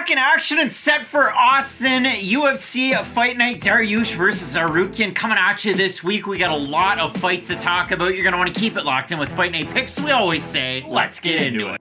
back in action and set for Austin. UFC Fight Night Dariush versus Tsarukyan coming at you this week. We got a lot of fights to talk about. You're going to want to keep it locked in with Fight Night Picks. We always say, let's get into it.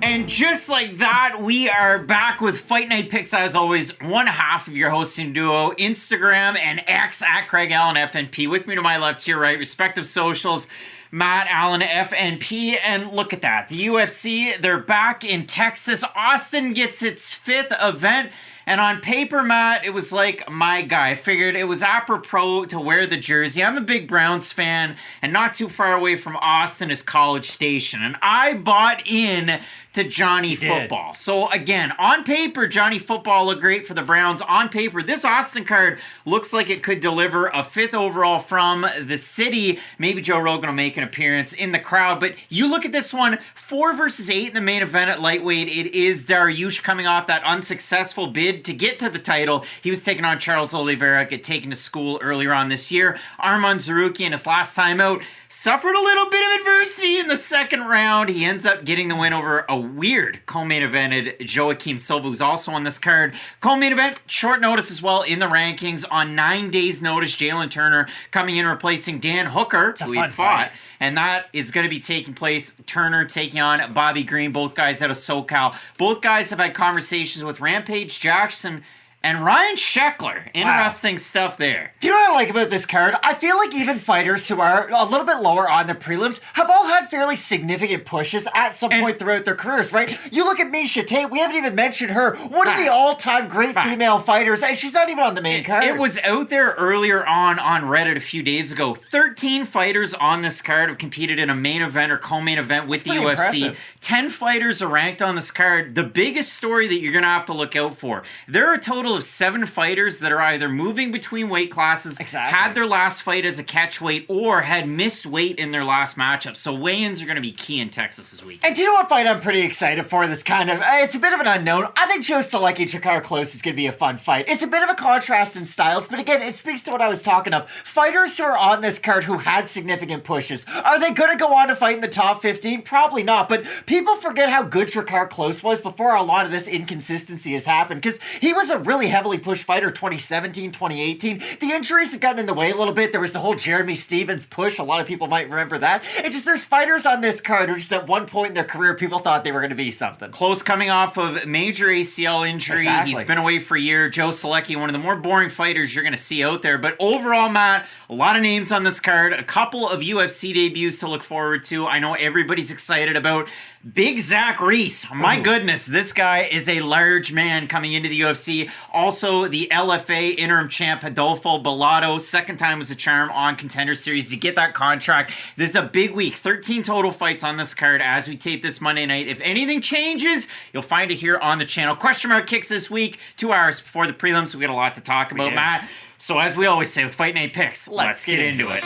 And just like that, we are back with Fight Night Picks, as always. One half of your hosting duo, Instagram and X at Craig Allen FNP. With me to my left, to your right, respective socials, Matt Allen FNP. And look at that. The UFC, they're back in Texas. Austin gets its 5th event. And on paper, Matt, it was like my guy. I figured it was apropos to wear the jersey. I'm a big Browns fan, and not too far away from Austin is College Station. And I bought in to Johnny Football. So again, on paper, Johnny Football looked great for the Browns. On paper, this Austin card looks like it could deliver a 5th overall from the city. Maybe Joe Rogan will make an appearance in the crowd. But you look at this one, 4 versus 8 in the main event at lightweight. It is Dariush coming off that unsuccessful bid to get to the title. He was taking on Charles Oliveira, get taken to school earlier on this year. Arman Tsarukyan, his last time out, suffered a little bit of adversity in the second round. He ends up getting the win over a weird co-main evented Joaquim Silva, who's also on this card. Co-main event, short notice as well in the rankings. On 9 days' notice, Jalin Turner coming in replacing Dan Hooker, who he fought. And that is going to be taking place. Turner taking on Bobby Green, both guys out of SoCal. Both guys have had conversations with Rampage Jackson and Ryan Sheckler. Interesting stuff there. Do you know what I like about this card? I feel like even fighters who are a little bit lower on the prelims have all had fairly significant pushes at some point throughout their careers, right? You look at Miesha Tate, we haven't even mentioned her. One of the all-time great female fighters, and she's not even on the main card. It was out there earlier on Reddit a few days ago. 13 fighters on this card have competed in a main event or co-main event with the UFC. Impressive. 10 fighters are ranked on this card. The biggest story that you're going to have to look out for, there are a total of 7 fighters that are either moving between weight classes, had their last fight as a catch weight, or had missed weight in their last matchup. So weigh-ins are going to be key in Texas this week. And do you know what fight I'm pretty excited for that's kind of, it's a bit of an unknown. I think Joe Solecki, Drakkar Klose is going to be a fun fight. It's a bit of a contrast in styles, but again, it speaks to what I was talking of. Fighters who are on this card who had significant pushes, are they going to go on to fight in the top 15? Probably not, but people forget how good Drakkar Klose was before a lot of this inconsistency has happened, because he was a really heavily push fighter 2017, 2018. The injuries have gotten in the way a little bit. There was the whole Jeremy Stevens push. A lot of people might remember that. It's just there's fighters on this card who just at one point in their career people thought they were going to be something. Klose coming off of major ACL injury. Exactly. He's been away for a year. Joe Solecki, one of the more boring fighters you're going to see out there. But overall, Matt, a lot of names on this card. A couple of UFC debuts to look forward to. I know everybody's excited about Big Zach Reese. My goodness, this guy is a large man coming into the UFC. Also, the LFA interim champ, Rodolfo Bellato. Second time was a charm on Contender Series to get that contract. This is a big week. 13 total fights on this card as we tape this Monday night. If anything changes, you'll find it here on the channel. Question mark kicks this week, 2 hours before the prelims. We got a lot to talk about, Matt. So as we always say with Fight Night Picks, let's get into it.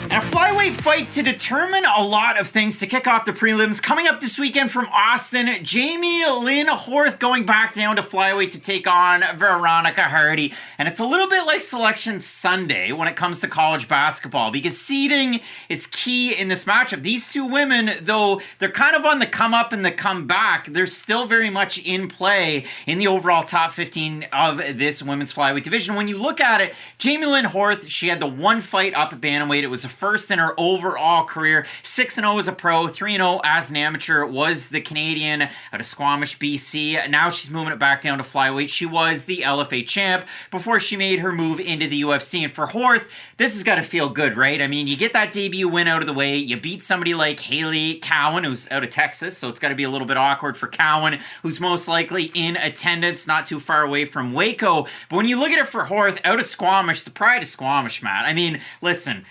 And a flyweight fight to determine a lot of things to kick off the prelims. Coming up this weekend from Austin, Jamey-Lyn Horth going back down to flyweight to take on Veronica Hardy. And it's a little bit like Selection Sunday when it comes to college basketball, because seeding is key in this matchup. These two women, though they're kind of on the come up and the come back, they're still very much in play in the overall top 15 of this women's flyweight division. When you look at it, Jamey-Lyn Horth, she had the one fight up at bantamweight. It was the first in her overall career. 6-0 as a pro, 3-0 as an amateur. Was the Canadian out of Squamish, BC. Now she's moving it back down to flyweight. She was the LFA champ before she made her move into the UFC. And for Horth, this has got to feel good, right? I mean, you get that debut win out of the way. You beat somebody like Haley Cowan, who's out of Texas, so it's got to be a little bit awkward for Cowan, who's most likely in attendance, not too far away from Waco. But when you look at it for Horth, out of Squamish, the pride of Squamish, Matt. I mean, listen,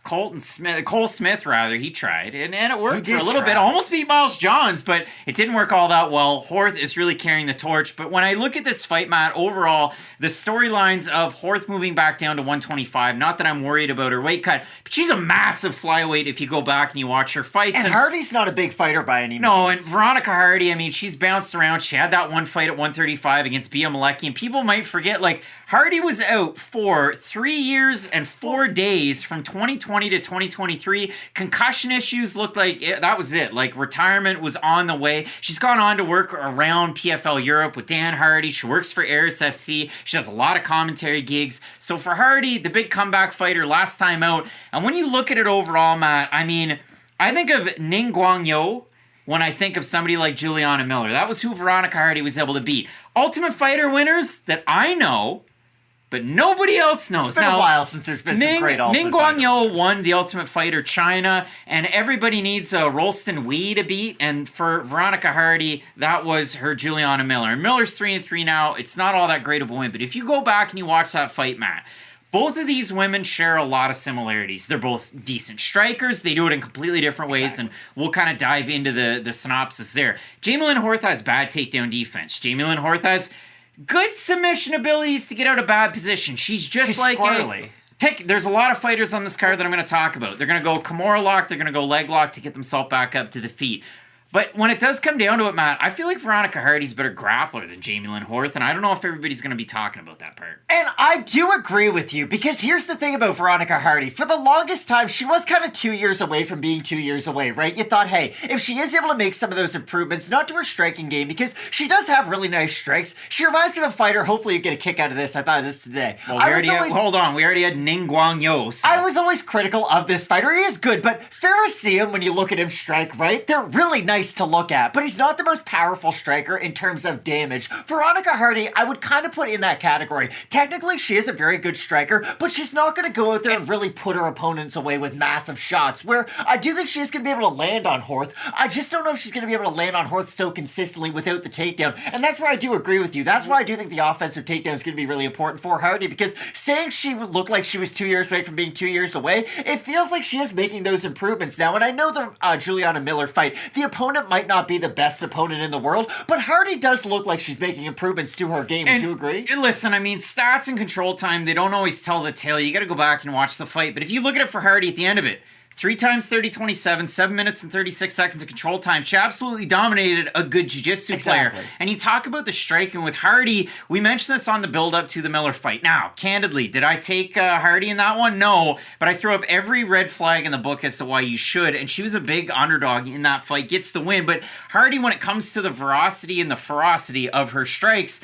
Cole Smith, he tried, and it worked for a little bit. Almost beat Miles Johns, but it didn't work all that well. Horth is really carrying the torch. But when I look at this fight, Matt, overall, the storylines of Horth moving back down to 125, not that I'm worried about her weight cut, but she's a massive flyweight if you go back and you watch her fights. And Hardy's not a big fighter by any means. No, and Veronica Hardy, I mean, she's bounced around. She had that one fight at 135 against Bia Malecki, and people might forget, like, Hardy was out for 3 years and 4 days from 2020 to 2023. Concussion issues looked like that was it. Like retirement was on the way. She's gone on to work around PFL Europe with Dan Hardy. She works for Aris FC. She does a lot of commentary gigs. So for Hardy, the big comeback fighter last time out. And when you look at it overall, Matt, I mean, I think of Ning Guangyo when I think of somebody like Juliana Miller. That was who Veronica Hardy was able to beat. Ultimate Fighter winners that I know, but nobody else knows. It's been a while since there's been some great Ultimate Ning Guangyo won the Ultimate Fighter China, and everybody needs a Rolston Wee to beat, and for Veronica Hardy, that was her Juliana Miller. And Miller's 3-3 now. It's not all that great of a win, but if you go back and you watch that fight, Matt, both of these women share a lot of similarities. They're both decent strikers. They do it in completely different ways, and we'll kind of dive into the synopsis there. Jamey-Lyn Horth has bad takedown defense. Jamey-Lyn Horth has good submission abilities to get out of bad position. She's like squirrely. There's a lot of fighters on this card that I'm going to talk about. They're going to go Kimura lock. They're going to go leg lock to get themselves back up to the feet. But when it does come down to it, Matt, I feel like Veronica Hardy's a better grappler than Jamey-Lyn Horth, and I don't know if everybody's going to be talking about that part. And I do agree with you, because here's the thing about Veronica Hardy. For the longest time, she was kind of 2 years away from being 2 years away, right? You thought, hey, if she is able to make some of those improvements, not to her striking game, because she does have really nice strikes. She reminds me of a fighter. Hopefully you get a kick out of this. I thought of this today. Well, hold on. We already had Ning Guangyo. So. I was always critical of this fighter. He is good, but fair to see him when you look at him strike, right? They're really nice to look at, but he's not the most powerful striker in terms of damage. Veronica Hardy, I would kind of put in that category. Technically, she is a very good striker, but she's not going to go out there and really put her opponents away with massive shots, where I do think she is going to be able to land on Horth. I just don't know if she's going to be able to land on Horth so consistently without the takedown, and that's where I do agree with you. That's why I do think the offensive takedown is going to be really important for Hardy, because saying she would look like she was 2 years away from being 2 years away, it feels like she is making those improvements now, and I know the Juliana Miller fight, the opponent might not be the best opponent in the world, but Hardy does look like she's making improvements to her game. Would you agree? Listen, I mean, stats and control time, they don't always tell the tale. You got to go back and watch the fight. But if you look at it for Hardy at the end of it, 3 times 30-27, 7 minutes and 36 seconds of control time. She absolutely dominated a good jiu-jitsu player. And you talk about the striking with Hardy. We mentioned this on the build-up to the Miller fight. Now, candidly, did I take Hardy in that one? No. But I threw up every red flag in the book as to why you should. And she was a big underdog in that fight. Gets the win. But Hardy, when it comes to the veracity and the ferocity of her strikes,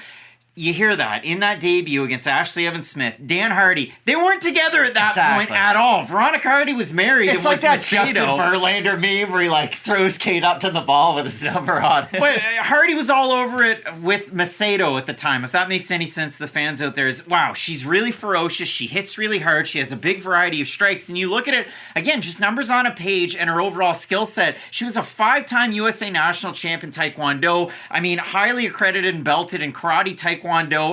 you hear that in that debut against Ashley Evans-Smith, Dan Hardy, they weren't together at that point at all. Veronica Hardy was married. It's like that Justin Verlander meme where he like throws Kate up to the ball with his number on it. But Hardy was all over it with Macedo at the time. If that makes any sense to the fans out there, is wow, she's really ferocious. She hits really hard. She has a big variety of strikes. And you look at it, again, just numbers on a page and her overall skill set. She was a 5-time USA National Champion Taekwondo. I mean, highly accredited and belted in karate, Taekwondo,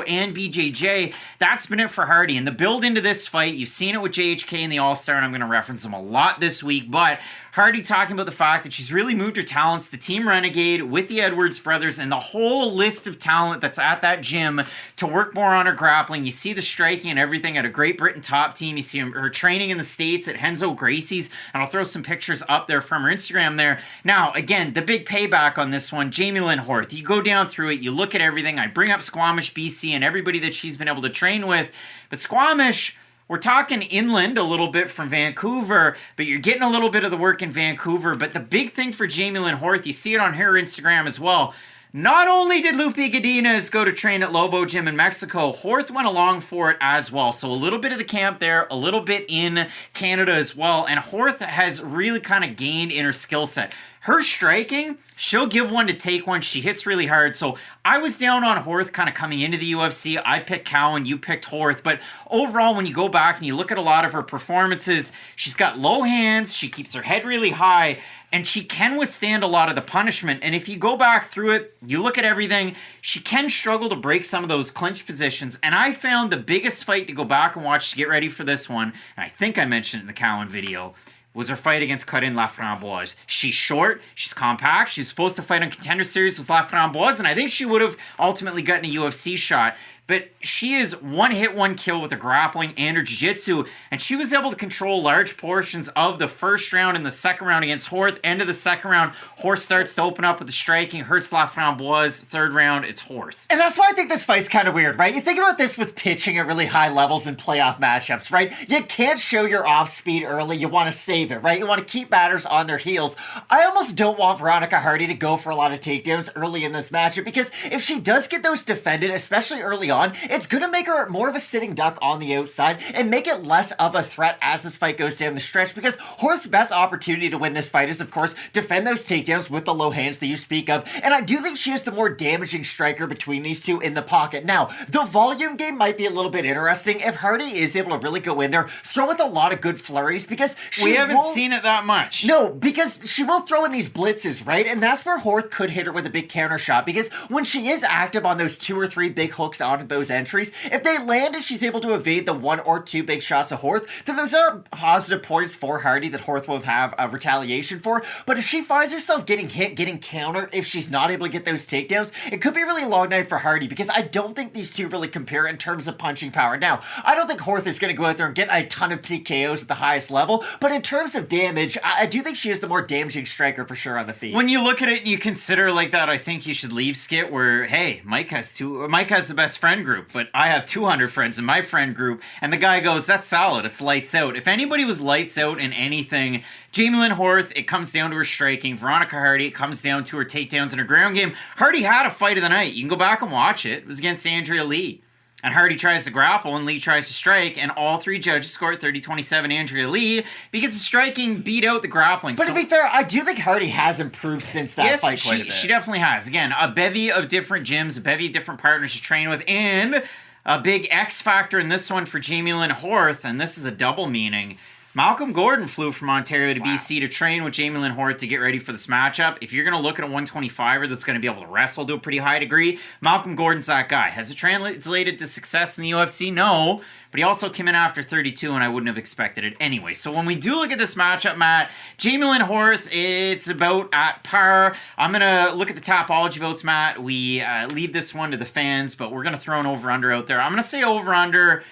and BJJ. That's been it for Hardy. And the build into this fight, you've seen it with JHK in the All-Star, and I'm going to reference them a lot this week, but Hardy talking about the fact that she's really moved her talents, the Team Renegade with the Edwards brothers, and the whole list of talent that's at that gym to work more on her grappling. You see the striking and everything at a Great Britain top team. You see her training in the States at Henzo Gracie's, and I'll throw some pictures up there from her Instagram there. Now, again, the big payback on this one, Jamey-Lyn Horth. You go down through it, you look at everything. I bring up Squamish, BC, and everybody that she's been able to train with, but Squamish, we're talking inland a little bit from Vancouver, but you're getting a little bit of the work in Vancouver. But the big thing for Jamey-Lyn Horth, you see it on her Instagram as well. Not only did Lupe Godinez go to train at Lobo Gym in Mexico, Horth went along for it as well. So a little bit of the camp there, a little bit in Canada as well. And Horth has really kind of gained in her skill set. Her striking, she'll give one to take one. She hits really hard. So I was down on Horth kind of coming into the UFC. I picked Cowan, you picked Horth. But overall, when you go back and you look at a lot of her performances, she's got low hands. She keeps her head really high. And she can withstand a lot of the punishment. And if you go back through it, you look at everything, she can struggle to break some of those clinch positions. And I found the biggest fight to go back and watch to get ready for this one, and I think I mentioned it in the Cowan video, was her fight against Corinne Laframboise. She's short, she's compact, she's supposed to fight on Contender Series with Laframboise, and I think she would have ultimately gotten a UFC shot. but she is one hit, one kill with her grappling and her jiu-jitsu, and she was able to control large portions of the first round and the second round against Horth. End of the second round, Horth starts to open up with the striking. Hurts last round was. Third round, it's Horth. And that's why I think this fight's kind of weird, right? You think about this with pitching at really high levels in playoff matchups, right? You can't show your off speed early. You want to save it, right? You want to keep batters on their heels. I almost don't want Veronica Hardy to go for a lot of takedowns early in this matchup, because if she does get those defended, especially early on, it's going to make her more of a sitting duck on the outside and make it less of a threat as this fight goes down the stretch, because Horth's best opportunity to win this fight is, of course, defend those takedowns with the low hands that you speak of, and I do think she is the more damaging striker between these two in the pocket. Now, the volume game might be a little bit interesting if Hardy is able to really go in there, throw with a lot of good flurries, because we haven't seen it that much. No, because she will throw in these blitzes, right? And that's where Horth could hit her with a big counter shot, because when she is active on those 2 or 3 big hooks onto those entries, if they land and she's able to evade the 1 or 2 big shots of Horth, then those are positive points for Hardy that Horth will have a retaliation for. But if she finds herself getting hit, getting countered, if she's not able to get those takedowns, it could be a really long night for Hardy, because I don't think these two really compare in terms of punching power. Now, I don't think Horth is going to go out there and get a ton of TKOs at the highest level, but in terms of damage, I do think she is the more damaging striker for sure on the feet. When you look at it and you consider like that, I think you should leave skit where, hey, Mike has the best friend group, but I have 200 friends in my friend group, and the guy goes, that's solid, it's lights out. If anybody was lights out in anything, Jamey-Lyn Horth, it comes down to her striking. Veronica Hardy, it comes down to her takedowns and her ground game. Hardy had a fight of the night. You can go back and watch it. It was against Andrea Lee. And Hardy tries to grapple and Lee tries to strike, and all 3 judges scored 30-27 Andrea Lee because the striking beat out the grappling. But to be fair, I do think Hardy has improved since that fight quite a bit. She definitely has. Again, a bevy of different gyms, a bevy of different partners to train with, and a big X factor in this one for Jamey-Lyn Horth, and this is a double meaning. Malcolm Gordon flew from Ontario to BC to train with Jamey-Lyn Horth to get ready for this matchup. If you're going to look at a 125er that's going to be able to wrestle to a pretty high degree, Malcolm Gordon's that guy. Has it translated to success in the UFC? No. But he also came in after 32, and I wouldn't have expected it anyway. So when we do look at this matchup, Matt, Jamey-Lyn Horth, it's about at par. I'm going to look at the Tapology votes, Matt. We leave this one to the fans, but we're going to throw an over-under out there. I'm going to say over-under.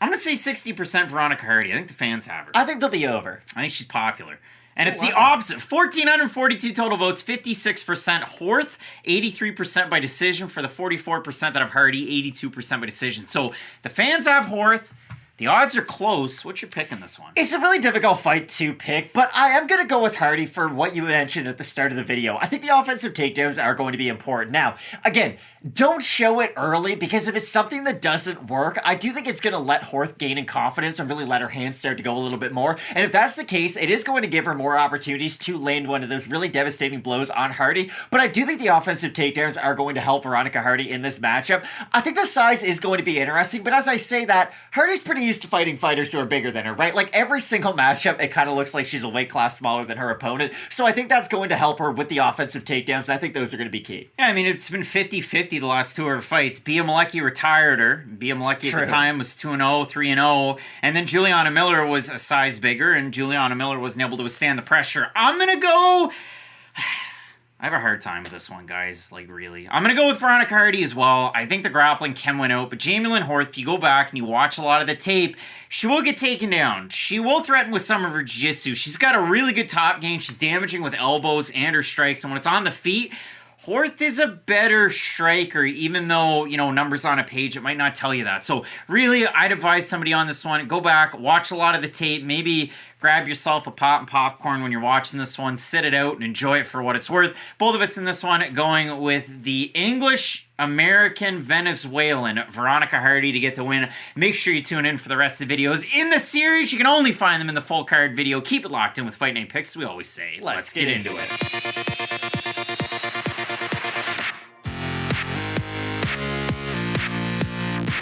I'm going to say 60% Veronica Hardy. I think the fans have her. I think they'll be over. I think she's popular. And it's the opposite. 1,442 total votes, 56% Horth, 83% by decision for the 44% that have Hardy, 82% by decision. So the fans have Horth. The odds are close. What's your pick in this one? It's a really difficult fight to pick, but I am going to go with Hardy for what you mentioned at the start of the video. I think the offensive takedowns are going to be important. Now, again, don't show it early, because if it's something that doesn't work, I do think it's going to let Horth gain in confidence and really let her hands start to go a little bit more. And if that's the case, it is going to give her more opportunities to land one of those really devastating blows on Hardy. But I do think the offensive takedowns are going to help Veronica Hardy in this matchup. I think the size is going to be interesting, but as I say that, Hardy's pretty used to fighting fighters who are bigger than her, right? Like every single matchup, it kind of looks like she's a weight class smaller than her opponent. So I think that's going to help her with the offensive takedowns, and I think those are going to be key. Yeah, I mean, it's been 50-50 the last 2 of her fights. Bia Malecki retired her. Bia Malecki at the time was 2-0, 3-0, and then Juliana Miller was a size bigger, and Juliana Miller wasn't able to withstand the pressure. I'm going to go... I have a hard time with this one, guys. Like, really. I'm going to go with Veronica Hardy as well. I think the grappling can win out. But Jamey-Lyn Horth, if you go back and you watch a lot of the tape, she will get taken down. She will threaten with some of her jiu-jitsu. She's got a really good top game. She's damaging with elbows and her strikes. And when it's on the feet, Horth is a better striker, even though, you know, numbers on a page, it might not tell you that. So really, I'd advise somebody on this one, go back, watch a lot of the tape, maybe grab yourself a pop and popcorn when you're watching this one, sit it out and enjoy it for what it's worth. Both of us in this one going with the English American Venezuelan Veronica Hardy to get the win. Make sure you tune in for the rest of the videos in the series. You can only find them in the full card video. Keep it locked in with Fight Night Picks, we always say. Let's get into it.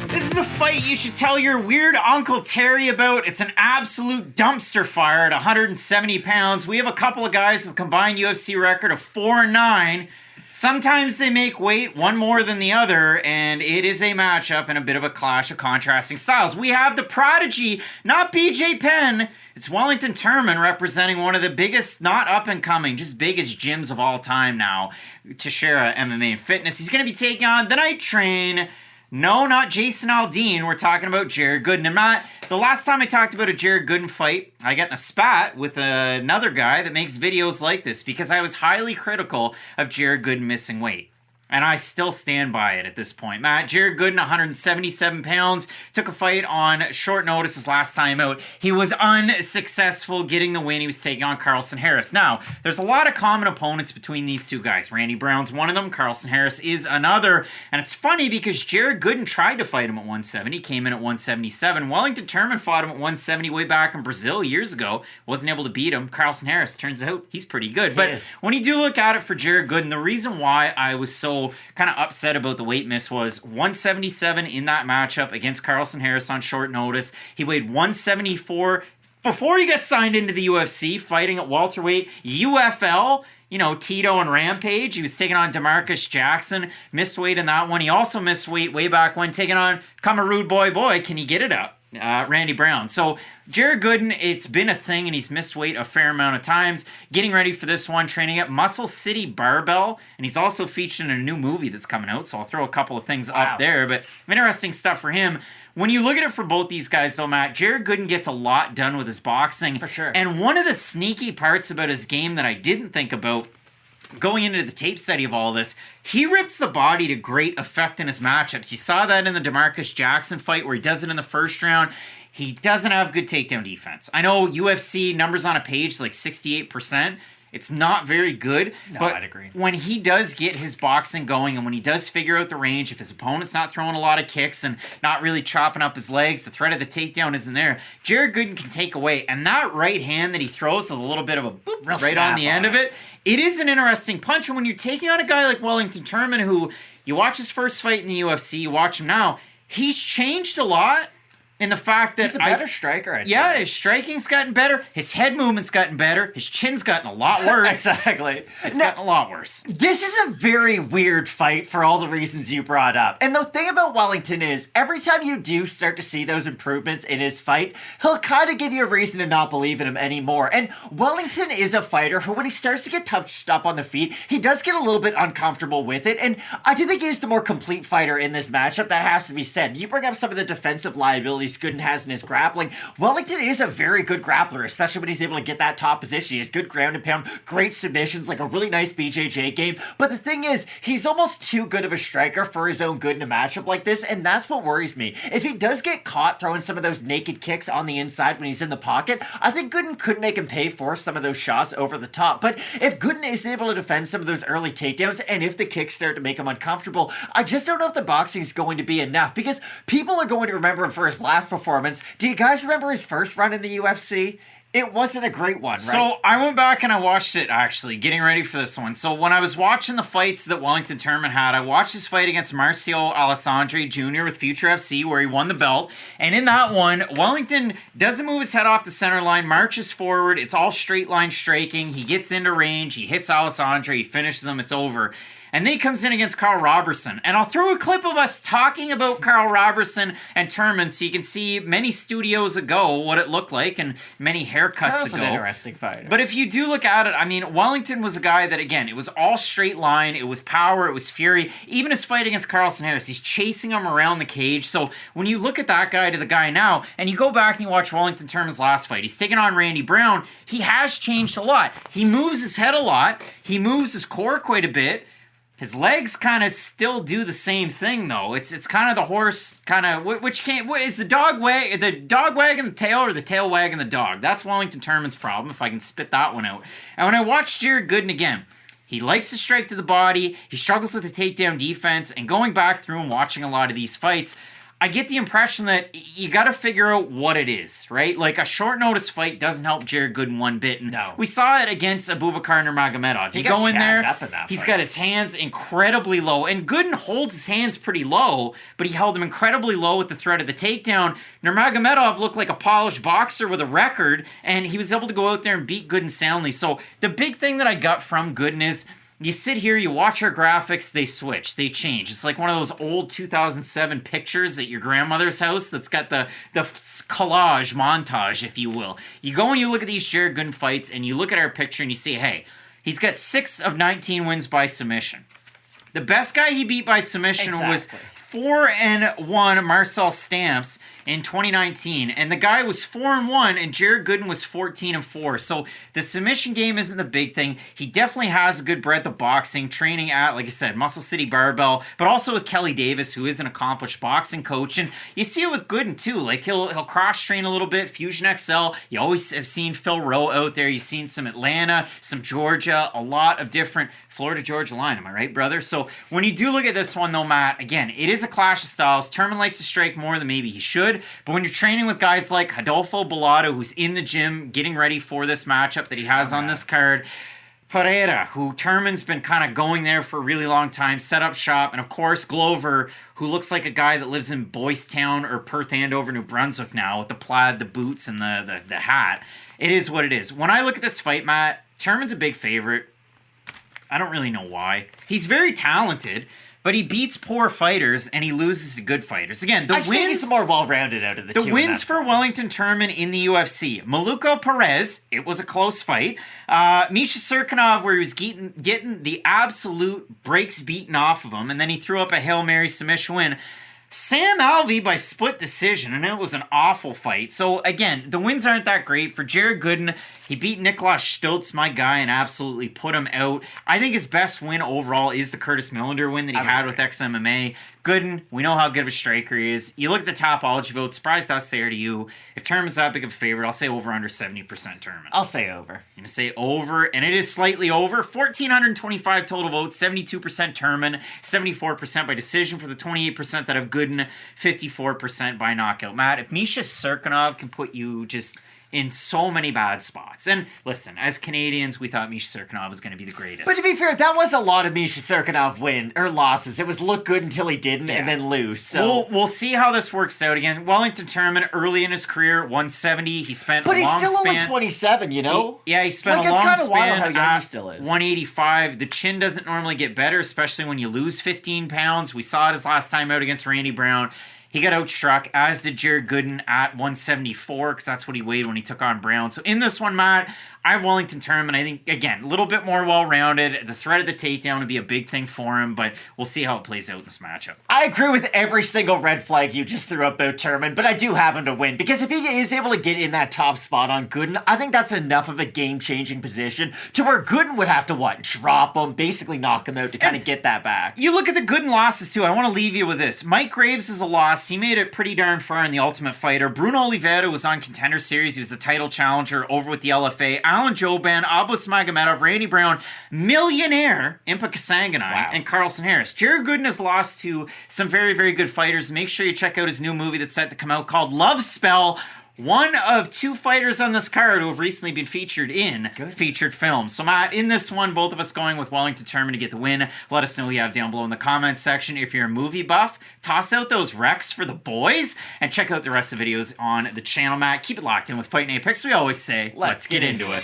This is a fight you should tell your weird Uncle Terry about. It's an absolute dumpster fire at 170 pounds. We have a couple of guys with a combined UFC record of 4-9. Sometimes they make weight, one more than the other, and it is a matchup and a bit of a clash of contrasting styles. We have the prodigy, not BJ Penn. It's Wellington Turman representing one of the biggest, not up-and-coming, just biggest gyms of all time now, to share MMA and fitness. He's going to be taking on the Night Train, No, not Jason Aldean. We're talking about Jared Gooden. The last time I talked about a Jared Gooden fight, I got in a spat with another guy that makes videos like this because I was highly critical of Jared Gooden missing weight. And I still stand by it at this point. Matt, Jared Gooden, 177 pounds, took a fight on short notice his last time out. He was unsuccessful getting the win. He was taking on Carlston Harris. Now, there's a lot of common opponents between these two guys. Randy Brown's one of them. Carlston Harris is another. And it's funny because Jared Gooden tried to fight him at 170, came in at 177. Wellington Turman fought him at 170 way back in Brazil years ago. Wasn't able to beat him. Carlston Harris, turns out, he's pretty good. But when you do look at it for Jared Gooden, the reason why I was so kind of upset about the weight miss was 177 in that matchup against Carlston Harris on short notice. He weighed 174 before he got signed into the UFC, fighting at welterweight. UFL, Tito and Rampage. He was taking on DeMarcus Jackson, missed weight in that one. He also missed weight way back when taking on Come a Rude Boy. Can he get it up? Randy Brown. So Jared Gooden, it's been a thing, and he's missed weight a fair amount of times. Getting ready for this one, training at Muscle City Barbell, and he's also featured in a new movie that's coming out, so I'll throw a couple of things up there, but interesting stuff for him. When you look at it for both these guys, though, Matt, Jared Gooden gets a lot done with his boxing. For sure. And one of the sneaky parts about his game that I didn't think about going into the tape study of all this, he rips the body to great effect in his matchups. You saw that in the DeMarcus Jackson fight where he does it in the first round. He doesn't have good takedown defense. I know UFC numbers on a page like 68%. It's not very good. No, but I'd agree. when he does get his boxing going and when he does figure out the range, if his opponent's not throwing a lot of kicks and not really chopping up his legs, the threat of the takedown isn't there, Jared Gooden can take away. And that right hand that he throws with a little bit of a boop right on the end of it, it is an interesting punch. And when you're taking on a guy like Wellington Turman, who you watch his first fight in the UFC, you watch him now, he's changed a lot. In the fact that he's a better striker, I'd say. His striking's gotten better. His head movement's gotten better. His chin's gotten a lot worse. Exactly. It's gotten a lot worse. This is a very weird fight for all the reasons you brought up. And the thing about Wellington is, every time you do start to see those improvements in his fight, he'll kind of give you a reason to not believe in him anymore. And Wellington is a fighter who, when he starts to get touched up on the feet, he does get a little bit uncomfortable with it. And I do think he's the more complete fighter in this matchup. That has to be said. You bring up some of the defensive liabilities Gooden has in his grappling. Wellington is a very good grappler, especially when he's able to get that top position. He has good ground and pound, great submissions, like a really nice BJJ game. But the thing is, he's almost too good of a striker for his own good in a matchup like this, and that's what worries me. If he does get caught throwing some of those naked kicks on the inside when he's in the pocket, I think Gooden could make him pay for some of those shots over the top. But if Gooden isn't able to defend some of those early takedowns, and if the kicks start to make him uncomfortable, I just don't know if the boxing's going to be enough, because people are going to remember him for his last performance. Do you guys remember his first run in the UFC? It wasn't a great one, right? So I went back and I watched it, actually, getting ready for this one. So when I was watching the fights that Wellington Turman had, I watched his fight against Marcio Alessandri Jr. with Future FC, where he won the belt. And in that one, Wellington doesn't move his head off the center line, marches forward. It's all straight line striking. He gets into range. He hits Alessandri. He finishes him. It's over. And then he comes in against Carl Robertson. And I'll throw a clip of us talking about Carl Robertson and Turman so you can see many studios ago what it looked like and many haircuts that was ago. An interesting fight. But if you do look at it, I mean, Wellington was a guy that, again, it was all straight line. It was power. It was fury. Even his fight against Carlston Harris, he's chasing him around the cage. So when you look at that guy to the guy now, and you go back and you watch Wellington Turman's last fight, he's taking on Randy Brown. He has changed a lot. He moves his head a lot. He moves his core quite a bit. His legs kind of still do the same thing, though. It's kind of the horse kind of, which can't, is the dog wagging the tail or the tail wagging the dog? That's Wellington Turman's problem, if I can spit that one out. And when I watched Jared Gooden again, he likes to strike to the body, he struggles with the takedown defense, and going back through and watching a lot of these fights, I get the impression that you got to figure out what it is, right? Like, a short notice fight doesn't help Jared Gooden one bit. And no. We saw it against Abubakar Nurmagomedov. You go in there, he's got his hands incredibly low. And Gooden holds his hands pretty low, but he held them incredibly low with the threat of the takedown. Nurmagomedov looked like a polished boxer with a record, and he was able to go out there and beat Gooden soundly. So the big thing that I got from Gooden is, you sit here, you watch our graphics, they switch, they change. It's like one of those old 2007 pictures at your grandmother's house that's got the collage montage, if you will. You go and you look at these Jared Gooden fights, and you look at our picture and you say, hey, he's got 6 of 19 wins by submission. The best guy he beat by submission was 4-1 Marcel Stamps in 2019, and the guy was 4-1, and Jared Gooden was 14-4. So the submission game isn't the big thing. He definitely has a good breadth of boxing, training at, like I said, Muscle City Barbell, but also with Kelly Davis, who is an accomplished boxing coach. And you see it with Gooden too. Like he'll cross train a little bit. Fusion XL. You always have seen Phil Rowe out there. You've seen some Atlanta, some Georgia, a lot of different Florida Georgia line. Am I right, brother? So when you do look at this one though, Matt, again, it is a clash of styles. Turman likes to strike more than maybe he should, but when you're training with guys like Rodolfo Bellato, who's in the gym getting ready for this matchup that he has on this card, Figueiredo, who Turman's been kind of going there for a really long time, set up shop, and of course Glover, who looks like a guy that lives in Boys Town or Perth Andover, New Brunswick now, with the plaid, the boots, and the hat. It is what it is. When I look at this fight, Matt, Turman's a big favorite. I don't really know why. He's very talented, but he beats poor fighters and he loses to good fighters. Again, the I think he's the more well-rounded out of the two. The wins for Wellington Turman in the UFC. Maluko Perez, it was a close fight. Miesha Serkinov, where he was getting the absolute breaks beaten off of him, and then he threw up a Hail Mary submission win. Sam Alvey by split decision, and it was an awful fight. So, again, the wins aren't that great. For Jared Gooden, he beat Nicholas Stoltz, my guy, and absolutely put him out. I think his best win overall is the Curtis Millender win that he had with XMMA. Gooden, we know how good of a striker he is. You look at the Topology vote, surprised us there to you. If Turman's that big of a favorite, I'll say over under 70% Turman. I'll say over. I'm going to say over, and it is slightly over. 1,425 total votes, 72% Turman, 74% by decision for the 28% that have Gooden, 54% by knockout. Matt, if Miesha Serkinov can put you just in so many bad spots. And listen, as Canadians, we thought Miesha Serkinov was going to be the greatest. But to be fair, that was a lot of Miesha Serkinov losses. It was look good until he didn't and then lose. So we'll see how this works out. Again, Wellington Turman, early in his career, 170. He spent a long span. But he's still only 27, you know? He spent a long it's kind of wild span how young he still is. 185. The chin doesn't normally get better, especially when you lose 15 pounds. We saw it his last time out against Randy Brown. He got outstruck, as did Jared Gooden at 174, because that's what he weighed when he took on Brown. So in this one, Matt, I have Wellington Turman. I think, again, a little bit more well-rounded. The threat of the takedown would be a big thing for him, but we'll see how it plays out in this matchup. I agree with every single red flag you just threw up about Turman, but I do have him to win, because if he is able to get in that top spot on Gooden, I think that's enough of a game-changing position to where Gooden would have to, drop him, basically knock him out to kind of get that back. You look at the Gooden losses, too. I want to leave you with this. Mike Graves is a loss. He made it pretty darn far in the Ultimate Fighter. Bruno Oliveira was on Contender Series. He was the title challenger over with the LFA. Alan Joban, Abus Magomedov, Randy Brown, millionaire Impa Kasanganay, and Carlson Harris. Jared Gooden has lost to some very, very good fighters. Make sure you check out his new movie that's set to come out called Love Spell. One of two fighters on this card who have recently been featured in featured films. So, Matt, in this one, both of us going with Wellington Turman to get the win. Let us know what you have down below in the comments section. If you're a movie buff, toss out those recs for the boys and check out the rest of the videos on the channel, Matt. Keep it locked in with Fight Night Picks. We always say, let's get into it.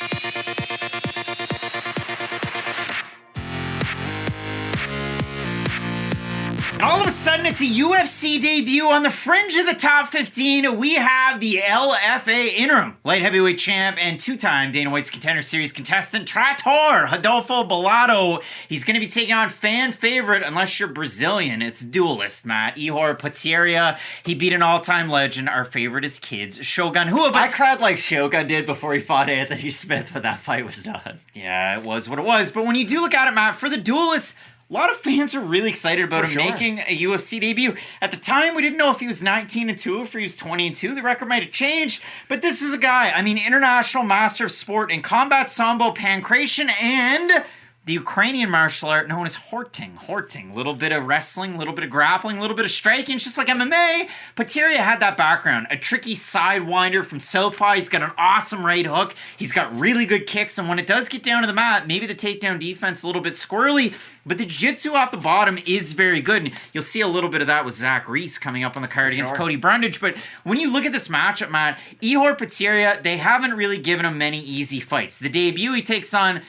And all of a sudden, it's a UFC debut on the fringe of the top 15. We have the LFA interim light heavyweight champ and two-time Dana White's Contender Series contestant, Trator Rodolfo Bellato. He's going to be taking on fan favorite, unless you're Brazilian, it's duelist, Matt. Ihor Potieria. He beat an all-time legend. Our favorite is Kids Shogun. I cried like Shogun did before he fought Anthony Smith when that fight was done. Yeah, it was what it was. But when you do look at it, Matt, for the duelist, a lot of fans are really excited about him making a UFC debut. At the time, we didn't know if he was 19-2, if he was 20-2. The record might have changed, but this is a guy, international master of sport in combat sambo, pankration, and the Ukrainian martial art known as Horting. A little bit of wrestling, a little bit of grappling, a little bit of striking. It's just like MMA. Potieria had that background. A tricky sidewinder from southpaw. He's got an awesome right hook. He's got really good kicks. And when it does get down to the mat, maybe the takedown defense a little bit squirrely, but the jiu-jitsu off the bottom is very good. And you'll see a little bit of that with Zach Reese coming up on the card against Cody Brundage. But when you look at this matchup, Matt, Ihor Potieria, they haven't really given him many easy fights. The debut, he takes on,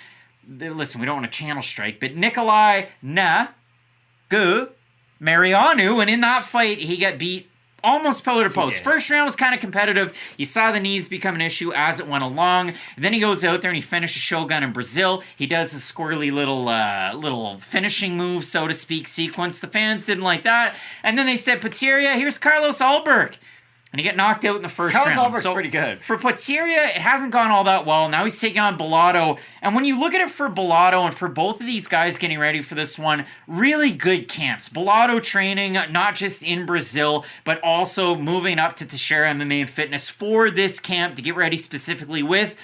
listen, we don't want to channel strike, but Nikolai Marianu, and in that fight, he got beat almost pillar to post. did. First round was kind of competitive. You saw the knees become an issue as it went along. Then he goes out there and he finishes Shogun in Brazil. He does a squirrely little finishing move, so to speak, sequence. The fans didn't like that. And then they said, Potieria, here's Carlos Ulberg. And he get knocked out in the first round. Carlos Ulberg's pretty good. For Potieria, it hasn't gone all that well. Now he's taking on Bellato. And when you look at it for Bellato and for both of these guys getting ready for this one, really good camps. Bellato training, not just in Brazil, but also moving up to Teixeira MMA and Fitness for this camp to get ready specifically with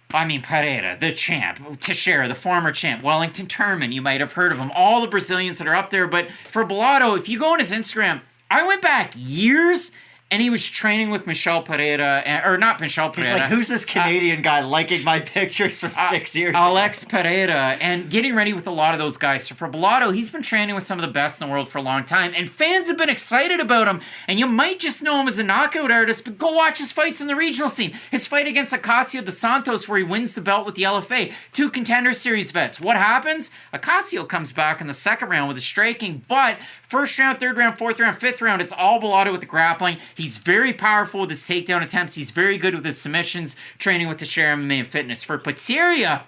Pereira, the champ, Teixeira, the former champ, Wellington, Turman, you might have heard of him, all the Brazilians that are up there. But for Bellato, if you go on his Instagram, I went back years and he was training with Michel Pereira, or not Michel Pereira. He's like, who's this Canadian guy liking my pictures from 6 years Alex ago? Pereira, and getting ready with a lot of those guys. So for Bellato, he's been training with some of the best in the world for a long time, and fans have been excited about him. And you might just know him as a knockout artist, but go watch his fights in the regional scene. His fight against Acacio dos Santos, where he wins the belt with the LFA. 2 Contender Series vets. What happens? Acacio comes back in the second round with his striking, but first round, third round, fourth round, fifth round, it's all Bellato with the grappling. He's very powerful with his takedown attempts. He's very good with his submissions, training with Teixeira MMA and Fitness. For Potieria,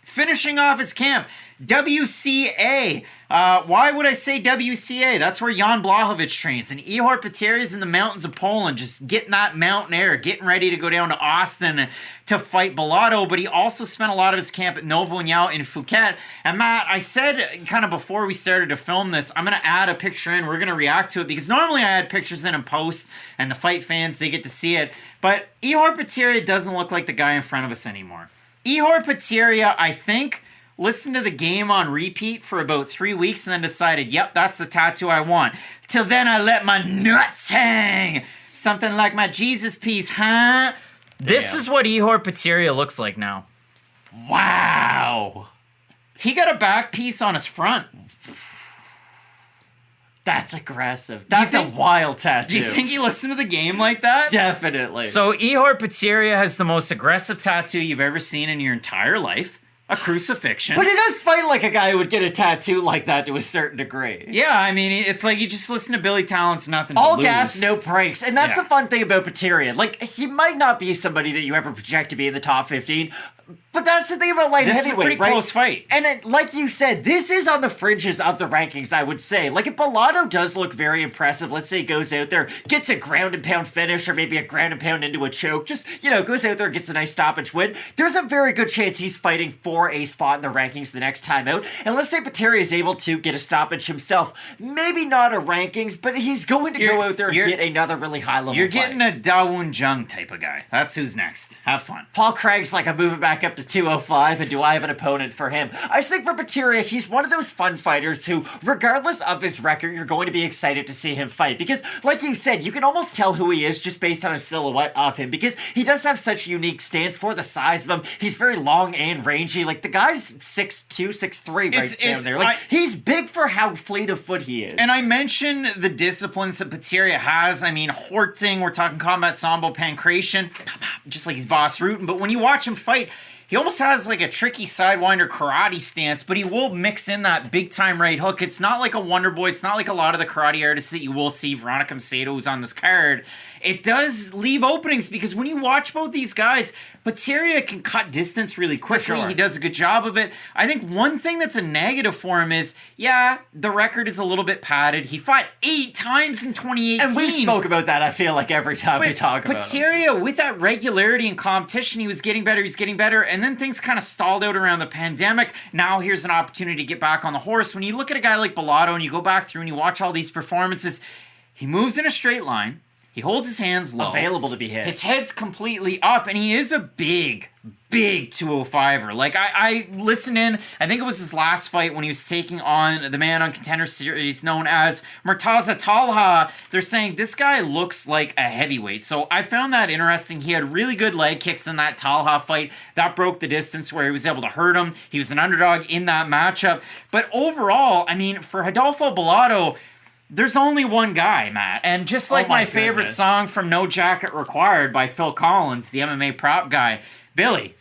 finishing off his camp, WCA. Why would I say WCA? That's where Jan Blachowicz trains. And Ihor Potieria is in the mountains of Poland, just getting that mountain air, getting ready to go down to Austin to fight Bellato. But he also spent a lot of his camp at Novo União in Phuket. And Matt, I said kind of before we started to film this, I'm going to add a picture in. We're going to react to it because normally I add pictures in and post, and the fight fans, they get to see it. But Ihor Potieria doesn't look like the guy in front of us anymore. Ihor Potieria, I think, listened to the game on repeat for about 3 weeks and then decided, yep, that's the tattoo I want. Till then I let my nuts hang. Something like my Jesus piece, huh? This is what Ihor Potieria looks like now. Wow. He got a back piece on his front. That's aggressive. That's a wild tattoo. Do you think he listened to the game like that? Definitely. So Ihor Potieria has the most aggressive tattoo you've ever seen in your entire life. A crucifixion. But he does fight like a guy who would get a tattoo like that to a certain degree. Yeah, I mean, it's like you just listen to Billy Talent's nothing All to lose. gas, no brakes. And that's the fun thing about Potieria. Like, he might not be somebody that you ever project to be in the top 15, but that's the thing about light This heavyweight, is a pretty close fight. And like you said, this is on the fringes of the rankings, I would say. Like, if Bellato does look very impressive, let's say he goes out there, gets a ground and pound finish, or maybe a ground and pound into a choke, just, goes out there and gets a nice stoppage win, there's a very good chance he's fighting for a spot in the rankings the next time out. And let's say Potieria is able to get a stoppage himself. Maybe not a rankings, but he's going to go out there and get another really high level You're fight. getting a Dawoon Jung type of guy. That's who's next. Have fun. Paul Craig's like, I'm moving back up to 205, and do I have an opponent for him? I just think for Potieria, he's one of those fun fighters who, regardless of his record, you're going to be excited to see him fight. Because, like you said, you can almost tell who he is just based on a silhouette of him. Because he does have such a unique stance for the size of him. He's very long and rangy. Like, the guy's 6'2", 6'3", right down there. Like, he's big for how fleet of foot he is. And I mentioned the disciplines that Potieria has. I mean, Horting, we're talking combat sambo, pancration, just like he's Voss Rutten. But when you watch him fight, he almost has like a tricky sidewinder karate stance, but he will mix in that big-time right hook. It's not like a Wonder Boy. It's not like a lot of the karate artists that you will see, Veronica Macedo, who's on this card. It does leave openings because when you watch both these guys, Potieria can cut distance really quickly. He does a good job of it. I think one thing that's a negative for him is, the record is a little bit padded. He fought 8 times in 2018. And we spoke about that, I feel like, every time we talk about Potieria, with that regularity and competition, he was getting better, and then things kind of stalled out around the pandemic. Now here's an opportunity to get back on the horse. When you look at a guy like Bellato and you go back through and you watch all these performances, he moves in a straight line. He holds his hands low. Available to be hit. His head's completely up, and he is a big 205er. Like, I listened in, I think it was his last fight when he was taking on the man on Contender Series known as Murtaza Talha. They're saying this guy looks like a heavyweight. So I found that interesting. He had really good leg kicks in that Talha fight. That broke the distance where he was able to hurt him. He was an underdog in that matchup. But overall, I mean, for Rodolfo Bellato, there's only one guy, Matt. And just like my favorite song from No Jacket Required by Phil Collins, the MMA prop guy, Billy,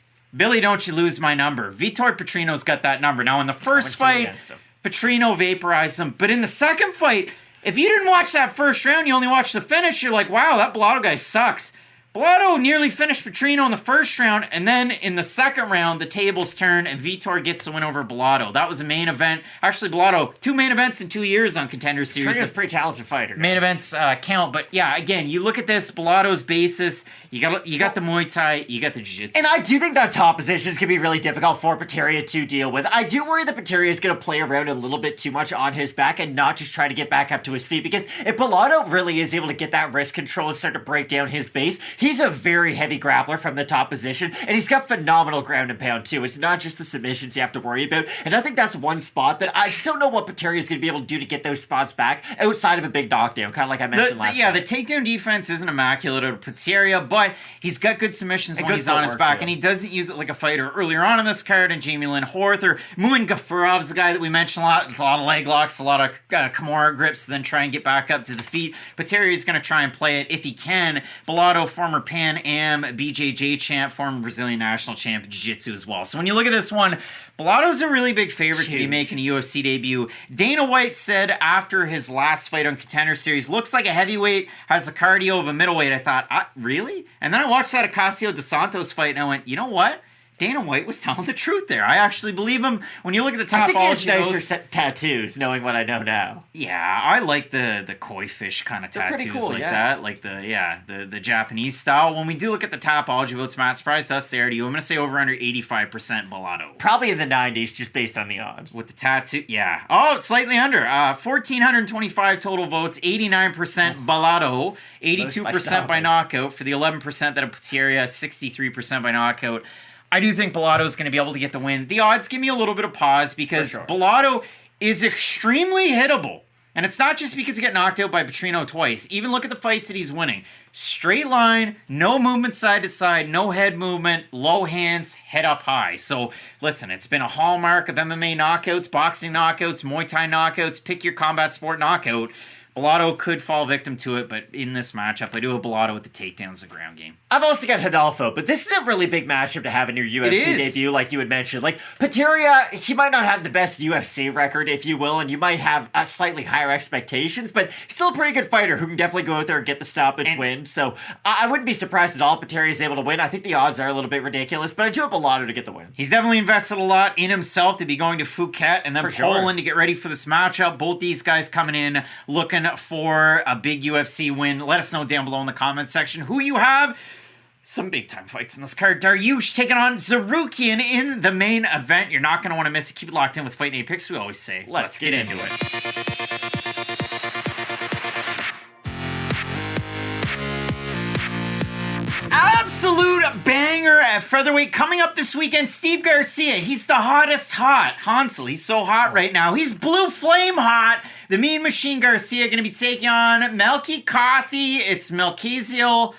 don't you lose my number. Vitor Petrino's got that number. Now, in the first fight, Petrino vaporized him. But in the second fight, If you didn't watch that first round, you only watched the finish, you're like, wow, that Bellato guy sucks. Bellato nearly finished Petrino in the first round, and then in the second round, the tables turn, and Vitor gets the win over Bellato. That was a main event. Actually, Bellato, 2 main events in 2 years on Contender Series. Petrino's a pretty talented fighter. Main events count, but yeah, again, you look at this, Bellato's basis, you got the Muay Thai, you got the Jiu-Jitsu. And I do think that top position is going to be really difficult for Potieria to deal with. I do worry that Potieria is going to play around a little bit too much on his back and not just try to get back up to his feet, because if Bellato really is able to get that wrist control and start to break down his base, he's a very heavy grappler from the top position, and he's got phenomenal ground and pound too. It's not just the submissions you have to worry about, and I think that's one spot that I just don't know what Potieria is going to be able to do to get those spots back outside of a big knockdown, kind of like I mentioned last time. The takedown defense isn't immaculate at Potieria, but he's got good submissions when he's on his back, and he doesn't use it like a fighter earlier on in this card, and Jamey-Lyn, Horth, or Muin Gafurov's the guy that we mentioned a lot. It's a lot of leg locks, a lot of Kimura grips, then try and get back up to the feet. Potieria is going to try and play it if he can. Bellato, former Pan Am BJJ champ, former Brazilian national champ, Jiu-Jitsu as well. So when you look at this one, Bellato's a really big favorite to be making a UFC debut. Dana White said after his last fight on Contender Series, looks like a heavyweight, has the cardio of a middleweight. I thought, really? And then I watched that Ocasio dos Santos fight, and I went, you know what? Dana White was telling the truth there. I actually believe him. When you look at the Topology, I think he has nicer tattoos, knowing what I know now. Yeah, I like the koi fish kind of tattoos cool, like that, like the Japanese style. When we do look at the Topology votes, Matt, surprised us there. To you, I'm going to say over under 85% Bellato. Probably in the 90s, just based on the odds. With the tattoo, yeah. Oh, slightly under. 1,425 total votes, 89% Bellato, 82% by knockout for the 11% that of Potieria, 63% by knockout. I do think Bellato is going to be able to get the win. The odds give me a little bit of pause because Bellato is extremely hittable. And it's not just because he got knocked out by Petrino twice. Even look at the fights that he's winning. Straight line, no movement side to side, no head movement, low hands, head up high. So listen, it's been a hallmark of MMA knockouts, boxing knockouts, Muay Thai knockouts, pick your combat sport knockout. Bellato could fall victim to it, but in this matchup, I do have Bellato with the takedowns and ground game. I've also got Rodolfo, but this is a really big matchup to have in your UFC debut, like you had mentioned. Like, Potieria, he might not have the best UFC record, if you will, and you might have slightly higher expectations, but he's still a pretty good fighter who can definitely go out there and get the stoppage win. So I wouldn't be surprised at all if Potieria is able to win. I think the odds are a little bit ridiculous, but I do have Bellato to get the win. He's definitely invested a lot in himself to be going to Phuket and then Poland to get ready for this matchup. Both these guys coming in looking for a big UFC win. Let us know down below in the comments section who you have. Some big-time fights in this card. Dariush taking on Tsarukyan in the main event. You're not going to want to miss it. Keep it locked in with Fight Night Picks, we always say. Let's get into it. Absolute banger at featherweight coming up this weekend. Steve Garcia, he's the hottest hot. Hansel, he's so hot right now. He's blue flame hot. The Mean Machine Garcia going to be taking on Melquizael. It's Melquizael,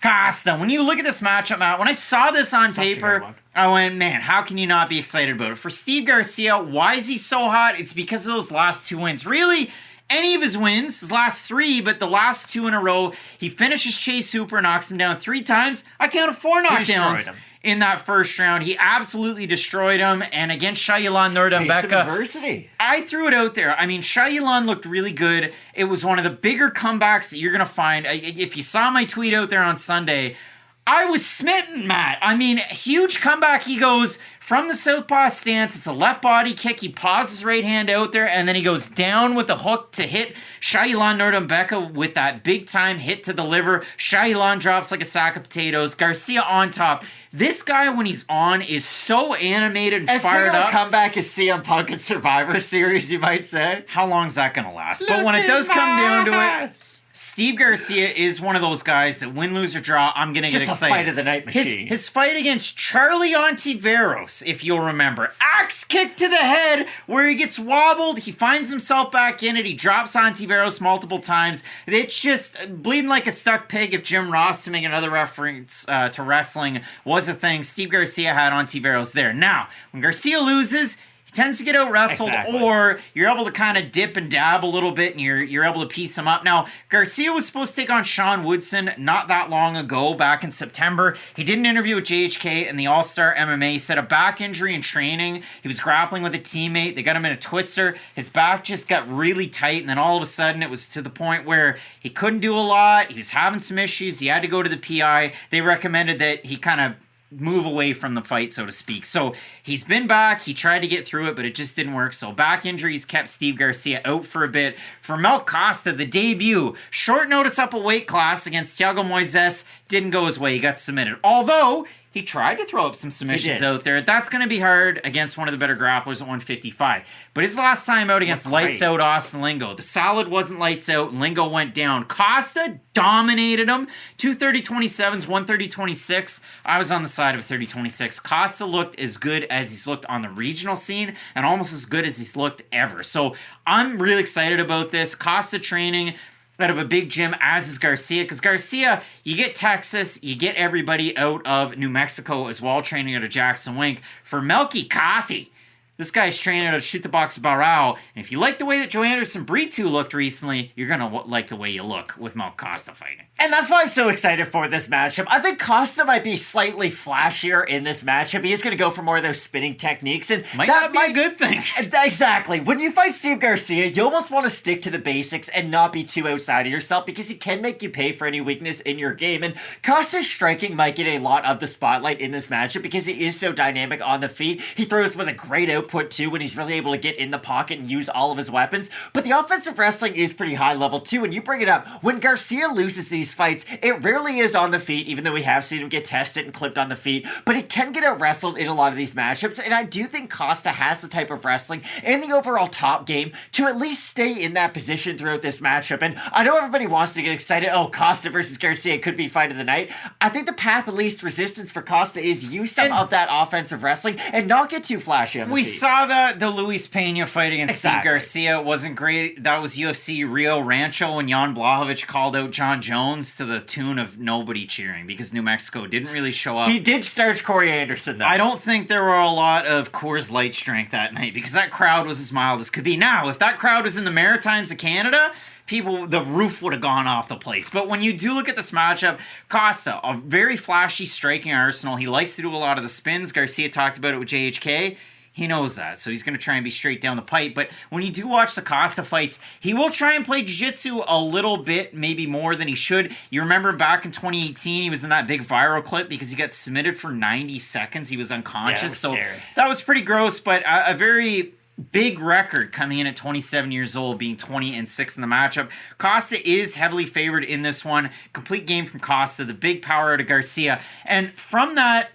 Costa. When you look at this matchup, Matt, when I saw this on paper, I went, man, how can you not be excited about it? For Steve Garcia, why is he so hot? It's because of those last 2 wins. Really, any of his wins, his last 3, but the last 2 in a row, he finishes Chase Hooper, knocks him down 3 times. I counted 4 knockdowns in that first round. He absolutely destroyed him. And against Jalin Nordembeka, I threw it out there. I mean, Jalin looked really good. It was one of the bigger comebacks that you're going to find. If you saw my tweet out there on Sunday, I was smitten, Matt. I mean, huge comeback. He goes from the southpaw stance. It's a left body kick. He paws his right hand out there, and then he goes down with the hook to hit Jalin Nordembeka with that big-time hit to the liver. Jalin drops like a sack of potatoes. Garcia on top. This guy, when he's on, is so animated and fired up. Comeback is CM Punk in Survivor Series, you might say. How long is that going to last? But when it does come down to it, Steve Garcia is one of those guys that win, lose, or draw, I'm going to get excited. Just a fight of the night machine. His fight against Charlie Ontiveros, if you'll remember. Axe kick to the head where he gets wobbled. He finds himself back in it. He drops Ontiveros multiple times. It's just bleeding like a stuck pig if Jim Ross, to make another reference to wrestling, was a thing. Steve Garcia had Ontiveros there. Now, when Garcia loses, he tends to get out wrestled, Exactly. or you're able to kind of dip and dab a little bit, and you're able to piece him up. Now, Garcia was supposed to take on Sean Woodson not that long ago, back in September. He did an interview with JHK and the All-Star MMA. He said a back injury in training. He was grappling with a teammate. They got him in a twister. His back just got really tight, and then all of a sudden it was to the point where he couldn't do a lot. He was having some issues. He had to go to the PI. They recommended that he kind of move away from the fight, so to speak. So he's been back. He tried to get through it, but it just didn't work. So back injuries kept Steve Garcia out for a bit. For Mel Costa, the debut, short notice up a weight class against Thiago Moises, didn't go his way. He got submitted. Although he tried to throw up some submissions out there. That's going to be hard against one of the better grapplers at 155. But his last time out against lights out Austin Lingo, the solid wasn't lights out, and Lingo went down. Costa dominated him. 230-27s, 130-26. I was on the side of 30-26. Costa looked as good as he's looked on the regional scene, and almost as good as he's looked ever. So I'm really excited about this. Costa training out of a big gym, as is Garcia, because Garcia, you get Texas, you get everybody out of New Mexico as well, training out of Jackson Wink. For Melky Coffey, this guy's training out of Shoot the Box Barao, and if you like the way that Joe Anderson Brito looked recently, you're going to like the way you look with Mel Costa fighting. And that's why I'm so excited for this matchup. I think Costa might be slightly flashier in this matchup. He is going to go for more of those spinning techniques. And Might not be a good thing. Exactly. When you fight Steve Garcia, you almost want to stick to the basics and not be too outside of yourself, because he can make you pay for any weakness in your game. And Costa's striking might get a lot of the spotlight in this matchup because he is so dynamic on the feet. He throws with a great output too when he's really able to get in the pocket and use all of his weapons. But the offensive wrestling is pretty high level too. And you bring it up, when Garcia loses these fights, it rarely is on the feet, even though we have seen him get tested and clipped on the feet, but he can get out wrestled in a lot of these matchups, and I do think Costa has the type of wrestling and the overall top game to at least stay in that position throughout this matchup. And I know everybody wants to get excited, oh, Costa versus Garcia could be fight of the night. I think the path of least resistance for Costa is use some of that offensive wrestling and not get too flashy on the We feet. saw the Luis Pena fight against Steve Garcia. It wasn't great. That was UFC Rio Rancho when Jan Blachowicz called out John Jones to the tune of nobody cheering because New Mexico didn't really show up. He did starch Corey Anderson, though. I don't think there were a lot of Coors Light strength that night because that crowd was as mild as could be. Now, if that crowd was in the Maritimes of Canada, the roof would have gone off the place. But when you do look at this matchup, Costa, a very flashy striking arsenal. He likes to do a lot of the spins. Garcia talked about it with JHK. He knows that, so he's going to try and be straight down the pipe. But when you do watch the Costa fights, he will try and play jiu-jitsu a little bit, maybe more than he should. You remember back in 2018, he was in that big viral clip because he got submitted for 90 seconds. He was unconscious, Yeah, it was scary. That was pretty gross, but a very big record coming in at 27 years old, being 20-6 in the matchup. Costa is heavily favored in this one. Complete game from Costa, the big power out of Garcia. And from that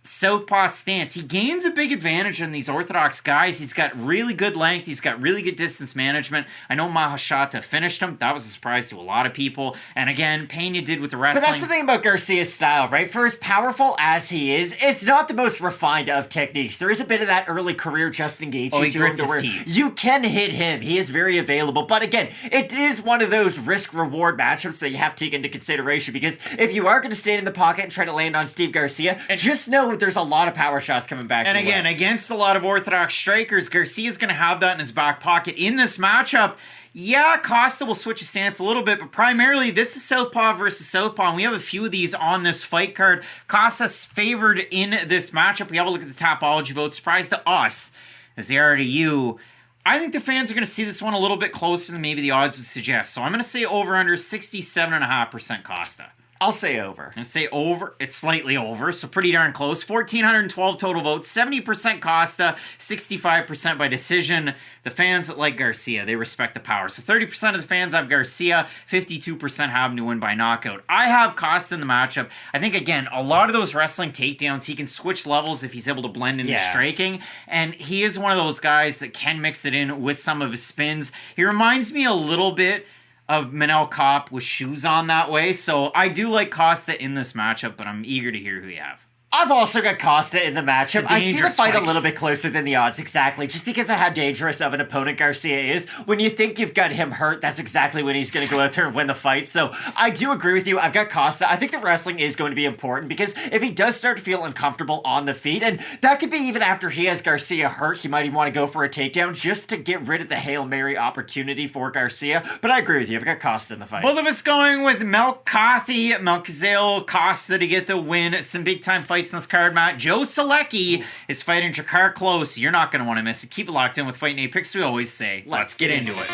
southpaw stance, he gains a big advantage on these orthodox guys. He's got really good length. He's got really good distance management. I know Mahashata finished him. That was a surprise to a lot of people. And again, Pena did with the wrestling. But that's the thing about Garcia's style, right? For as powerful as he is, it's not the most refined of techniques. There is a bit of that early career Justin Gaethje to him, where you can hit him. He is very available. But again, it is one of those risk-reward matchups that you have to take into consideration, because if you are going to stand in the pocket and try to land on Steve Garcia, just know there's a lot of power shots coming back. And again, against a lot of orthodox strikers, Garcia's going to have that in his back pocket. In this matchup, yeah, Costa will switch his stance a little bit, but primarily this is southpaw versus southpaw, and we have a few of these on this fight card. Costa's favored in this matchup. We have a look at the Tapology votes. Surprise to us, as they are to you. I think the fans are going to see this one a little bit closer than maybe the odds would suggest. So I'm going to say over under 67.5% Costa. I'll say over. I'm going to say over. It's slightly over, so pretty darn close. 1,412 total votes, 70% Costa, 65% by decision. The fans that like Garcia, they respect the power. So 30% of the fans have Garcia, 52% have him to win by knockout. I have Costa in the matchup. I think, again, a lot of those wrestling takedowns, he can switch levels if he's able to blend in the striking. And he is one of those guys that can mix it in with some of his spins. He reminds me a little bit of Manel Kopp with shoes on that way. So I do like Costa in this matchup, but I'm eager to hear who you have. I've also got Costa in the matchup. I see the fight a little bit closer than the odds, exactly, just because of how dangerous of an opponent Garcia is. When you think you've got him hurt, that's exactly when he's going to go out there and win the fight. So I do agree with you. I've got Costa. I think the wrestling is going to be important because if he does start to feel uncomfortable on the feet, and that could be even after he has Garcia hurt, he might even want to go for a takedown just to get rid of the Hail Mary opportunity for Garcia. But I agree with you. I've got Costa in the fight. Both of us going with Melquizael, Costa to get the win. Some big time fights in this card, Matt. Joe Solecki is fighting Drakkar Klose. You're not going to want to miss it. Keep it locked in with Fight Night Picks. We always say, let's get into it.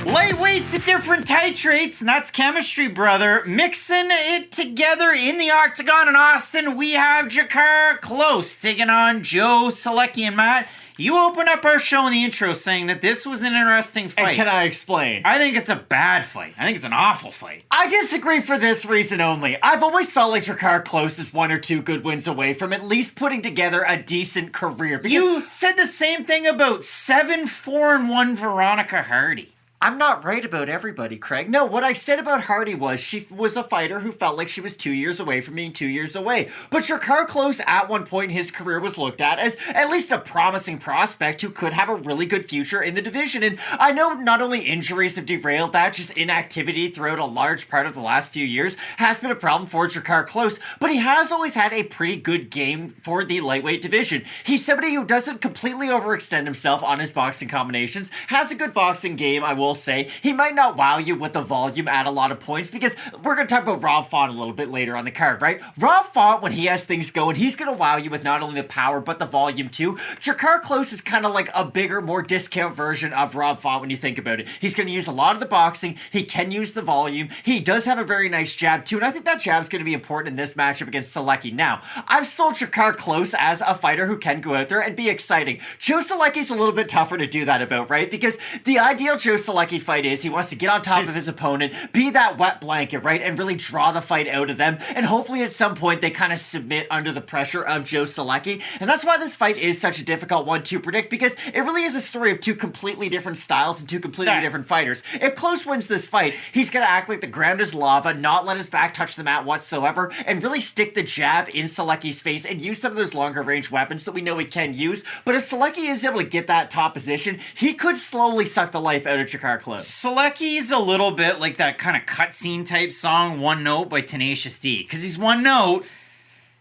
Lightweights at different titrates, and that's chemistry, brother. Mixing it together in the octagon in Austin, we have Drakkar Klose taking on Joe Solecki. And Matt, you opened up our show in the intro saying that this was an interesting fight. And can I explain? I think it's a bad fight. I think it's an awful fight. I disagree for this reason only. I've always felt like Drakkar Klose is 1 or 2 good wins away from at least putting together a decent career. Because you said the same thing about 7-4-1 Veronica Hardy. I'm not right about everybody, Craig. No, what I said about Hardy was she was a fighter who felt like she was 2 years away from being 2 years away. But Drakkar Klose at one point in his career was looked at as at least a promising prospect who could have a really good future in the division. And I know not only injuries have derailed that, just inactivity throughout a large part of the last few years has been a problem for Drakkar Klose, but he has always had a pretty good game for the lightweight division. He's somebody who doesn't completely overextend himself on his boxing combinations, has a good boxing game, I will say. He might not wow you with the volume at a lot of points because we're going to talk about Rob Font a little bit later on the card, right? Rob Font, when he has things going, he's going to wow you with not only the power but the volume too. Drakkar Klose is kind of like a bigger, more discount version of Rob Font when you think about it. He's going to use a lot of the boxing. He can use the volume. He does have a very nice jab too, and I think that jab's going to be important in this matchup against Solecki. Now, I've sold Drakkar Klose as a fighter who can go out there and be exciting. Joe Solecki's a little bit tougher to do that about, right? Because the ideal Joe Solecki fight is he wants to get on top of his opponent, be that wet blanket, right? And really draw the fight out of them. And hopefully at some point they kind of submit under the pressure of Joe Solecki. And that's why this fight is such a difficult one to predict because it really is a story of 2 completely different styles and 2 completely different fighters. If Klose wins this fight, he's going to act like the ground is lava, not let his back touch the mat whatsoever, and really stick the jab in Solecki's face and use some of those longer range weapons that we know he can use. But if Solecki is able to get that top position, he could slowly suck the life out of Drakkar Klose. Solecki's a little bit like that kind of cutscene type song, One Note by Tenacious D. Because he's one note,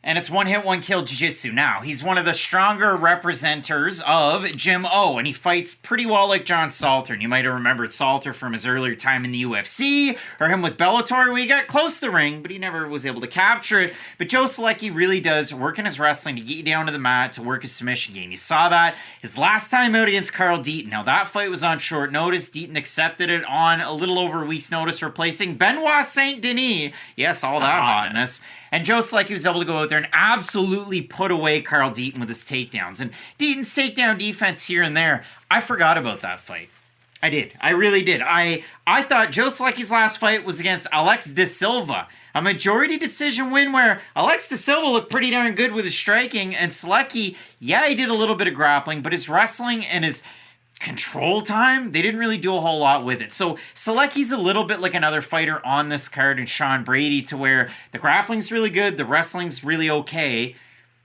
and it's one hit, one kill jiu-jitsu. Now, he's one of the stronger representers of Jim O, and he fights pretty well like John Salter. And you might have remembered Salter from his earlier time in the UFC, or him with Bellator, where he got close to the ring, but he never was able to capture it. But Joe Solecki really does work in his wrestling to get you down to the mat, to work his submission game. You saw that his last time out against Carl Deaton. Now, that fight was on short notice. Deaton accepted it on a little over a week's notice, replacing Benoit Saint Denis. Yes, all that hotness. And Joe Solecki was able to go out there and absolutely put away Carl Deaton with his takedowns. And Deaton's takedown defense here and there, I forgot about that fight. I did. I really did. I thought Joe Solecki's last fight was against Alex De Silva. A majority decision win where Alex De Silva looked pretty darn good with his striking. And Solecki, yeah, he did a little bit of grappling, but his wrestling and his control time, they didn't really do a whole lot with it. So Solecki's a little bit like another fighter on this card in Sean Brady, to where the grappling's really good, the wrestling's really okay,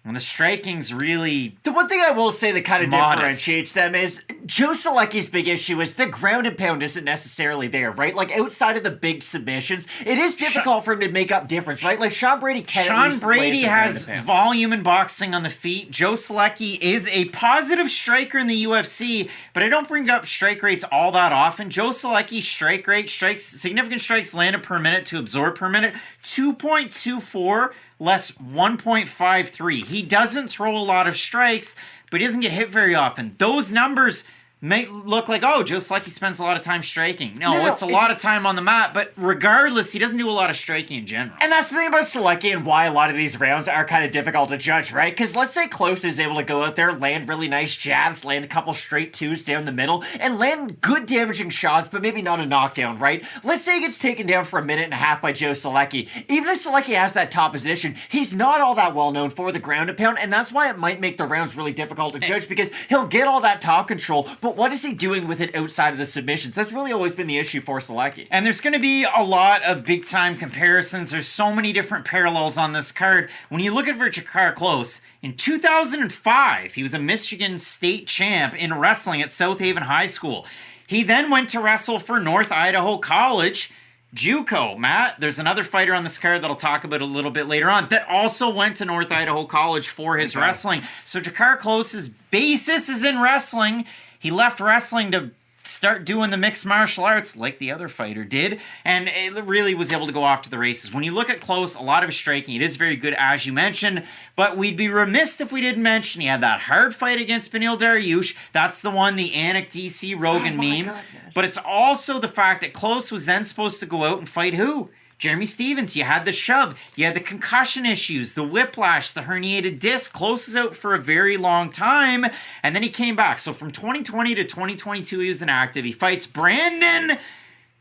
and the striking's really the one thing I will say that kind of modest. Differentiates them is Joe Solecki's big issue is the ground and pound isn't necessarily there, right? Like outside of the big submissions, it is difficult for him to make up difference, right? Like Sean Brady can. Sean Brady has volume in boxing on the feet. Joe Solecki is a positive striker in the UFC, but I don't bring up strike rates all that often. Joe Solecki's strike rate, significant strikes landed per minute to absorb per minute, 2.24. less 1.53. He doesn't throw a lot of strikes, but he doesn't get hit very often. Those numbers may look like, oh, Joe Solecki spends a lot of time striking. No, it's a lot of time on the mat, but regardless, he doesn't do a lot of striking in general. And that's the thing about Solecki and why a lot of these rounds are kind of difficult to judge, right? Because let's say Klose is able to go out there, land really nice jabs, land a couple straight 2s down the middle, and land good damaging shots, but maybe not a knockdown, right? Let's say he gets taken down for a minute and a half by Joe Solecki. Even if Solecki has that top position, he's not all that well known for the ground and pound, and that's why it might make the rounds really difficult to judge, because he'll get all that top control, but but what is he doing with it outside of the submissions? That's really always been the issue for Solecki. And there's going to be a lot of big-time comparisons. There's so many different parallels on this card. When you look at Drakkar Klose, in 2005, he was a Michigan State champ in wrestling at South Haven High School. He then went to wrestle for North Idaho College, JUCO. Matt, there's another fighter on this card that I'll talk about a little bit later on that also went to North Idaho College for his wrestling. So Drakkar Klose's basis is in wrestling. He left wrestling to start doing the mixed martial arts like the other fighter did, and it really was able to go off to the races. When you look at Klose, a lot of his striking, it is very good, as you mentioned, but we'd be remiss if we didn't mention he had that hard fight against Beneil Dariush. That's the one, the Anik DC Rogan meme. Goodness. But it's also the fact that Klose was then supposed to go out and fight who? Jeremy Stevens. You had the shove, you had the concussion issues, the whiplash, the herniated disc. Klose was out for a very long time, and then he came back. So from 2020 to 2022, he was inactive. He fights Brandon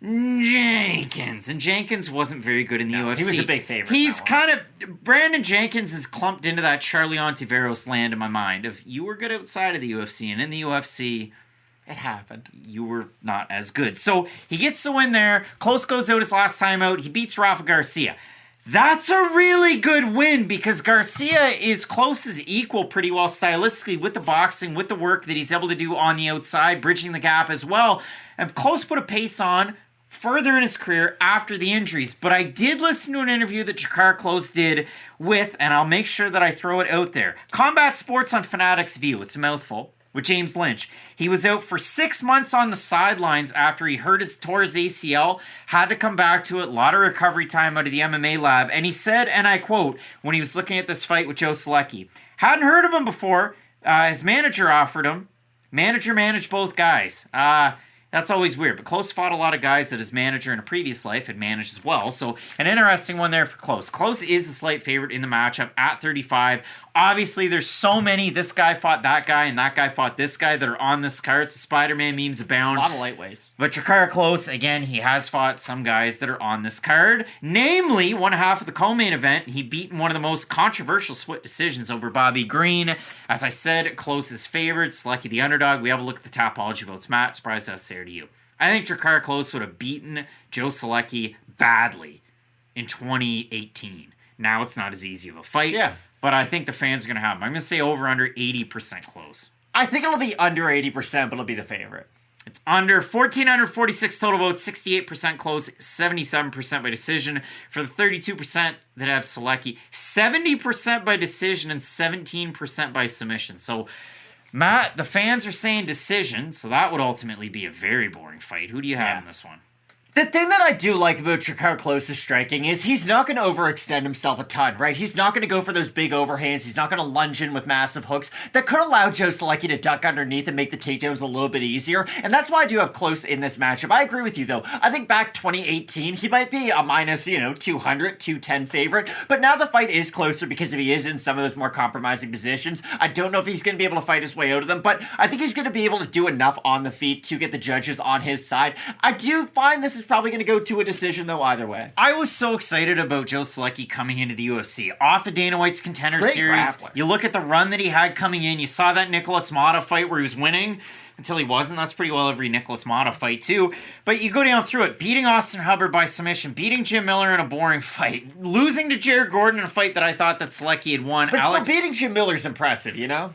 Jenkins, and Jenkins wasn't very good in the UFC. He was a big favorite. He's kind of, Brandon Jenkins is clumped into that Charlie Ontiveros land in my mind of you were good outside of the UFC, and in the UFC, it happened. you were not as good. So he gets the win there. Klose goes out his last time out. He beats Rafa Garcia. That's a really good win because Garcia is Klose's equal pretty well stylistically with the boxing, with the work that he's able to do on the outside, bridging the gap as well. And Klose put a pace on further in his career after the injuries. But I did listen to an interview that Drakkar Klose did with, and I'll make sure that I throw it out there, Combat Sports on Fanatics View. It's a mouthful. With James Lynch. He was out for 6 months on the sidelines after he tore his ACL, had to come back to it, a lot of recovery time out of the MMA lab, and he said, and I quote, when he was looking at this fight with Joe Solecki, hadn't heard of him before, his manager offered him, manager managed both guys. That's always weird, but Klose fought a lot of guys that his manager in a previous life had managed as well, so an interesting one there for Klose. Klose is a slight favorite in the matchup at 35. Obviously, there's so many, this guy fought that guy, and that guy fought this guy that are on this card, so Spider-Man memes abound. A lot of lightweights. But Drakkar Klose, again, he has fought some guys that are on this card. Namely, one half of the co-main event, he beat in one of the most controversial split decisions over Bobby Green. As I said, Klose's favorite, Solecki the underdog. We have a look at the Tapology votes. Matt, surprised that's there to you. I think Drakkar Klose would have beaten Joe Solecki badly in 2018. Now it's not as easy of a fight. Yeah. But I think the fans are going to have him. I'm going to say over under 80% Klose. I think it'll be under 80%, but it'll be the favorite. It's under 1,446 total votes, 68% Klose, 77% by decision. For the 32% that have Solecki, 70% by decision and 17% by submission. So, Matt, the fans are saying decision, so that would ultimately be a very boring fight. Who do you have in this one? The thing that I do like about Drakkar Klose's striking is he's not going to overextend himself a ton, right? He's not going to go for those big overhands. He's not going to lunge in with massive hooks. That could allow Joe Solecki to duck underneath and make the takedowns a little bit easier. And that's why I do have Klose in this matchup. I agree with you, though. I think back 2018, he might be a minus, 200, 210 favorite. But now the fight is closer because if he is in some of those more compromising positions, I don't know if he's going to be able to fight his way out of them. But I think he's going to be able to do enough on the feet to get the judges on his side. I do find this is probably going to go to a decision, though, either way. I was so excited about Joe Solecki coming into the UFC. Off of Dana White's Contender Great Series. grappler. You look at the run that he had coming in. You saw that Nicholas Mata fight where he was winning until he wasn't. That's pretty well every Nicholas Mata fight, too. But you go down through it. Beating Austin Hubbard by submission. Beating Jim Miller in a boring fight. Losing to Jared Gordon in a fight that I thought that Solecki had won. But still beating Jim Miller's impressive, Yeah.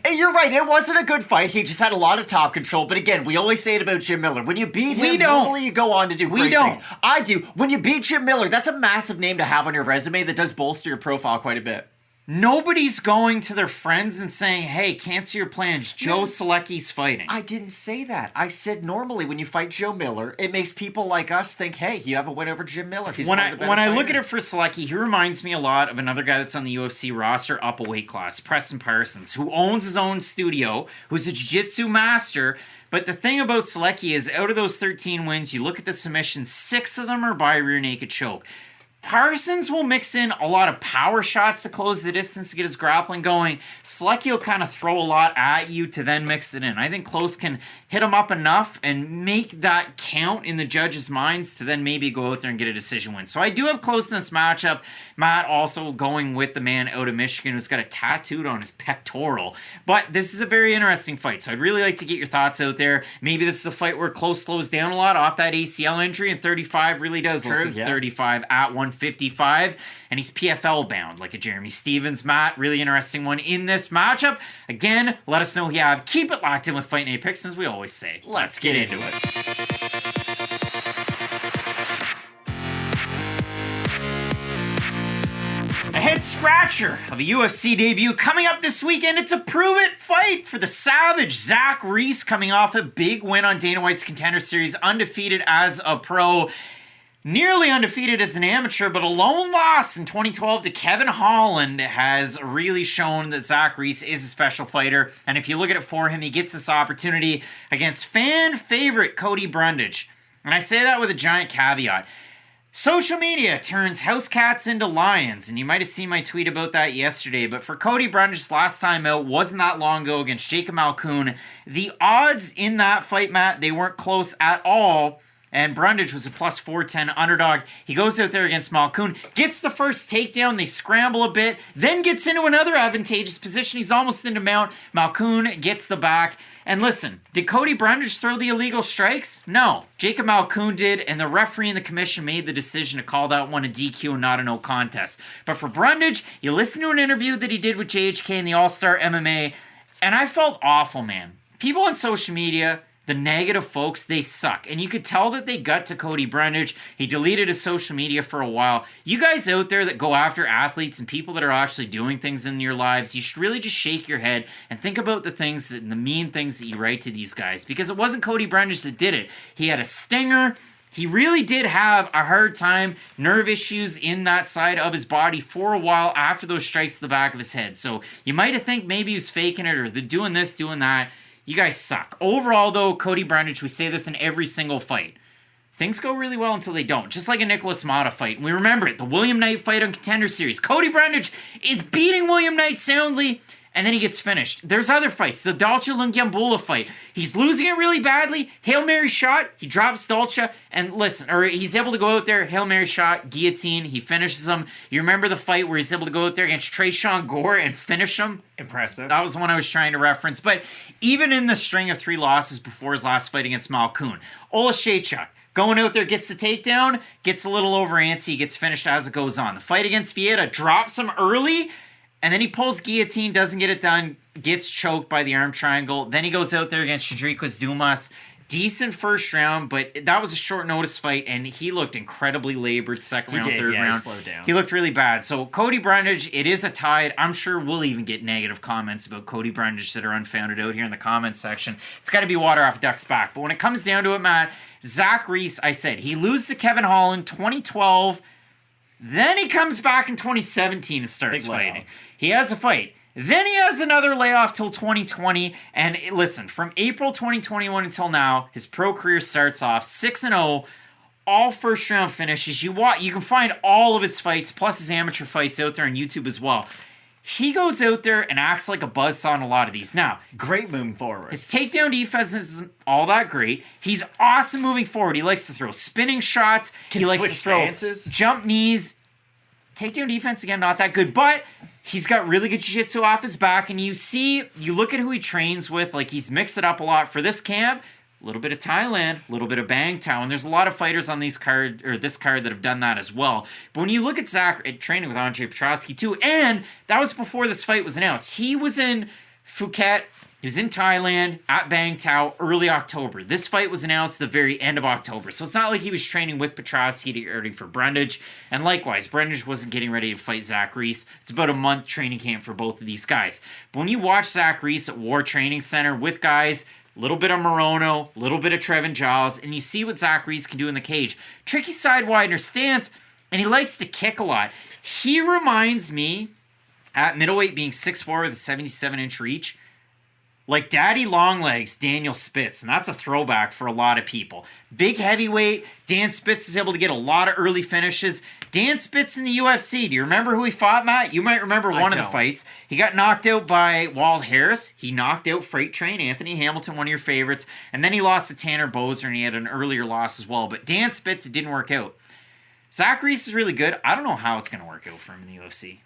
And you're right, it wasn't a good fight. He just had a lot of top control. But again, we always say it about Jim Miller. When you beat him, normally you go on to do great things. I do. When you beat Jim Miller, that's a massive name to have on your resume that does bolster your profile quite a bit. Nobody's going to their friends and saying, hey, cancel your plans. Joe Solecki's fighting. I didn't say that. I said normally when you fight Joe Miller, it makes people like us think, hey, you have a win over Jim Miller. He's when I look at it for Solecki, he reminds me a lot of another guy that's on the UFC roster up a weight class, Preston Parsons, who owns his own studio, who's a jiu-jitsu master. But the thing about Solecki is out of those 13 wins, you look at the submissions, 6 of them are by rear naked choke. Parsons will mix in a lot of power shots to close the distance to get his grappling going. Solecki will kind of throw a lot at you to then mix it in. I think Klose can hit him up enough and make that count in the judges' minds to then maybe go out there and get a decision win. So I do have Klose in this matchup. Matt also going with the man out of Michigan who's got a tattooed on his pectoral. But this is a very interesting fight, so I'd really like to get your thoughts out there. Maybe this is a fight where Klose slows down a lot off that ACL injury, and 35 really does look like 35 at 155, and he's PFL bound like a Jeremy Stevens. Matt, really interesting one in this matchup. Again, let us know who you have. Keep it locked in with Fight Night Picks, as we always say. Let's get into it. A head scratcher of a UFC debut coming up this weekend. It's a prove-it fight for the Savage. Zach Reese coming off a big win on Dana White's Contender Series, undefeated as a pro. Nearly undefeated as an amateur, but a lone loss in 2012 to Kevin Holland has really shown that Zach Reese is a special fighter. And if you look at it for him, he gets this opportunity against fan favorite Cody Brundage. And I say that with a giant caveat. Social media turns house cats into lions, and you might have seen my tweet about that yesterday, but for Cody Brundage's last time out wasn't that long ago against Jacob Malkoun. The odds in that fight, Matt, they weren't close at all, and Brundage was a plus 410 underdog. He goes out there against Malkoun, gets the first takedown, they scramble a bit, then gets into another advantageous position. He's almost into mount. Malkoun gets the back. And listen, did Cody Brundage throw the illegal strikes? No. Jacob Malkoun did, and the referee and the commission made the decision to call that one a DQ and not a no contest. But for Brundage, you listen to an interview that he did with JHK in the All-Star MMA, and I felt awful, man. People on social media, the negative folks, they suck. And you could tell that they got to Cody Brundage. He deleted his social media for a while. You guys out there that go after athletes and people that are actually doing things in your lives, you should really just shake your head and think about the things and the mean things that you write to these guys. Because it wasn't Cody Brundage that did it. He had a stinger. He really did have a hard time, nerve issues in that side of his body for a while after those strikes to the back of his head. So you might have think maybe he was faking it or they're doing this, doing that. You guys suck. Overall, though, Cody Brundage, we say this in every single fight. Things go really well until they don't. Just like a Nicholas Mata fight. And we remember it. The William Knight fight on Contender Series. Cody Brundage is beating William Knight soundly, and then he gets finished. There's other fights. The Dalcha Lungiambula fight. He's losing it really badly. Hail Mary shot. He drops Dalcha. And listen, or he's able to go out there. Hail Mary shot. Guillotine. He finishes him. You remember the fight where he's able to go out there against Tresean Gore and finish him? Impressive. That was the one I was trying to reference. But even in the string of 3 losses before his last fight against Malkoun, Olashechuk going out there, gets the takedown, gets a little over antsy, gets finished as it goes on. The fight against Figueiredo drops him early, and then he pulls guillotine, doesn't get it done, gets choked by the arm triangle. Then he goes out there against Shadriquas Dumas. Decent first round, but that was a short notice fight, and he looked incredibly labored third round. He slowed down. He looked really bad. So Cody Brundage, it is a tide. I'm sure we'll even get negative comments about Cody Brundage that are unfounded out here in the comments section. It's got to be water off a duck's back. But when it comes down to it, Matt, Zach Reese, I said, he loses to Kevin Holland 2012. Then he comes back in 2017 and starts fighting. He has a fight. Then he has another layoff till 2020. And listen, from April 2021 until now, his pro career starts off 6-0, all first round finishes. You can find all of his fights, plus his amateur fights out there on YouTube as well. He goes out there and acts like a buzzsaw on a lot of these. Now, great moving forward. His takedown defense isn't all that great. He's awesome moving forward. He likes to throw spinning shots. He likes to throw jump knees. Takedown defense, again, not that good, but he's got really good jiu-jitsu off his back, and you look at who he trains with, like he's mixed it up a lot for this camp. A little bit of Thailand, a little bit of Bang Tao, and there's a lot of fighters on this card that have done that as well. But when you look at Zach training with Andre Petrosky too, and that was before this fight was announced. He was in Phuket, he was in Thailand at Bang Tao early October. This fight was announced the very end of October. So it's not like he was training with Petrosky to get ready for Brundage. And likewise, Brundage wasn't getting ready to fight Zach Reese. It's about a month training camp for both of these guys. But when you watch Zach Reese at War Training Center with guys, a little bit of Morono, a little bit of Trevin Giles, and you see what Zach Reese can do in the cage. Tricky side widener stance, and he likes to kick a lot. He reminds me, at middleweight being 6'4" with a 77-inch reach, like Daddy Longlegs, Daniel Spitz, and that's a throwback for a lot of people. Big heavyweight, Dan Spitz is able to get a lot of early finishes. Dan Spitz in the UFC. Do you remember who he fought, Matt? You might remember one of the fights. He got knocked out by Wald Harris. He knocked out Freight Train Anthony Hamilton, one of your favorites. And then he lost to Tanner Boser, and he had an earlier loss as well. But Dan Spitz, it didn't work out. Zach Reese is really good. I don't know how it's going to work out for him in the UFC.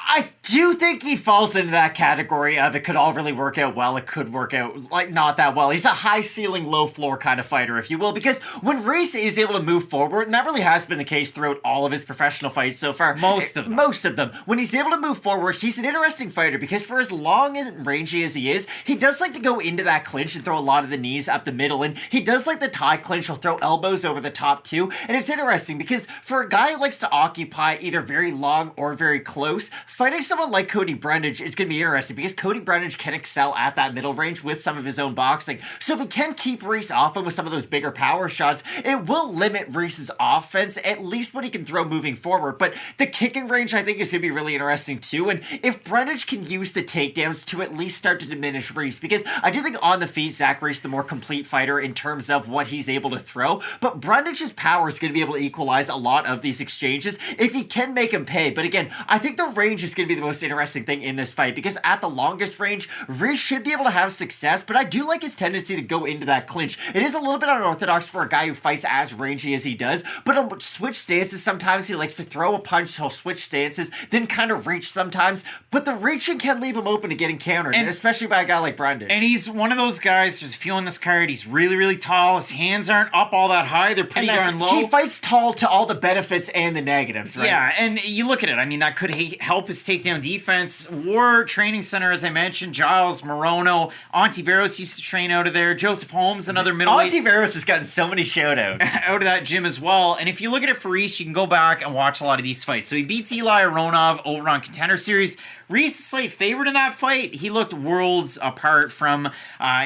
I do think he falls into that category of it could all really work out well, it could work out, like, not that well. He's a high ceiling, low floor kind of fighter, if you will, because when Reese is able to move forward, and that really has been the case throughout all of his professional fights so far. Most of them. When he's able to move forward, he's an interesting fighter, because for as long and rangy as he is, he does like to go into that clinch and throw a lot of the knees up the middle, and he does like the tie clinch, he'll throw elbows over the top too, and it's interesting, because for a guy who likes to occupy either very long or very close, fighting someone like Cody Brundage is going to be interesting because Cody Brundage can excel at that middle range with some of his own boxing. So if he can keep Reese off him with some of those bigger power shots, it will limit Reese's offense, at least what he can throw moving forward. But the kicking range, I think, is going to be really interesting too. And if Brundage can use the takedowns to at least start to diminish Reese, because I do think on the feet, Zach Reese the more complete fighter in terms of what he's able to throw. But Brundage's power is going to be able to equalize a lot of these exchanges if he can make him pay. But again, I think the range is going to be the most interesting thing in this fight because at the longest range, Reese should be able to have success, but I do like his tendency to go into that clinch. It is a little bit unorthodox for a guy who fights as rangy as he does, but on switch stances, sometimes he likes to throw a punch, he'll switch stances, then kind of reach sometimes, but the reaching can leave him open to getting countered, and especially by a guy like Brundage. And he's one of those guys, there's a few on this card, he's really, really tall, his hands aren't up all that high, they're pretty darn low. He fights tall to all the benefits and the negatives, right? Yeah, and you look at it, I mean, that could help his takedown defense. War Training Center, as I mentioned, Giles, Morono, Ontiveros used to train out of there, Joseph Holmes, another middleweight. Ontiveros has gotten so many shout-outs. Out of that gym as well. And if you look at it for Reese, you can go back and watch a lot of these fights. So he beats Eli Aronov over on Contender Series. Reese is slight favorite in that fight. He looked worlds apart from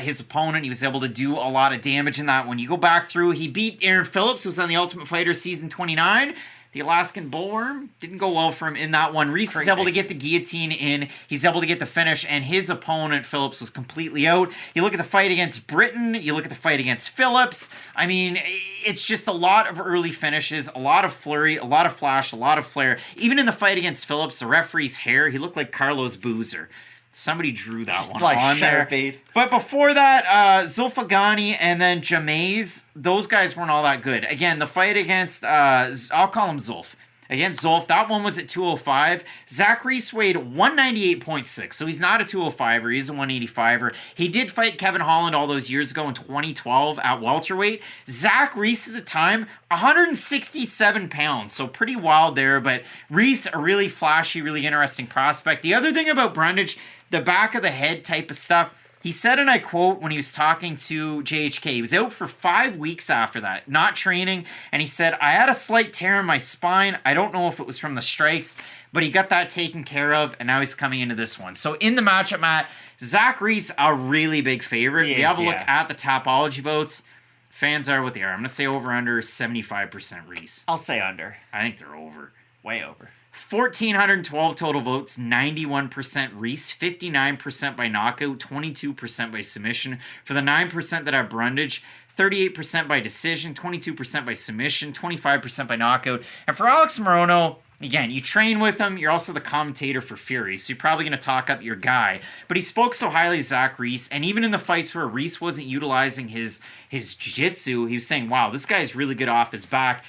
his opponent. He was able to do a lot of damage in that. When you go back through, he beat Aaron Phillips, who was on the Ultimate Fighter Season 29. The Alaskan Bullworm didn't go well for him in that one. Reese is able to get the guillotine in. He's able to get the finish, and his opponent, Phillips, was completely out. You look at the fight against Britton. You look at the fight against Phillips. I mean, it's just a lot of early finishes, a lot of flurry, a lot of flash, a lot of flare. Even in the fight against Phillips, the referee's hair, he looked like Carlos Boozer. Somebody drew that one like on Sharpie. there. But before that, Zulfagani and then Jamey, those guys weren't all that good. Again, the fight against, I'll call him Zulf. Against Zulf, that one was at 205. Zach Reese weighed 198.6, so he's not a 205er, he's a 185er. He did fight Kevin Holland all those years ago in 2012 at welterweight. Zach Reese at the time, 167 pounds, so pretty wild there, but Reese, a really flashy, really interesting prospect. The other thing about Brundage, the back of the head type of stuff, he said, and I quote, when he was talking to JHK, he was out for 5 weeks after that, not training, and he said, I had a slight tear in my spine. I don't know if it was from the strikes, but he got that taken care of, and now he's coming into this one. So in the matchup, Matt, Zach Reese, a really big favorite. We have a look at the Tapology votes. Fans are what they are. I'm going to say over-under 75% Reese. I'll say under. I think they're over. Way over. 1,412 total votes, 91% Reese, 59% by knockout, 22% by submission. For the 9% that have Brundage, 38% by decision, 22% by submission, 25% by knockout. And for Alex Morono, again, you train with him, you're also the commentator for Fury, so you're probably going to talk up your guy. But he spoke so highly of Zach Reese, and even in the fights where Reese wasn't utilizing his jiu-jitsu, he was saying, wow, this guy's really good off his back.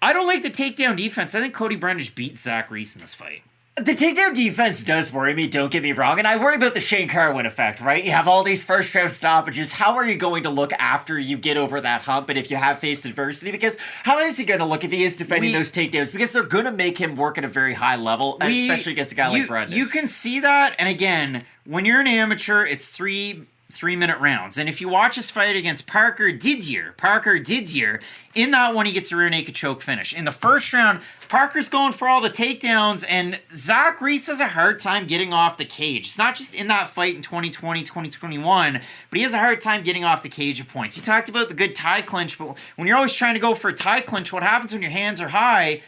I don't like the takedown defense. I think Cody Brundage beat Zach Reese in this fight. The takedown defense does worry me, don't get me wrong, and I worry about the Shane Carwin effect, right? You have all these first-round stoppages. How are you going to look after you get over that hump and if you have faced adversity? Because how is he going to look if he is defending those takedowns? Because they're going to make him work at a very high level, especially against a guy like Brundage. You can see that, and again, when you're an amateur, it's three-minute rounds. And if you watch his fight against Parker Didier, in that one, he gets a rear naked choke finish. In the first round, Parker's going for all the takedowns, and Zach Reese has a hard time getting off the cage. It's not just in that fight in 2020, 2021, but he has a hard time getting off the cage at points. You talked about the good tie clinch, but when you're always trying to go for a tie clinch, what happens when your hands are high?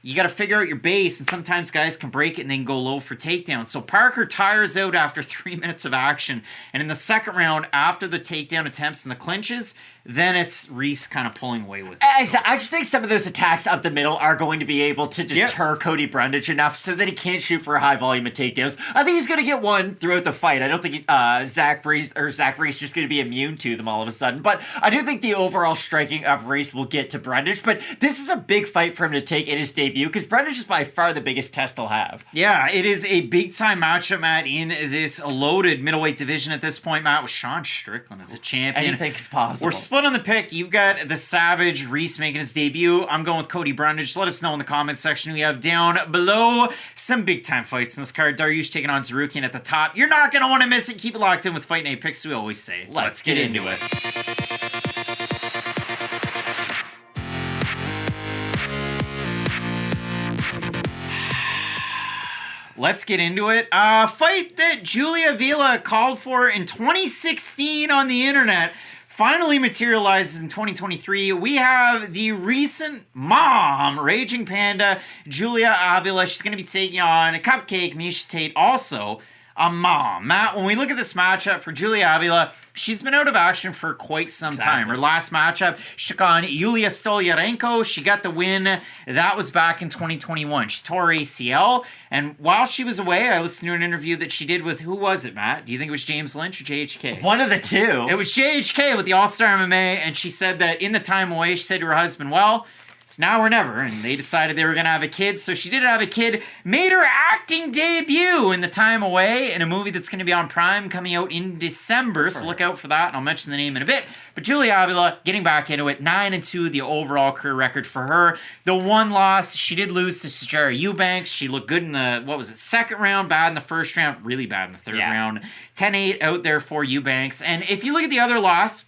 You got to figure out your base, and sometimes guys can break it and then go low for takedowns. So Parker tires out after 3 minutes of action, and in the second round, after the takedown attempts and the clinches, then it's Reese kind of pulling away with it. I just think some of those attacks up the middle are going to be able to deter Cody Brundage enough so that he can't shoot for a high volume of takedowns. I think he's going to get one throughout the fight. I don't think Zach Reese is just going to be immune to them all of a sudden. But I do think the overall striking of Reese will get to Brundage. But this is a big fight for him to take in his debut because Brundage is by far the biggest test he'll have. Yeah, it is a big-time matchup, Matt, in this loaded middleweight division at this point, Matt, with Sean Strickland as a champion. Anything is possible. We're split on the pick. You've got the Savage, Reese making his debut. I'm going with Cody Brundage. Let us know in the comments section who we have down below. Some big-time fights in this card. Dariush taking on Tsarukyan at the top. You're not going to want to miss it. Keep it locked in with Fight Night Picks, we always say. Let's get into it. Let's get into it. Fight that Julia Avila called for in 2016 on the internet finally materializes in 2023. We have the recent mom, Raging Panda, Julia Avila. She's going to be taking on a Cupcake, Miesha Tate, also a mom. Matt, when we look at this matchup for Julia Avila, she's been out of action for quite some time. Her last matchup, she took on Yulia Stolyarenko. She got the win. That was back in 2021. She tore ACL. And while she was away, I listened to an interview that she did with, who was it, Matt? Do you think it was James Lynch or JHK? One of the two. It was JHK with the All-Star MMA. And she said that in the time away, she said to her husband, well, it's now or never, and they decided they were going to have a kid, so she did have a kid, made her acting debut in the time away in a movie that's going to be on Prime coming out in December, so look out for that, and I'll mention the name in a bit. But Julia Avila getting back into it, 9-2, the overall career record for her. The one loss, she did lose to Sijara Eubanks. She looked good in the, second round, bad in the first round, really bad in the third round. 10-8 out there for Eubanks, and if you look at the other loss,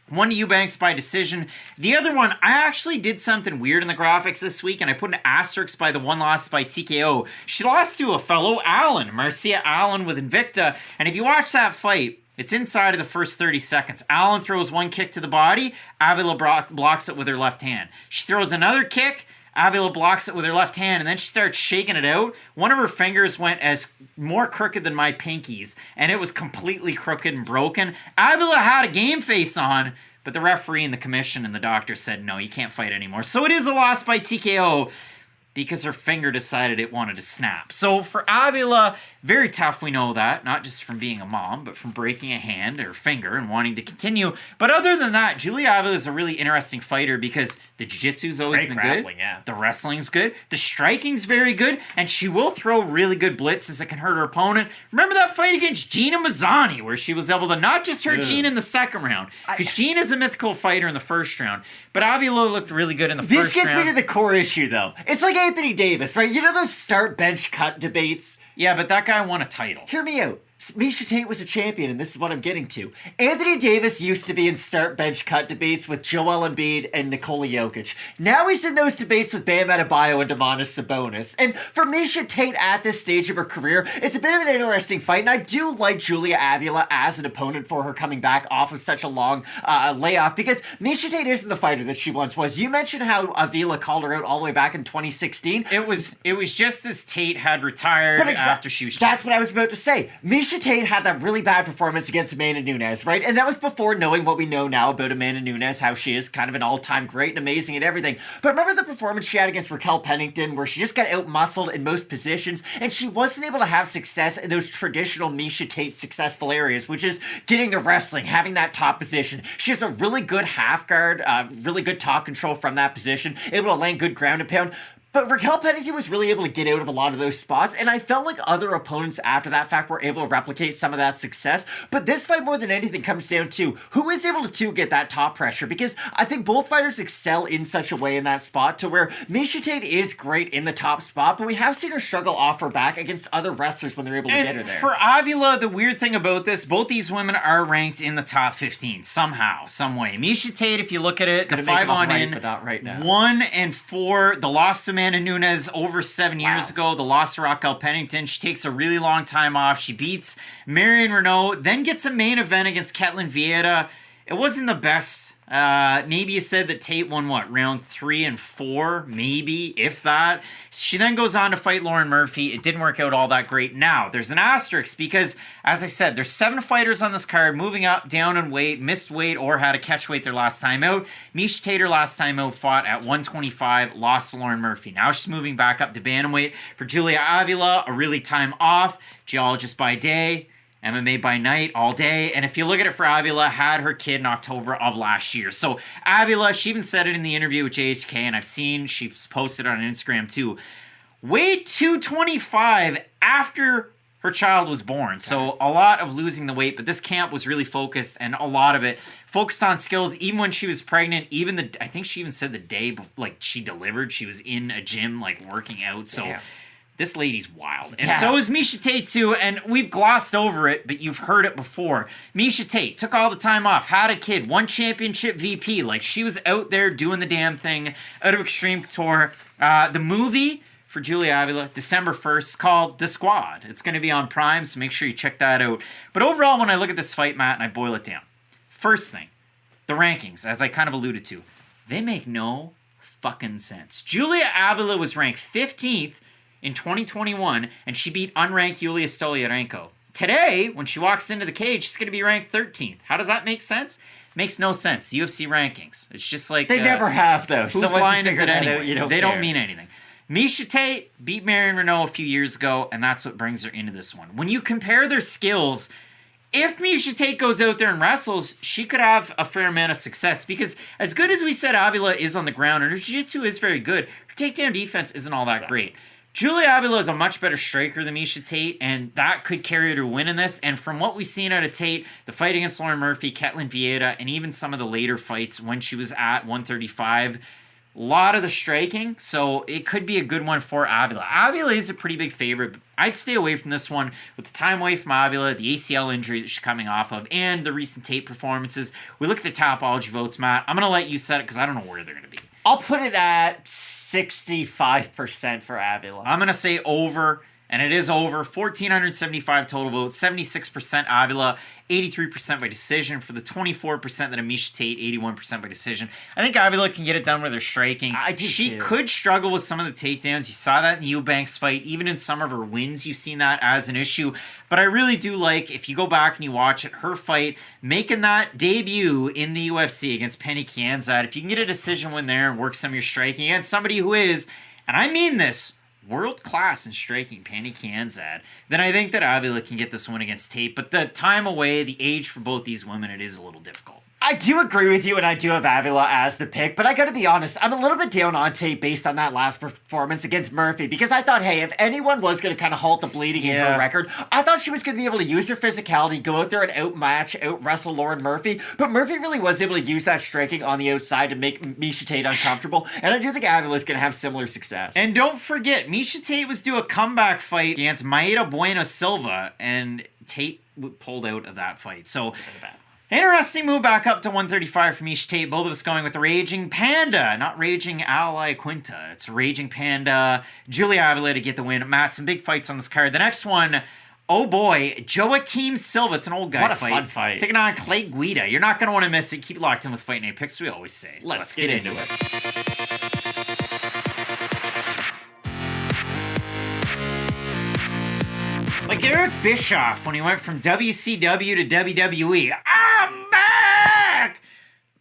one to Eubanks by decision. The other one, I actually did something weird in the graphics this week, and I put an asterisk by the one loss by TKO. She lost to a fellow Allen, Marcia Allen with Invicta. And if you watch that fight, it's inside of the first 30 seconds. Allen throws one kick to the body. Avila blocks it with her left hand. She throws another kick. Avila blocks it with her left hand, and then she starts shaking it out. One of her fingers went as more crooked than my pinkies, and it was completely crooked and broken. Avila had a game face on, but the referee and the commission and the doctor said, no, you can't fight anymore. So it is a loss by TKO because her finger decided it wanted to snap. So for Avila, very tough, we know that. Not just from being a mom, but from breaking a hand or finger and wanting to continue. But other than that, Julia Avila is a really interesting fighter because the jiu-jitsu's always been good. Yeah. The wrestling's good. The striking's very good. And she will throw really good blitzes that can hurt her opponent. Remember that fight against Gina Mazzani where she was able to not just hurt Gina in the start round, because Gina's a mythical fighter in the first round, but Avila looked really good in the first round. This gets me to the core issue, though. It's like Anthony Davis, right? You know those start bench cut debates? Yeah, but that guy won a title. Hear me out. Miesha Tate was a champion, and this is what I'm getting to. Anthony Davis used to be in start bench cut debates with Joel Embiid and Nikola Jokic. Now he's in those debates with Bam Adebayo and Domantas Sabonis. And for Miesha Tate at this stage of her career, it's a bit of an interesting fight, and I do like Julia Avila as an opponent for her coming back off of such a long layoff, because Miesha Tate isn't the fighter that she once was. You mentioned how Avila called her out all the way back in 2016. It was just as Tate had retired after she was... That's what I was about to say. Miesha Tate had that really bad performance against Amanda Nunes, right? And that was before knowing what we know now about Amanda Nunes, how she is kind of an all-time great and amazing and everything. But remember the performance she had against Raquel Pennington, where she just got out-muscled in most positions, and she wasn't able to have success in those traditional Miesha Tate successful areas, which is getting the wrestling, having that top position. She has a really good half guard, really good top control from that position, able to land good ground and pound. But Raquel Pennington was really able to get out of a lot of those spots, and I felt like other opponents after that fact were able to replicate some of that success. But this fight, more than anything, comes down to who is able to get that top pressure, because I think both fighters excel in such a way in that spot to where Miesha Tate is great in the top spot, but we have seen her struggle off her back against other wrestlers when they're able to get her there. For Avila, the weird thing about this, both these women are ranked in the top 15 somehow, some way. Miesha Tate, if you look at it, the 5-on-in, but not right now. 1-4, the loss to Amanda Nunes over 7 years ago, the loss to Raquel Pennington. She takes a really long time off. She beats Marion Renault, then gets a main event against Ketlin Vieira. It wasn't the best Maybe you said that Tate won round 3 and 4, maybe, if that. She then goes on to fight Lauren Murphy. It didn't work out all that great. Now, there's an asterisk because, as I said, there's 7 fighters on this card moving up, down in weight, missed weight, or had to catch weight their last time out. Miesha Tate, her last time out, fought at 125, lost to Lauren Murphy. Now she's moving back up to bantamweight. For Julia Avila, a really time off, geologist by day, MMA by night, all day. And if you look at it for Avila, had her kid in October of last year. So Avila, she even said it in the interview with JHK, and I've seen she's posted on Instagram too. Weighed 225 after her child was born. So a lot of losing the weight, but this camp was really focused, and a lot of it focused on skills. Even when she was pregnant, I think she even said the day she delivered, she was in a gym working out. So this lady's wild. And so is Miesha Tate too, and we've glossed over it, but you've heard it before. Miesha Tate took all the time off, had a kid, won championship VP. She was out there doing the damn thing out of Extreme Couture. The movie for Julia Avila, December 1st, called The Squad. It's going to be on Prime, so make sure you check that out. But overall, when I look at this fight, Matt, and I boil it down, first thing, the rankings, as I kind of alluded to, they make no fucking sense. Julia Avila was ranked 15th in 2021, and she beat unranked Yulia Stoliarenko. Today, when she walks into the cage, she's going to be ranked 13th. How does that make sense? Makes no sense. The UFC rankings. It's just like... They never have, though. Whose line is it anyway? They don't mean anything. Miesha Tate beat Marion Renault a few years ago, and that's what brings her into this one. When you compare their skills, if Miesha Tate goes out there and wrestles, she could have a fair amount of success, because as good as we said Avila is on the ground, and her jiu-jitsu is very good, her takedown defense isn't all that great. Julia Avila is a much better striker than Miesha Tate, and that could carry her to win in this. And from what we've seen out of Tate, the fight against Lauren Murphy, Ketlin Vieira, and even some of the later fights when she was at 135, a lot of the striking, so it could be a good one for Avila. Avila is a pretty big favorite, but I'd stay away from this one with the time away from Avila, the ACL injury that she's coming off of, and the recent Tate performances. We look at the Tapology votes, Matt. I'm going to let you set it because I don't know where they're going to be. I'll put it at 65% for Avila. I'm going to say over, and it is over. 1,475 total votes, 76% Avila, 83% by decision. For the 24% that Miesha Tate, 81% by decision. I think Avila can get it done with her striking. She could struggle with some of the takedowns. You saw that in the Eubanks fight. Even in some of her wins, you've seen that as an issue. But I really do like, if you go back and you watch it, her fight, making that debut in the UFC against Penny Kianzad. If you can get a decision win there and work some of your striking against somebody who is, and I mean this, world class in striking, Penny Kianzad, then I think that Avila can get this one against Tate. But the time away, the age for both these women, it is a little difficult. I do agree with you, and I do have Avila as the pick, but I gotta be honest, I'm a little bit down on Tate based on that last performance against Murphy, because I thought, hey, if anyone was gonna kind of halt the bleeding in her record, I thought she was gonna be able to use her physicality, go out there and out-wrestle Lauren Murphy, but Murphy really was able to use that striking on the outside to make Miesha Tate uncomfortable, and I do think Avila's gonna have similar success. And don't forget, Miesha Tate was due a comeback fight against Maeda Bueno Silva, and Tate pulled out of that fight, so... Interesting move back up to 135 from Miesha Tate. Both of us going with the Raging Panda, not Raging Ally Quinta. It's Raging Panda, Julia Avila to get the win. Matt, some big fights on this card. The next one, oh boy, Joaquim Silva. It's an old guy fight. What a fun fight. Taking on Clay Guida. You're not going to want to miss it. Keep it locked in with Fight Night Picks, we always say. Let's get into it. Like Eric Bischoff when he went from WCW to WWE. I'm back!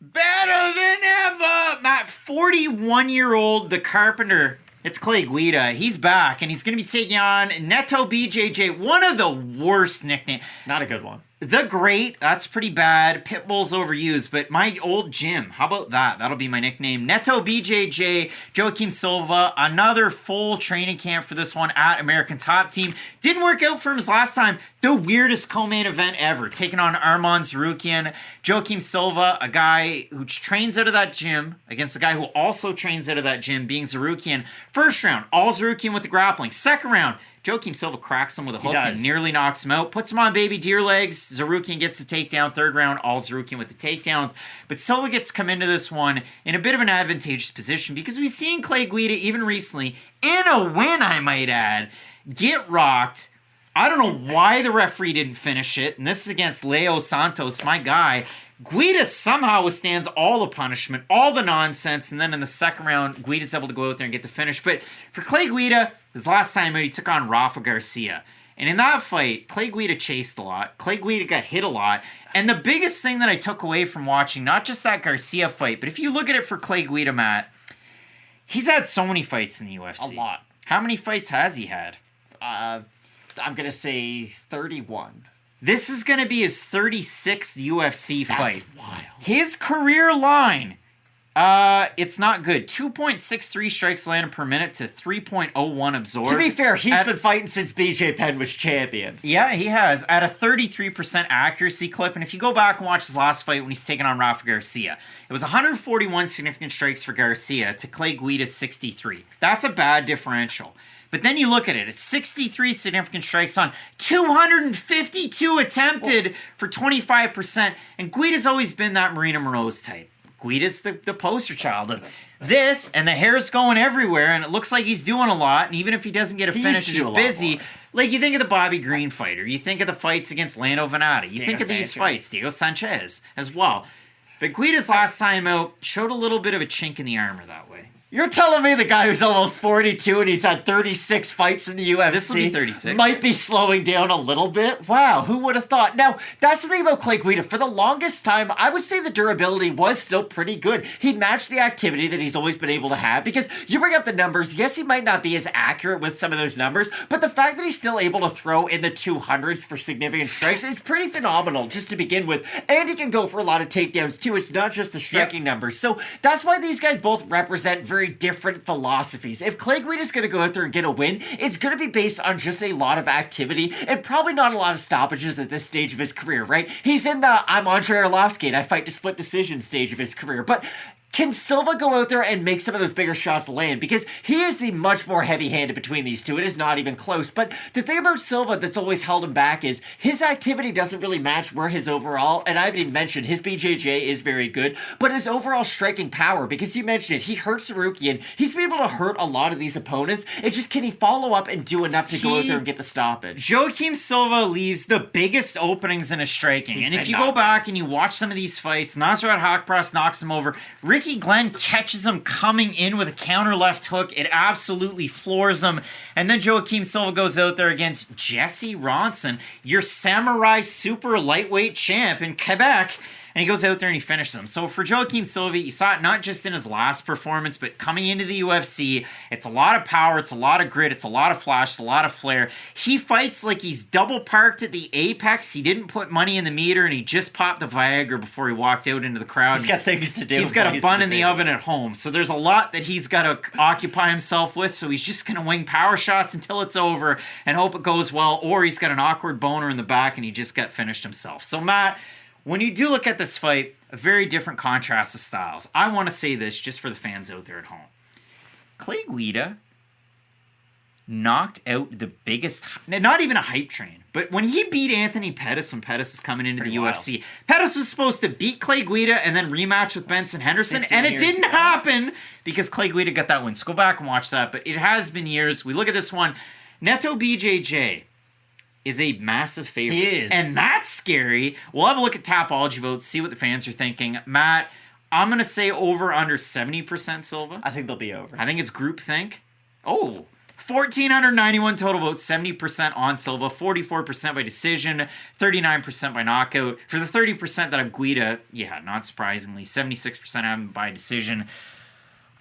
Better than ever! Matt, 41-year-old The Carpenter. It's Clay Guida. He's back, and he's going to be taking on Neto BJJ. One of the worst nicknames. Not a good one. The Great, that's pretty bad. Pitbull's overused, but my old gym, how about that? That'll be my nickname. Neto BJJ, Joaquim Silva, another full training camp for this one at American Top Team. Didn't work out for him his last time. The weirdest co-main event ever. Taking on Arman Tsarukyan. Joaquim Silva, a guy who trains out of that gym, against a guy who also trains out of that gym, being Tsarukyan. First round, all Tsarukyan with the grappling. Second round, Joaquim Silva cracks him with a hook and nearly knocks him out. Puts him on baby deer legs. Tsarukyan gets the takedown. Third round, all Tsarukyan with the takedowns. But Silva gets to come into this one in a bit of an advantageous position because we've seen Clay Guida, even recently, in a win, I might add, get rocked. I don't know why the referee didn't finish it. And this is against Leo Santos, my guy. Guida somehow withstands all the punishment, all the nonsense, and then in the second round, Guida's able to go out there and get the finish. But for Clay Guida, his last time out, he took on Rafa Garcia. And in that fight, Clay Guida chased a lot. Clay Guida got hit a lot. And the biggest thing that I took away from watching, not just that Garcia fight, but if you look at it for Clay Guida, Matt, he's had so many fights in the UFC. A lot. How many fights has he had? I'm going to say 31. This is going to be his 36th UFC fight. That's wild. His career line, it's not good. 2.63 strikes landed per minute to 3.01 absorbed. To be fair, he's been fighting since BJ Penn was champion. Yeah, he has. At a 33% accuracy clip. And if you go back and watch his last fight when he's taking on Rafa Garcia, it was 141 significant strikes for Garcia to Clay Guida's 63. That's a bad differential. But then you look at it, it's 63 significant strikes on 252 attempted for 25%. And Guida's always been that Marina Moroz type. Guida's the poster child of this, and the hair's going everywhere, and it looks like he's doing a lot, and even if he doesn't get a finish, he's busy. Like, you think of the Bobby Green fighter, you think of the fights against Lando Venata, you think of these fights, Diego Sanchez as well. But Guida's last time out showed a little bit of a chink in the armor that way. You're telling me the guy who's almost 42 and he's had 36 fights in the UFC This will be 36. might be slowing down a little bit? Wow, who would have thought? Now, that's the thing about Clay Guida. For the longest time, I would say the durability was still pretty good. He matched the activity that he's always been able to have, because you bring up the numbers. Yes, he might not be as accurate with some of those numbers, but the fact that he's still able to throw in the 200s for significant strikes is pretty phenomenal just to begin with. And he can go for a lot of takedowns too. It's not just the striking numbers. So that's why these guys both represent very different philosophies. If Clay Guida's going to go out there and get a win, it's going to be based on just a lot of activity and probably not a lot of stoppages at this stage of his career, right? He's in the I'm Andrei Arlovski and I fight to split decision stage of his career, but can Silva go out there and make some of those bigger shots land? Because he is the much more heavy-handed between these two. It is not even close. But the thing about Silva that's always held him back is his activity doesn't really match where his overall, and I haven't even mentioned, his BJJ is very good, but his overall striking power, because you mentioned it, he hurts Tsarukyan. He's been able to hurt a lot of these opponents. It's just, can he follow up and do enough to go out there and get the stoppage? Joaquim Silva leaves the biggest openings in his striking. And if you go back and you watch some of these fights, Nasrat Haqparast knocks him over. Ricky Glenn catches him coming in with a counter left hook. It absolutely floors him. And then Joaquim Silva goes out there against Jesse Ronson, your samurai super lightweight champ in Quebec. And he goes out there and he finishes him. So for Joaquim Silva, you saw it not just in his last performance, but coming into the UFC. It's a lot of power, it's a lot of grit, it's a lot of flash, it's a lot of flair. He fights like he's double parked at the apex. He didn't put money in the meter, and he just popped the Viagra before he walked out into the crowd. He's got things to do. He's got a bun in the oven at home. So there's a lot that he's got to occupy himself with. So he's just going to wing power shots until it's over and hope it goes well. Or he's got an awkward boner in the back and he just got finished himself. So Matt, when you do look at this fight, a very different contrast of styles. I want to say this just for the fans out there at home. Clay Guida knocked out the biggest, not even a hype train, but when he beat Anthony Pettis when Pettis was coming into the UFC, Pettis was supposed to beat Clay Guida and then rematch with Benson Henderson, and it didn't happen because Clay Guida got that win. So go back and watch that, but it has been years. We look at this one. Neto BJJ is a massive favorite. He is. And that's scary. We'll have a look at Tapology votes, see what the fans are thinking. Matt, I'm going to say over under 70% Silva. I think they'll be over. I think it's groupthink. Oh, 1,491 total votes, 70% on Silva, 44% by decision, 39% by knockout. For the 30% that have Guida, yeah, not surprisingly, 76% have him by decision.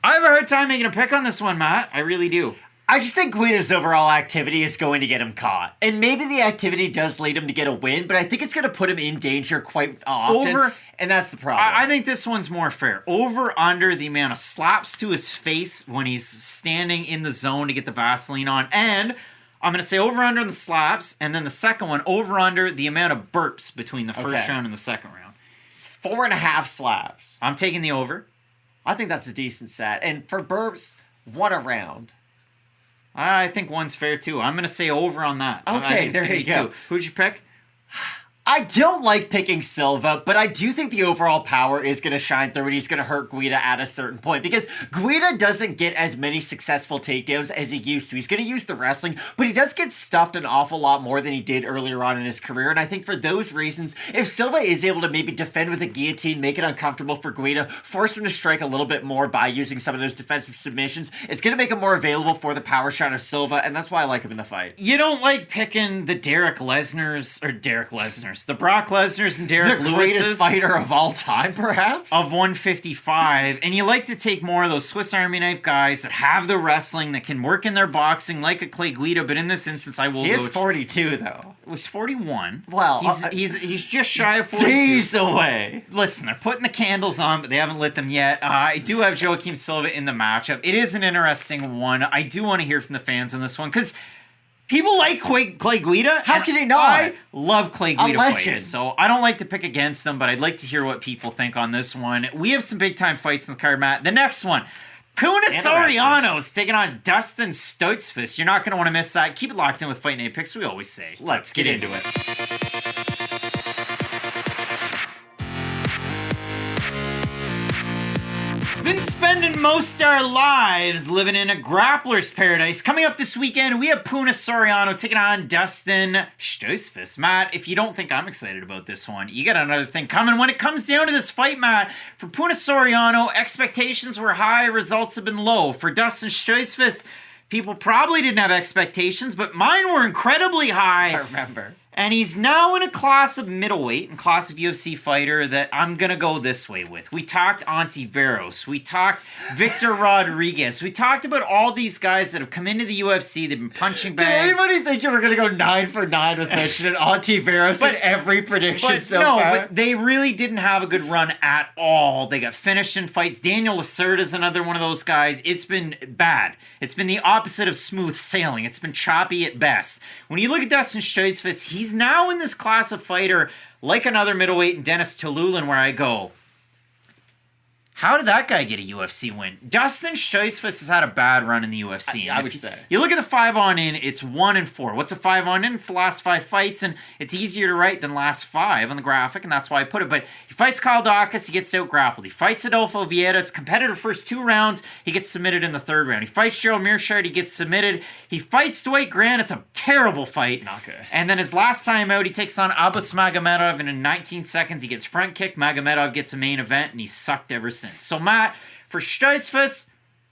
I have a hard time making a pick on this one, Matt. I really do. I just think Guida's overall activity is going to get him caught. And maybe the activity does lead him to get a win, but I think it's going to put him in danger quite often. And that's the problem. I think this one's more fair. Over under the amount of slaps to his face when he's standing in the zone to get the Vaseline on. And I'm going to say over under the slaps. And then the second one, over under the amount of burps between the first round and the second round. 4.5 slaps. I'm taking the over. I think that's a decent set. And for burps, 1 a round. I think one's fair too. I'm going to say over on that. Okay, there you go. Who'd you pick? I don't like picking Silva, but I do think the overall power is going to shine through and he's going to hurt Guida at a certain point because Guida doesn't get as many successful takedowns as he used to. He's going to use the wrestling, but he does get stuffed an awful lot more than he did earlier on in his career. And I think for those reasons, if Silva is able to maybe defend with a guillotine, make it uncomfortable for Guida, force him to strike a little bit more by using some of those defensive submissions, it's going to make him more available for the power shot of Silva, and that's why I like him in the fight. You don't like picking the the Brock Lesnar's and Derek The Lewis's greatest fighter of all time, perhaps? of 155, and you like to take more of those Swiss Army knife guys that have the wrestling, that can work in their boxing like a Clay Guida, but in this instance, I will He go... is 42, though. It was 41. Well, he's just shy of 42. days away. Listen, they're putting the candles on, but they haven't lit them yet. I do have Joaquim Silva in the matchup. It is an interesting one. I do want to hear from the fans on this one, because... people like Clay Guida. How can he not? I love Clay Guida legend. fights, so I don't like to pick against them, but I'd like to hear what people think on this one. We have some big-time fights in the card, Matt. The next one, Puna Soriano's taking on Dustin Stoitzfus. You're not going to want to miss that. Keep it locked in with Fight Night Picks, we always say. Let's get into it. Been spending most our lives living in a grappler's paradise. Coming up this weekend, we have Puna Soriano taking on Dustin Stoitzfus. Matt, if you don't think I'm excited about this one, you got another thing coming. When it comes down to this fight, Matt, for Puna Soriano, expectations were high, results have been low. For Dustin Stoitzfus, people probably didn't have expectations, but mine were incredibly high. I remember. And he's now in a class of middleweight, in class of UFC fighter that I'm going to go this way with. We talked Ontiveros. We talked Victor Rodriguez. We talked about all these guys that have come into the UFC. They've been punching bags. Did anybody think you were going to go 9 for 9 with mentioning Ontiveros in every prediction so far? But they really didn't have a good run at all. They got finished in fights. Daniel Lacerda's another one of those guys. It's been bad. It's been the opposite of smooth sailing. It's been choppy at best. When you look at Dustin Stoitzfus, he's now in this class of fighter like another middleweight in Dennis Tululin, where I go, how did that guy get a UFC win? Dustin Stoitzfus has had a bad run in the UFC. I would say. You look at the 5 on in, it's 1-4. What's a 5 on in? It's the last 5 fights, and it's easier to write than last 5 on the graphic, and that's why I put it. But he fights Kyle Dawkins, he gets out grappled. He fights Rodolfo Vieira, it's competitive first 2 rounds, he gets submitted in the 3rd round. He fights Gerald Mearshart, he gets submitted. He fights Dwight Grant, it's a terrible fight. Not good. And then his last time out, he takes on Abbas Magomedov, and in 19 seconds, he gets front kick. Magomedov gets a main event, and he's sucked ever since. So, Matt, for Stoitzfus,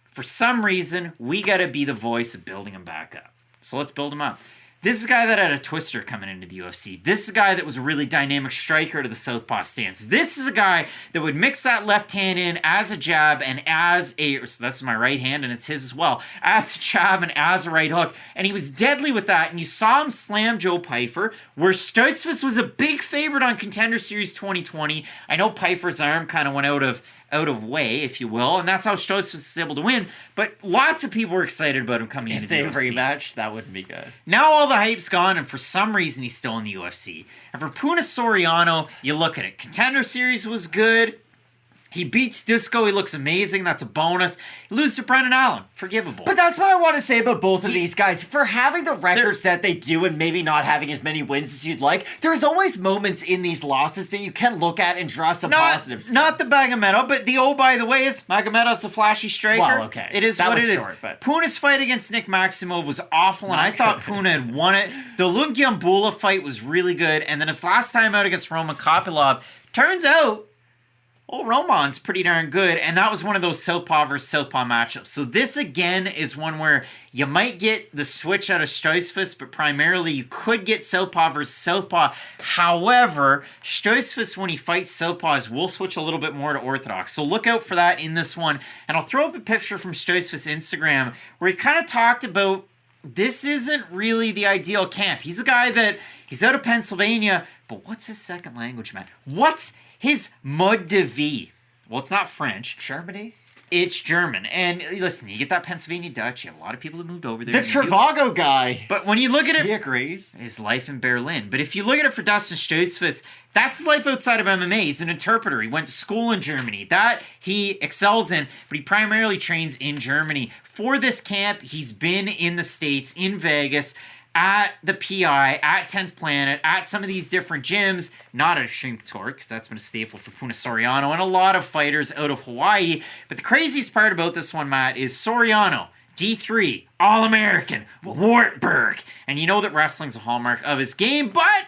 for some reason, we got to be the voice of building him back up. So let's build him up. This is a guy that had a twister coming into the UFC. This is a guy that was a really dynamic striker to the southpaw stance. This is a guy that would mix that left hand in as a jab and as a... So that's my right hand, and it's his as well. As a jab and as a right hook. And he was deadly with that. And you saw him slam Joe Pyfer, where Stoitzfus was a big favorite on Contender Series 2020. I know Pyfer's arm kind of went out of way, if you will, and that's how Stoitzfus was able to win, but lots of people were excited about him coming into the UFC. If they rematch, that wouldn't be good. Now all the hype's gone, and for some reason he's still in the UFC. And for Puna Soriano, you look at it. Contender Series was good. He beats Disco. He looks amazing. That's a bonus. He loses to Brendan Allen. Forgivable. But that's what I want to say about both of these guys. For having the records that they do and maybe not having as many wins as you'd like, there's always moments in these losses that you can look at and draw some positives. Not the Magomedov, but by the way, is Magomedov's a flashy striker. Well, okay. It is that what was it short, is. But... Puna's fight against Nick Maximov was awful, and I thought Puna had won it. The Lungiambula fight was really good, and then his last time out against Roman Kopylov, turns out Roman's pretty darn good, and that was one of those southpaw versus southpaw matchups. So this, again, is one where you might get the switch out of Stoitzfus, but primarily you could get southpaw versus southpaw. However, Stoitzfus, when he fights southpaws, will switch a little bit more to orthodox. So look out for that in this one. And I'll throw up a picture from Stoitzfus' Instagram where he kind of talked about this isn't really the ideal camp. He's a guy that, he's out of Pennsylvania, but what's his second language, man? What's his mode de vie? Well, it's not French. Germany? It's German. And listen, you get that Pennsylvania Dutch. You have a lot of people that moved over there. The Trivago guy. But when you look at it... He agrees. His life in Berlin. But if you look at it for Dustin Stoitzfus, that's his life outside of MMA. He's an interpreter. He went to school in Germany. That he excels in, but he primarily trains in Germany. For this camp, he's been in the States, in Vegas. at the PI, at 10th Planet, at some of these different gyms, not at Extreme Couture, because that's been a staple for Puna Soriano and a lot of fighters out of Hawaii. But the craziest part about this one, Matt, is Soriano, D3, All-American, Wartburg. And you know that wrestling's a hallmark of his game, but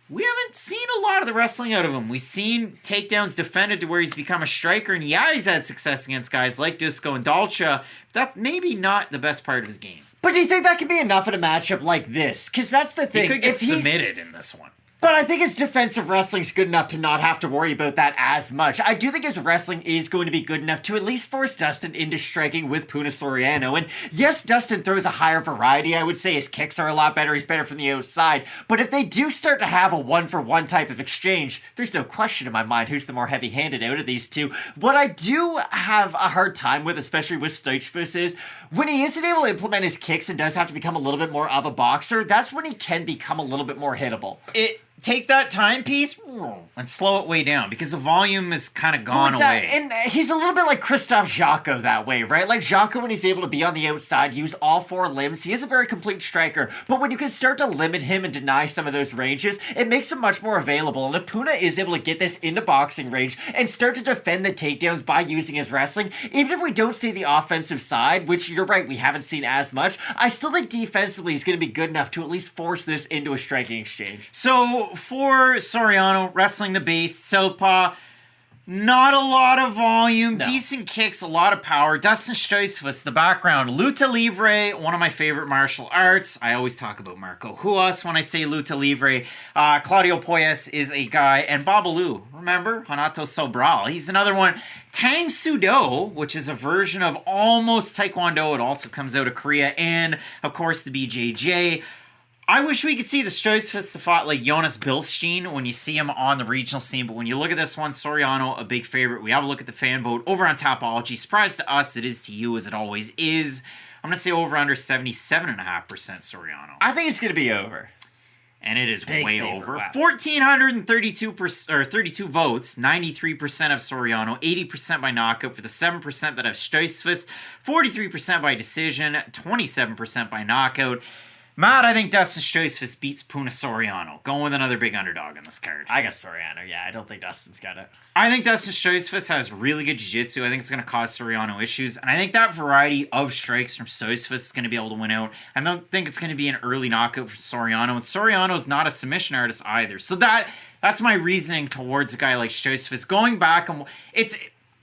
we haven't seen a lot of the wrestling out of him. We've seen takedowns defended to where he's become a striker, and yeah, he's had success against guys like Disco and Dalcha. That's maybe not the best part of his game. But do you think that could be enough in a matchup like this? Because that's the thing. He could get submitted in this one. But I think his defensive wrestling's good enough to not have to worry about that as much. I do think his wrestling is going to be good enough to at least force Dustin into striking with Puna Soriano. And yes, Dustin throws a higher variety. I would say his kicks are a lot better. He's better from the outside. But if they do start to have a one-for-one type of exchange, there's no question in my mind who's the more heavy-handed out of these two. What I do have a hard time with, especially with Stoichfus, is when he isn't able to implement his kicks and does have to become a little bit more of a boxer, that's when he can become a little bit more hittable. Take that timepiece and slow it way down because the volume is kind of gone away. And he's a little bit like Christophe Jocko that way, right? Like Jocko, when he's able to be on the outside, use all four limbs, he is a very complete striker. But when you can start to limit him and deny some of those ranges, it makes him much more available. And if Puna is able to get this into boxing range and start to defend the takedowns by using his wrestling, even if we don't see the offensive side, which you're right, we haven't seen as much, I still think defensively he's going to be good enough to at least force this into a striking exchange. So for Soriano, wrestling the base, southpaw, not a lot of volume, decent kicks, a lot of power. Dustin Stoichfus, the background, Luta Livre, one of my favorite martial arts. I always talk about Marco Huas when I say Luta Livre. Claudio Poyes is a guy, and Babalu, remember? Hanato Sobral, he's another one. Tang Sudo, which is a version of almost Taekwondo, it also comes out of Korea, and of course the BJJ. I wish we could see the Stoichfus fought like Jonas Bilstein when you see him on the regional scene, but when you look at this one, Soriano, a big favorite. We have a look at the fan vote over on Tapology. Surprise to us, it is to you as it always is. I'm going to say over under 77.5% Soriano. I think it's going to be over. And it is Big way favorite, over. wow. 32 votes, 93% of Soriano, 80% by knockout for the 7% that have Stoichfus, 43% by decision, 27% by knockout. Matt, I think Dustin Stoichfus beats Puna Soriano. Going with another big underdog on this card. I got Soriano, yeah. I don't think Dustin's got it. I think Dustin Stoichfus has really good jiu-jitsu. I think it's going to cause Soriano issues. And I think that variety of strikes from Stoichfus is going to be able to win out. I don't think it's going to be an early knockout for Soriano. And Soriano's not a submission artist either. So that's my reasoning towards a guy like Stoichfus. Going back, and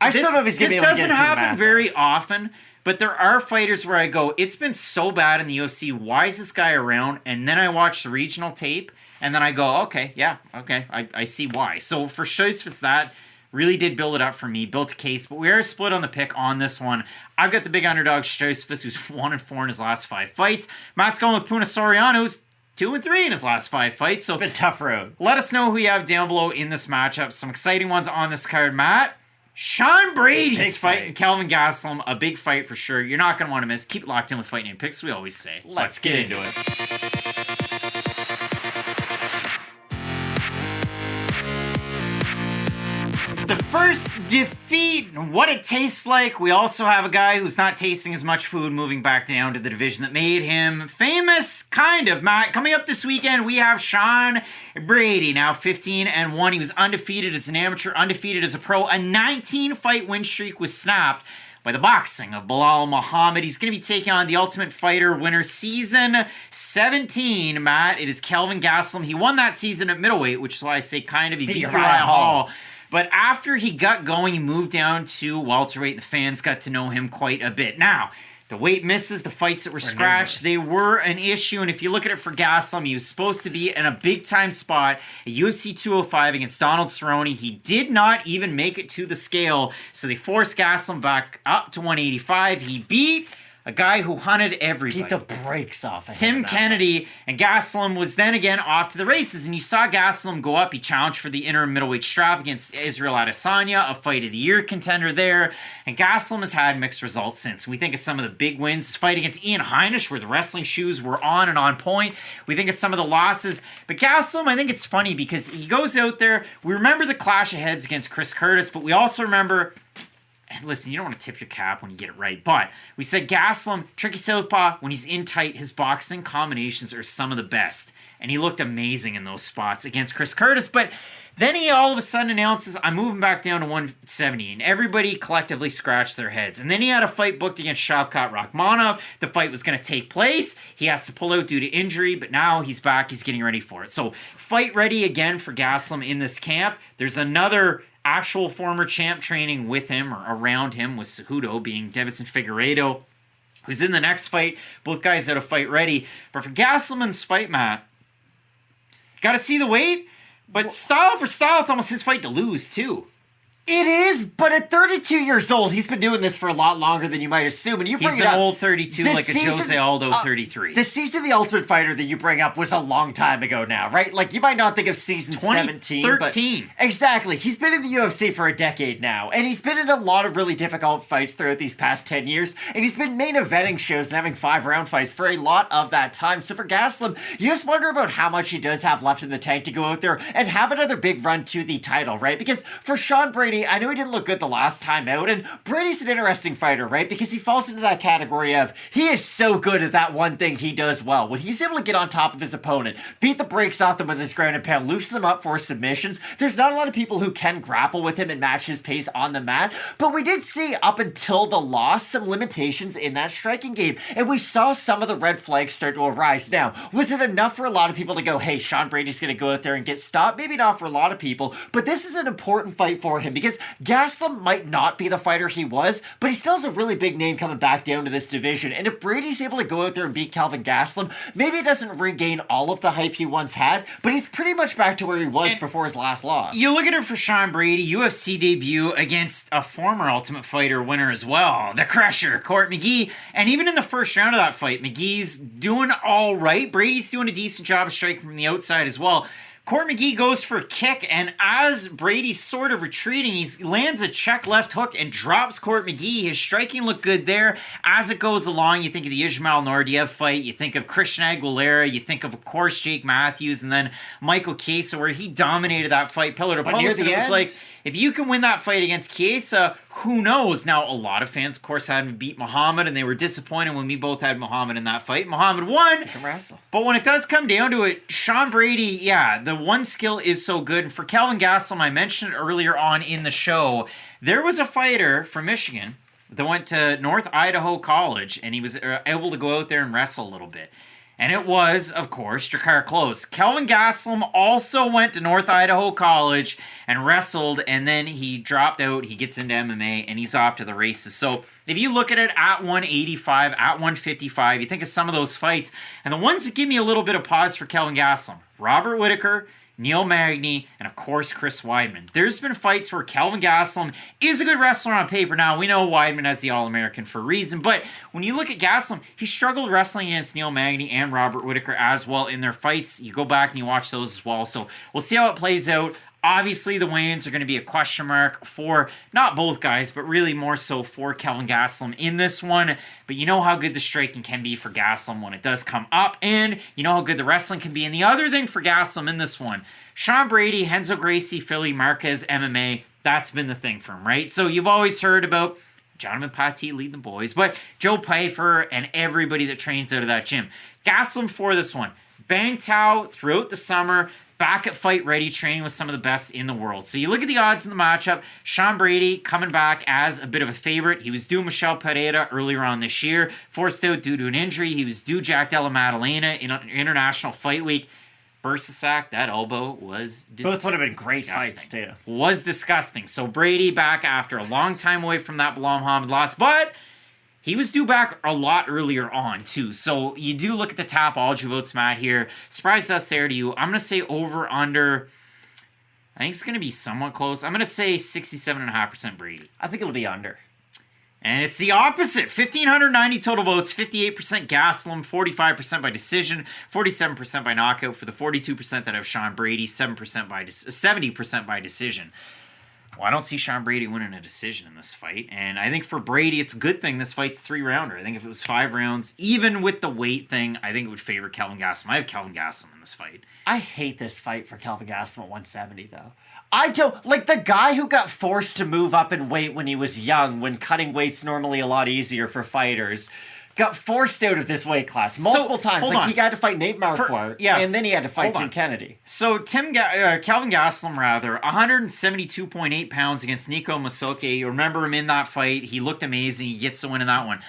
I still don't know if he's going to be able to get This doesn't happen math, very often. But there are fighters where I go, it's been so bad in the UFC. Why is this guy around? And then I watch the regional tape, and then I go, okay, I see why. So for Stoichfus, that really did build it up for me, built a case. But we are split on the pick on this one. I've got the big underdog Stoichfus, who's 1-4 in his last 5 fights. Matt's going with Puna Soriano, who's 2-3 in his last 5 fights. So it's been a tough road. Let us know who you have down below in this matchup. Some exciting ones on this card, Matt. Sean Brady's fighting Kelvin Gastelum. A big fight for sure. You're not going to want to miss. Keep it locked in with Fight Name Picks, we always say. Let's get into it. It's the first defeat and what it tastes like. We also have a guy who's not tasting as much food moving back down to the division that made him famous, kind of, Matt. Coming up this weekend, we have Sean Brady, now 15-1. He was undefeated as an amateur, undefeated as a pro. A 19-fight win streak was snapped by the boxing of Belal Muhammad. He's going to be taking on the Ultimate Fighter winner season 17, Matt. It is Kelvin Gastelum. He won that season at middleweight, which is why I say kind of. He beat Uriah Hall. But after he got going, he moved down to welterweight. The fans got to know him quite a bit. Now, the weight misses, the fights that were scratched, they were an issue. And if you look at it for Gastelum, he was supposed to be in a big-time spot at UFC 205 against Donald Cerrone. He did not even make it to the scale, so they forced Gastelum back up to 185. He beat a guy who hunted everybody. Beat the brakes off of Tim Kennedy, and Gastelum was then again off to the races. And you saw Gastelum go up. He challenged for the interim middleweight strap against Israel Adesanya, a fight of the year contender there. And Gastelum has had mixed results since. We think of some of the big wins. His fight against Ian Heinisch, where the wrestling shoes were on and on point. We think of some of the losses. But Gastelum, I think it's funny because he goes out there. We remember the clash of heads against Chris Curtis, but we also remember listen, you don't want to tip your cap when you get it right, but we said Gastelum, tricky southpaw, when he's in tight, his boxing combinations are some of the best. And he looked amazing in those spots against Chris Curtis, but then he all of a sudden announces, I'm moving back down to 170, and everybody collectively scratched their heads. And then he had a fight booked against Shavkat Rakhmonov. The fight was going to take place. He has to pull out due to injury, but now he's back. He's getting ready for it. So fight ready again for Gastelum in this camp. There's another actual former champ training with him or around him with Cejudo, being Deiveson Figueiredo, who's in the next fight. Both guys out of fight ready. But for Gastelum's fight, Matt, got to see the weight, but style for style, it's almost his fight to lose, too. It is, but at 32 years old, he's been doing this for a lot longer than you might assume. And he's an old 32, like a Jose Aldo 33. The season of The Ultimate Fighter that you bring up was a long time ago now, right? Like, you might not think of season 17. 2013. But exactly. He's been in the UFC for a decade now, and he's been in a lot of really difficult fights throughout these past 10 years, and he's been main eventing shows and having 5-round fights for a lot of that time. So for Gastelum, you just wonder about how much he does have left in the tank to go out there and have another big run to the title, right? Because for Sean Brady, I know he didn't look good the last time out, and Brady's an interesting fighter, right? Because he falls into that category of, he is so good at that one thing he does well. When he's able to get on top of his opponent, beat the brakes off them with his ground and pound, loosen them up for submissions, there's not a lot of people who can grapple with him and match his pace on the mat, but we did see, up until the loss, some limitations in that striking game, and we saw some of the red flags start to arise. Now, was it enough for a lot of people to go, hey, Sean Brady's going to go out there and get stopped? Maybe not for a lot of people, but this is an important fight for him, because Gastelum might not be the fighter he was, but he still has a really big name coming back down to this division. And if Brady's able to go out there and beat Kelvin Gastelum, maybe he doesn't regain all of the hype he once had, but he's pretty much back to where he was before his last loss. You look at it for Sean Brady, UFC debut against a former Ultimate Fighter winner as well, the Crusher, Court McGee. And even in the first round of that fight, McGee's doing all right. Brady's doing a decent job of striking from the outside as well. Court McGee goes for a kick, and as Brady's sort of retreating, he lands a check left hook and drops Court McGee. His striking looked good there. As it goes along, you think of the Ismail Nordiev fight, you think of Christian Aguilera, you think of course, Jake Matthews, and then Michael Chiesa, where he dominated that fight pillar to post. And it was like, if you can win that fight against Chiesa, who knows? Now, a lot of fans, of course, had him beat Muhammad, and they were disappointed when we both had Muhammad in that fight. Muhammad won. But when it does come down to it, Sean Brady, yeah, the one skill is so good. And for Kelvin Gastelum, I mentioned earlier on in the show, there was a fighter from Michigan that went to North Idaho College, and he was able to go out there and wrestle a little bit. And it was, of course, Drakkar Klose. Kelvin Gastelum also went to North Idaho College and wrestled, and then he dropped out. He gets into MMA, and he's off to the races. So if you look at it at 185, at 155, you think of some of those fights, and the ones that give me a little bit of pause for Kelvin Gastelum, Robert Whittaker, Neil Magny, and of course Chris Weidman. There's been fights where Kelvin Gastelum is a good wrestler on paper. Now, we know Weidman has the All-American for a reason, but when you look at Gastelum, he struggled wrestling against Neil Magny and Robert Whittaker as well in their fights. You go back and you watch those as well, so we'll see how it plays out. Obviously, the weigh-ins are going to be a question mark for not both guys, but really more so for Kelvin Gastelum in this one. But you know how good the striking can be for Gastelum when it does come up, and you know how good the wrestling can be. And the other thing for Gastelum in this one, Sean Brady, Renzo Gracie, Philly, Marquez, MMA, that's been the thing for him, right? So you've always heard about Jonathan Pate lead the boys, but Joe Pfeiffer and everybody that trains out of that gym. Gastelum for this one, banged out throughout the summer, back at fight ready, training with some of the best in the world. So you look at the odds in the matchup, Sean Brady coming back as a bit of a favorite. He was due Michel Pereira earlier on this year, forced out due to an injury. He was due Jack Della Maddalena in International Fight Week. Bursasak, that elbow was disgusting. Both would have been great fights, too. Was disgusting. So Brady back after a long time away from that Bilal Muhammad loss, but he was due back a lot earlier on, too. So you do look at the top All votes, Matt, here. Surprised us there to you. I'm going to say over, under. I think it's going to be somewhat close. I'm going to say 67.5% Brady. I think it'll be under. And it's the opposite. 1,590 total votes, 58% Gastelum, 45% by decision, 47% by knockout for the 42% that have Sean Brady, 70% by decision. Well, I don't see Sean Brady winning a decision in this fight. And I think for Brady, it's a good thing this fight's 3-rounder. I think if it was 5 rounds, even with the weight thing, I think it would favor Kelvin Gastelum. I have Kelvin Gastelum in this fight. I hate this fight for Kelvin Gastelum at 170, though. I don't like the guy who got forced to move up in weight when he was young, when cutting weight's normally a lot easier for fighters. Got forced out of this weight class multiple times. hold Like on. he got to fight Nate Marquardt, and then he had to fight Jim Kennedy. So Kelvin Gastelum, 172.8 pounds against Nico Masoke. You remember him in that fight. He looked amazing. He gets the win in that one.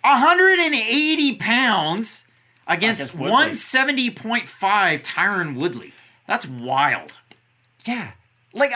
180 pounds against 170.5 Tyron Woodley. That's wild. Yeah. Like,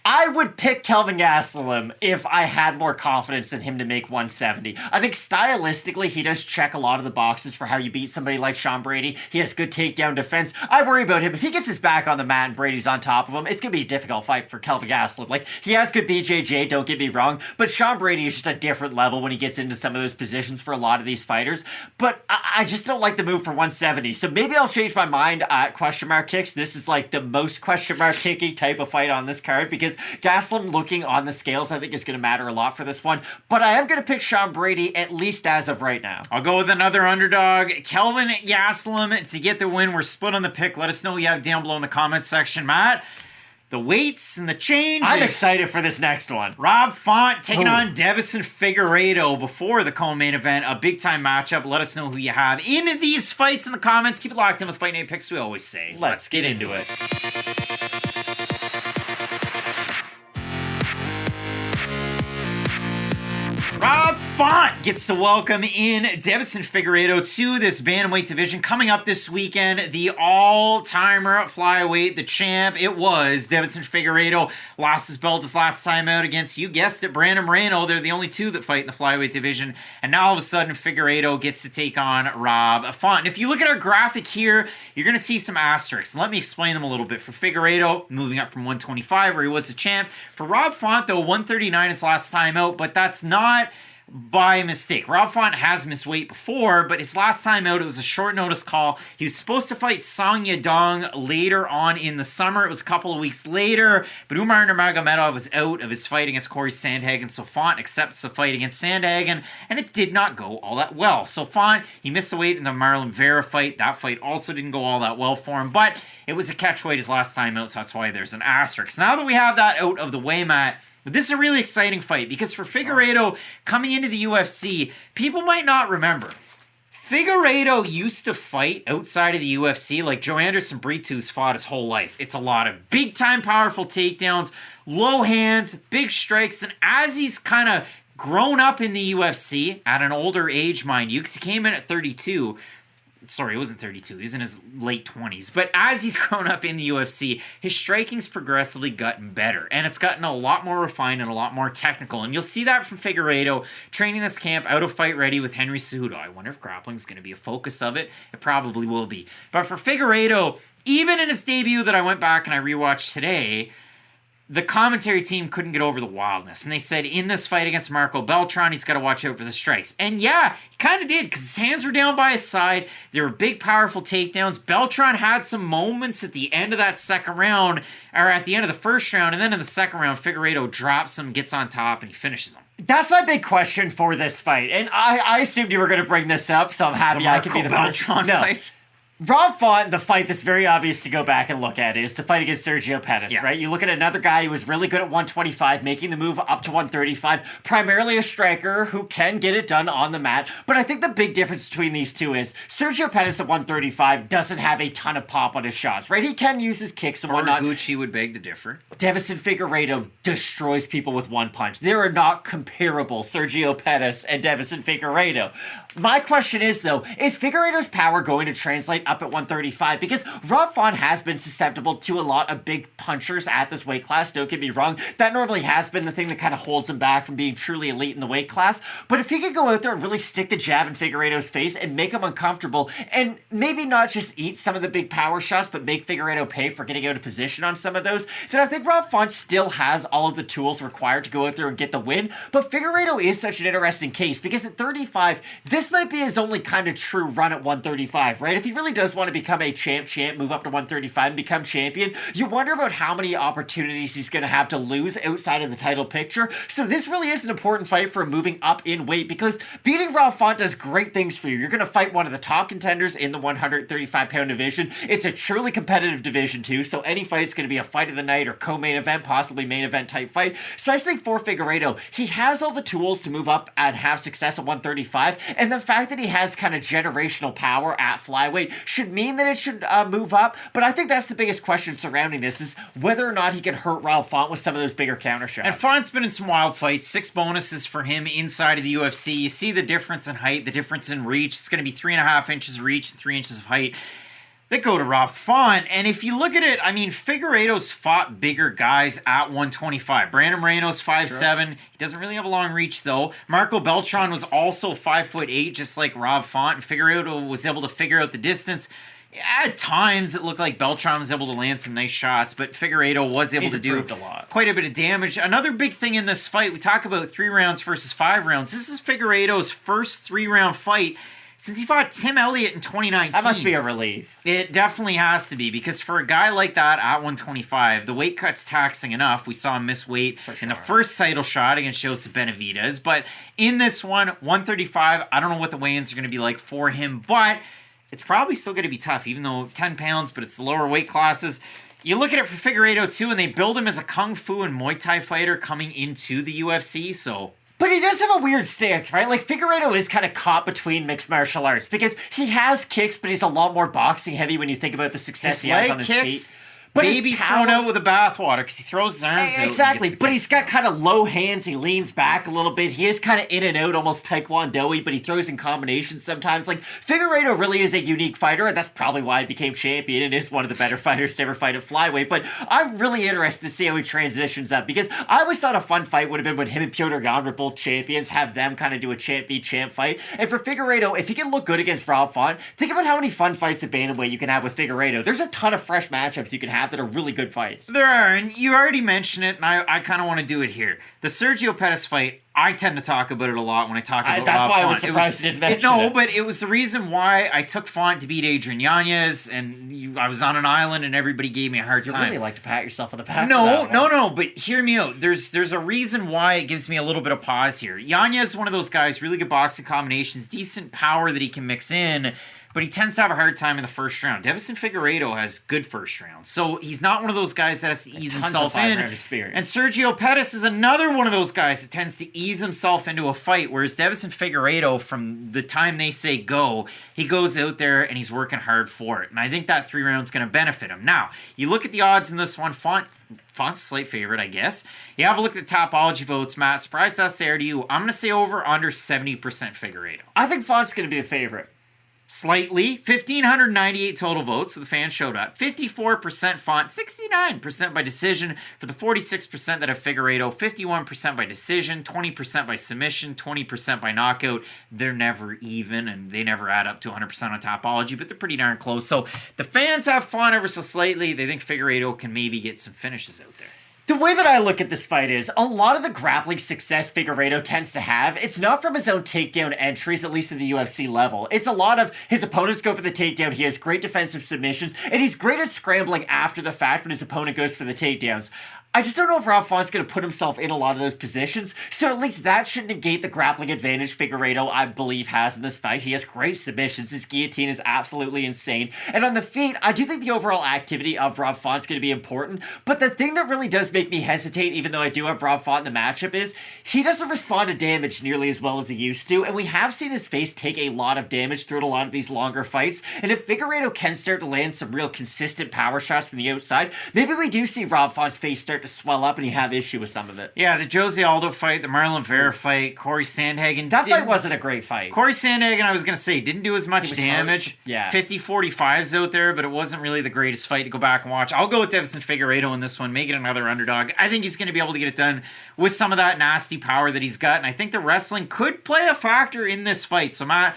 I would pick Kelvin Gastelum if I had more confidence in him to make 170. I think stylistically, he does check a lot of the boxes for how you beat somebody like Sean Brady. He has good takedown defense. I worry about him. If he gets his back on the mat and Brady's on top of him, it's going to be a difficult fight for Kelvin Gastelum. Like, he has good BJJ, don't get me wrong, but Sean Brady is just a different level when he gets into some of those positions for a lot of these fighters. But I just don't like the move for 170. So maybe I'll change my mind at question mark kicks. This is like the most question mark kicking type of fight on this card because Gastelum looking on the scales I think is going to matter a lot for this one, but I am going to pick Sean Brady at least as of right now. I'll go with another underdog, Kelvin Gastelum, to get the win. We're split on the pick. Let us know what you have down below in the comments section, Matt. The weights and the changes. I'm excited for this next one. Rob Font taking on Deiveson Figueiredo before the co-main event. A big-time matchup. Let us know who you have in these fights in the comments. Keep it locked in with Fight Night Picks, we always say. Let's get into it. Rob Font gets to welcome in Deiveson Figueiredo to this bantamweight division. Coming up this weekend, the all-timer flyweight, the champ, it was Deiveson Figueiredo. Lost his belt his last time out against, you guessed it, Brandon Moreno. They're the only two that fight in the flyweight division. And now all of a sudden, Figueiredo gets to take on Rob Font. And if you look at our graphic here, you're going to see some asterisks. Let me explain them a little bit. For Figueiredo, moving up from 125, where he was the champ. For Rob Font, though, 139 his last time out, but that's not by mistake. Rob Font has missed weight before, but his last time out, it was a short notice call. He was supposed to fight Song Yadong later on in the summer. It was a couple of weeks later, but Umar Nurmagomedov was out of his fight against Corey Sandhagen, so Font accepts the fight against Sandhagen, and it did not go all that well. So Font, he missed the weight in the Marlon Vera fight. That fight also didn't go all that well for him, but it was a catch weight his last time out, so that's why there's an asterisk. Now that we have that out of the way, Matt, this is a really exciting fight because for Figueiredo coming into the UFC, people might not remember. Figueiredo used to fight outside of the UFC like Joe Anderson Brito's fought his whole life. It's a lot of big-time powerful takedowns, low hands, big strikes, and as he's kind of grown up in the UFC at an older age, mind you, because he came in at 32. Sorry, it wasn't 32. He was in his late 20s. But as he's grown up in the UFC, his striking's progressively gotten better. And it's gotten a lot more refined and a lot more technical. And you'll see that from Figueiredo training this camp out of Fight Ready with Henry Cejudo. I wonder if grappling is going to be a focus of it. It probably will be. But for Figueiredo, even in his debut that I went back and I rewatched today, the commentary team couldn't get over the wildness. And they said, in this fight against Marco Beltran, he's got to watch out for the strikes. And yeah, he kind of did, because his hands were down by his side. There were big, powerful takedowns. Beltran had some moments at the end of that second round, or at the end of the first round, and then in the second round, Figueiredo drops him, gets on top, and he finishes him. That's my big question for this fight. And I assumed you were going to bring this up, so I'm happy I could be the Beltran fight. Rob Font, the fight that's very obvious to go back and look at is the fight against Sergio Pettis, right? You look at another guy who was really good at 125, making the move up to 135, primarily a striker who can get it done on the mat. But I think the big difference between these two is Sergio Pettis at 135 doesn't have a ton of pop on his shots, right? He can use his kicks and whatnot. Gucci would beg to differ. Deiveson Figueiredo destroys people with one punch. They are not comparable, Sergio Pettis and Deiveson Figueiredo. My question is, though, is Figueiredo's power going to translate up at 135? Because Rob Font has been susceptible to a lot of big punchers at this weight class, don't get me wrong. That normally has been the thing that kind of holds him back from being truly elite in the weight class. But if he could go out there and really stick the jab in Figueiredo's face and make him uncomfortable, and maybe not just eat some of the big power shots, but make Figueiredo pay for getting out of position on some of those, then I think Rob Font still has all of the tools required to go out there and get the win. But Figueiredo is such an interesting case because at 35, this might be his only kind of true run at 135, right? If he really does does want to become a champ, move up to 135 and become champion, you wonder about how many opportunities he's going to have to lose outside of the title picture. So this really is an important fight for moving up in weight, because beating Rob Font does great things for you. You're going to fight one of the top contenders in the 135-pound division. It's a truly competitive division too, so any fight's going to be a fight of the night or co-main event, possibly main event type fight. So I think for Figueiredo, he has all the tools to move up and have success at 135, and the fact that he has kind of generational power at flyweight should mean that it should move up. But I think that's the biggest question surrounding this, is whether or not he can hurt Rob Font with some of those bigger counter shots. And Font's been in some wild fights, 6 bonuses for him inside of the UFC. You see the difference in height, the difference in reach. It's going to be 3.5 inches of reach and 3 inches of height that go to Rob Font. And if you look at it, I mean, Figueiredo's fought bigger guys at 125. Brandon Moreno's 5'7". He doesn't really have a long reach, though. Marco Beltran was also 5'8", just like Rob Font. And Figueiredo was able to figure out the distance. At times, it looked like Beltran was able to land some nice shots, but Figueiredo was able to do quite a bit of damage. Another big thing in this fight, we talk about 3 rounds versus 5 rounds. This is Figueiredo's first 3-round fight since he fought Tim Elliott in 2019. That must be a relief. It definitely has to be, because for a guy like that at 125, the weight cut's taxing enough. We saw him miss weight in the first title shot against Joseph Benavidez. But in this one, 135, I don't know what the weigh-ins are going to be like for him, but it's probably still going to be tough, even though 10 pounds, but it's the lower weight classes. You look at it for Figueiredo, too, and they build him as a Kung Fu and Muay Thai fighter coming into the UFC, so... But he does have a weird stance, right? Like, Figueiredo is kind of caught between mixed martial arts, because he has kicks, but he's a lot more boxing heavy when you think about the success he has on his feet. But baby's thrown out with the bathwater because he throws his arms out. Exactly, but he's got kind of low hands. He leans back a little bit. He is kind of in and out, almost taekwondo-y, but he throws in combinations sometimes. Like, Figueiredo really is a unique fighter, and that's probably why he became champion and is one of the better fighters to ever fight at flyweight. But I'm really interested to see how he transitions up, because I always thought a fun fight would have been when him and Piotr Yan were both champions, have them kind of do a champ v champ fight. And for Figueiredo, if he can look good against Rob Font, think about how many fun fights at bantamweight you can have with Figueiredo. There's a ton of fresh matchups you can have that are really good fights. There are, and you already mentioned it, and I kind of want to do it here. The Sergio Pettis fight, I tend to talk about it a lot when I talk about that's Rob why Font. I was surprised you didn't mention No, it. but it was the reason why I took Font to beat Adrian Yanez, and I was on an island, and everybody gave me a hard time. You really like to pat yourself on the back. No, but hear me out. There's a reason why it gives me a little bit of pause here. Yanez is one of those guys, really good boxing combinations, decent power that he can mix in, but he tends to have a hard time in the first round. Deiveson Figueiredo has good first rounds, so he's not one of those guys that has to ease himself in. Experience. And Sergio Pettis is another one of those guys that tends to ease himself into a fight, whereas Deiveson Figueiredo, from the time they say go, he goes out there and he's working hard for it. And I think that 3 rounds going to benefit him. Now, you look at the odds in this one, Font's a slight favorite, I guess. You have a look at the Topology votes, Matt. Surprised us there to you. I'm going to say over under 70% Figueiredo. I think Font's going to be the favorite. Slightly. 1,598 total votes, so the fans showed up. 54% Font, 69% by decision for the 46% that have Figueiredo, 51% by decision, 20% by submission, 20% by knockout. They're never even, and they never add up to 100% on Topology, but they're pretty darn close. So the fans have Font ever so slightly. They think Figueiredo can maybe get some finishes out there. The way that I look at this fight is, a lot of the grappling success Figueiredo tends to have, it's not from his own takedown entries, at least at the UFC level. It's a lot of his opponents go for the takedown, he has great defensive submissions, and he's great at scrambling after the fact when his opponent goes for the takedowns. I just don't know if Rob Font's going to put himself in a lot of those positions, so at least that should negate the grappling advantage Figueiredo, I believe, has in this fight. He has great submissions. His guillotine is absolutely insane. And on the feet, I do think the overall activity of Rob Font's going to be important, but the thing that really does make me hesitate, even though I do have Rob Font in the matchup, is he doesn't respond to damage nearly as well as he used to, and we have seen his face take a lot of damage throughout a lot of these longer fights, and if Figueiredo can start to land some real consistent power shots from the outside, maybe we do see Rob Font's face start to swell up and you have issue with some of it. Yeah, the Jose Aldo fight, the Marlon Vera fight, Corey Sandhagen. That fight wasn't a great fight. Corey Sandhagen, I was going to say, didn't do as much damage. Yeah. 50-45s out there, but it wasn't really the greatest fight to go back and watch. I'll go with Deiveson Figueiredo in this one, make it another underdog. I think he's going to be able to get it done with some of that nasty power that he's got, and I think the wrestling could play a factor in this fight. So, Matt,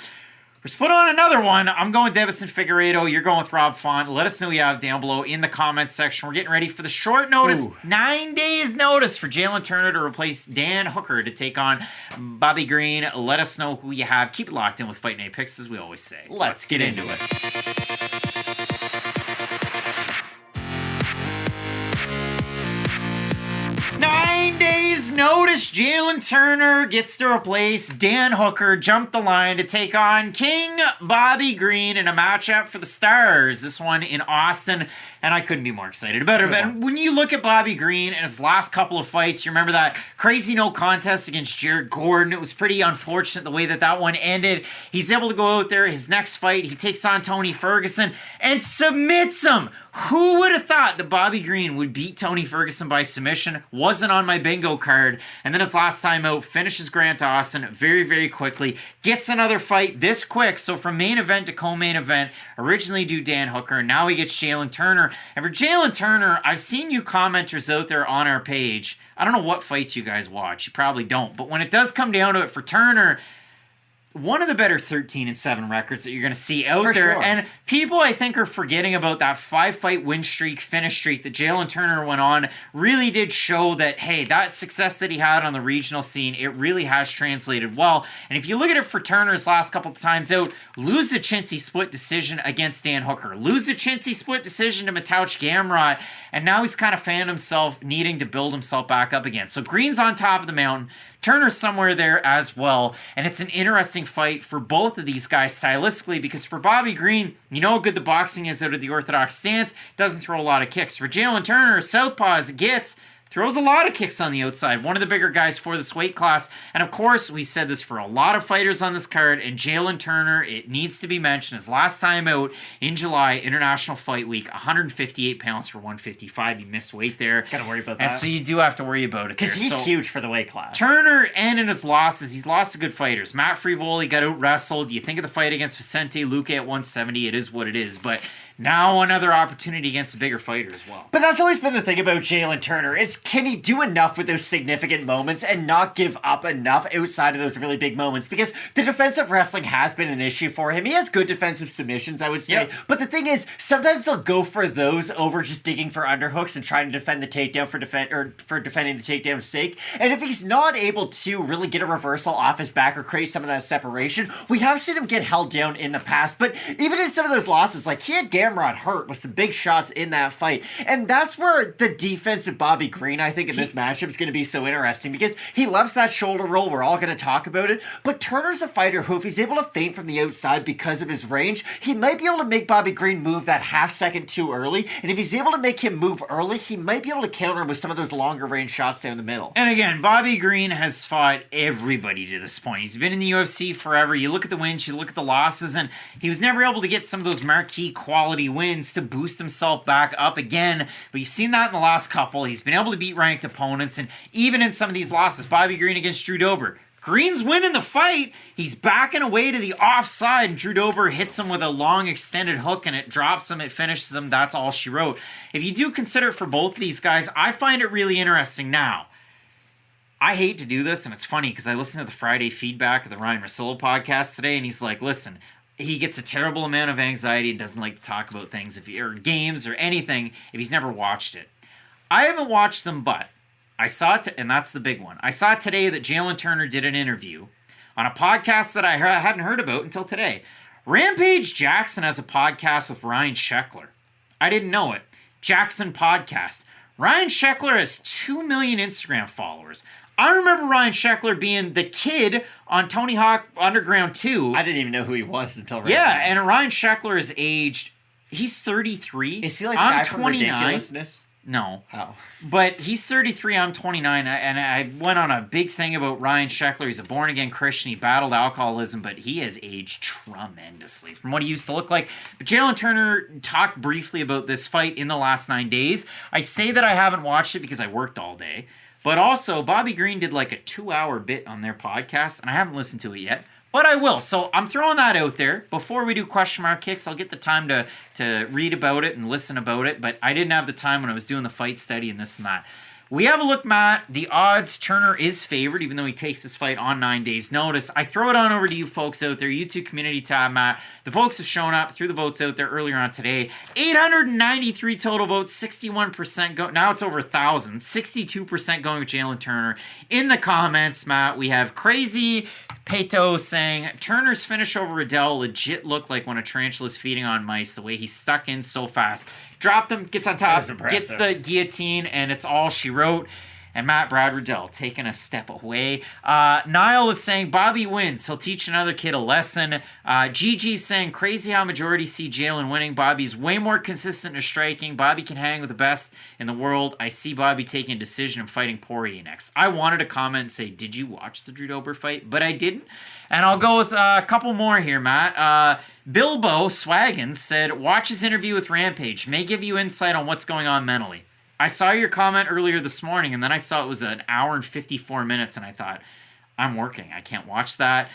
We're split on another one. I'm going Deiveson Figueiredo. You're going with Rob Font. Let us know who you have down below in the comments section. We're getting ready for the short notice, 9 days notice for Jalin Turner to replace Dan Hooker to take on Bobby Green. Let us know who you have. Keep it locked in with Fight Night Picks, as we always say. Let's get into it. 9 days notice, Jalin Turner gets to replace Dan Hooker, jump the line to take on King Bobby Green in a matchup for the Stars. This one in Austin, and I couldn't be more excited about it. But when you look at Bobby Green and his last couple of fights, you remember that crazy no contest against Jared Gordon. It was pretty unfortunate the way that one ended. He's able to go out there, his next fight, he takes on Tony Ferguson and submits him. Who would have thought that Bobby Green would beat Tony Ferguson by submission? Wasn't on my bingo card. And then his last time out, finishes Grant Dawson very, very quickly. Gets another fight this quick. So from main event to co-main event, originally do Dan Hooker. Now he gets Jalin Turner. And for Jalin Turner, I've seen you commenters out there on our page. I don't know what fights you guys watch. You probably don't. But when it does come down to it for Turner, one of the better 13-7 records that you're going to see out there. Sure. And people, I think, are forgetting about that 5-fight win streak, finish streak that Jalin Turner went on. Really did show that, hey, that success that he had on the regional scene, it really has translated well. And if you look at it for Turner's last couple of times out, lose the chintzy split decision against Dan Hooker. Lose the chintzy split decision to Matouch Gamrot. And now he's kind of found himself needing to build himself back up again. So Green's on top of the mountain. Turner's somewhere there as well, and it's an interesting fight for both of these guys stylistically, because for Bobby Green, you know how good the boxing is out of the orthodox stance, doesn't throw a lot of kicks. For Jalin Turner, southpaw as it gets, throws a lot of kicks on the outside. One of the bigger guys for this weight class. And of course, we said this for a lot of fighters on this card. And Jalin Turner, it needs to be mentioned, his last time out in July, International Fight Week, 158 pounds for 155. You missed weight there. Gotta worry about that. And so you do have to worry about it. Because he's huge for the weight class. Turner, and in his losses, he's lost to good fighters. Matt Frivoli got out-wrestled. You think of the fight against Vicente Luque at 170, it is what it is. But now another opportunity against a bigger fighter as well. But that's always been the thing about Jalin Turner, is can he do enough with those significant moments and not give up enough outside of those really big moments? Because the defensive wrestling has been an issue for him. He has good defensive submissions, I would say. Yep. But the thing is, sometimes they'll go for those over just digging for underhooks and trying to defend the takedown for defending the takedown's sake. And if he's not able to really get a reversal off his back or create some of that separation, we have seen him get held down in the past. But even in some of those losses, like he had Gamrot hurt with some big shots in that fight. And that's where the defense of Bobby Green, I think, in this matchup is going to be so interesting, because he loves that shoulder roll. We're all going to talk about it. But Turner's a fighter who, if he's able to feint from the outside because of his range, he might be able to make Bobby Green move that half second too early. And if he's able to make him move early, he might be able to counter him with some of those longer range shots down the middle. And again, Bobby Green has fought everybody to this point. He's been in the UFC forever. You look at the wins, you look at the losses, and he was never able to get some of those marquee quality wins to boost himself back up again. But you've seen that in the last couple. He's been able to beat ranked opponents, and even in some of these losses, Bobby Green against Drew Dober, Green's winning the fight. He's backing away to the offside, and Drew Dober hits him with a long extended hook, and it drops him, it finishes him. That's all she wrote. If you do consider it for both of these guys, I find it really interesting. Now, I hate to do this, and it's funny because I listened to the Friday feedback of the Ryan Russillo podcast today, and he's like, listen, he gets a terrible amount of anxiety and doesn't like to talk about things or games or anything if he's never watched it. I haven't watched them, but I saw it, and that's the big one. I saw today that Jalin Turner did an interview on a podcast that I hadn't heard about until today. Rampage Jackson has a podcast with Ryan Sheckler. I didn't know it. Jackson Podcast. Ryan Sheckler has 2 million Instagram followers. I remember Ryan Sheckler being the kid on Tony Hawk Underground 2. I didn't even know who he was until right Yeah, now. and Ryan Sheckler is aged, he's 33. Is he like the guy from Ridiculousness? No. Oh. But he's 33, I'm 29, and I went on a big thing about Ryan Sheckler. He's a born-again Christian. He battled alcoholism, but he has aged tremendously from what he used to look like. But Jalin Turner talked briefly about this fight in the last 9 days. I say that I haven't watched it because I worked all day. But also, Bobby Green did like a 2-hour bit on their podcast, and I haven't listened to it yet. But I will. So I'm throwing that out there. Before we do question mark kicks, I'll get the time to read about it and listen about it. But I didn't have the time when I was doing the fight study and this and that. We have a look, Matt. The odds, Turner is favored, even though he takes this fight on 9 days' notice. I throw it on over to you folks out there, YouTube community tab, Matt. The folks have shown up, threw the votes out there earlier on today. 893 total votes, 61% go. Now it's over 1,000. 62% going with Jalin Turner. In the comments, Matt, we have Crazy Pato saying, Turner's finish over Riddell legit looked like when a tarantula's feeding on mice, the way he stuck in so fast. Dropped him, gets on top, gets the guillotine, and it's all she wrote. And Brad Riddell taking a step away. Niall is saying Bobby wins. He'll teach another kid a lesson. Gigi's saying crazy how majority see Jalin winning. Bobby's way more consistent in striking. Bobby can hang with the best in the world. I see Bobby taking a decision and fighting Poirier next. I wanted to comment and say, did you watch the Drew Dober fight? But I didn't. And I'll go with a couple more here, Matt. Bilbo Swaggins said, watch his interview with Rampage. May give you insight on what's going on mentally. I saw your comment earlier this morning, and then I saw it was an hour and 54 minutes, and I thought, I'm working. I can't watch that.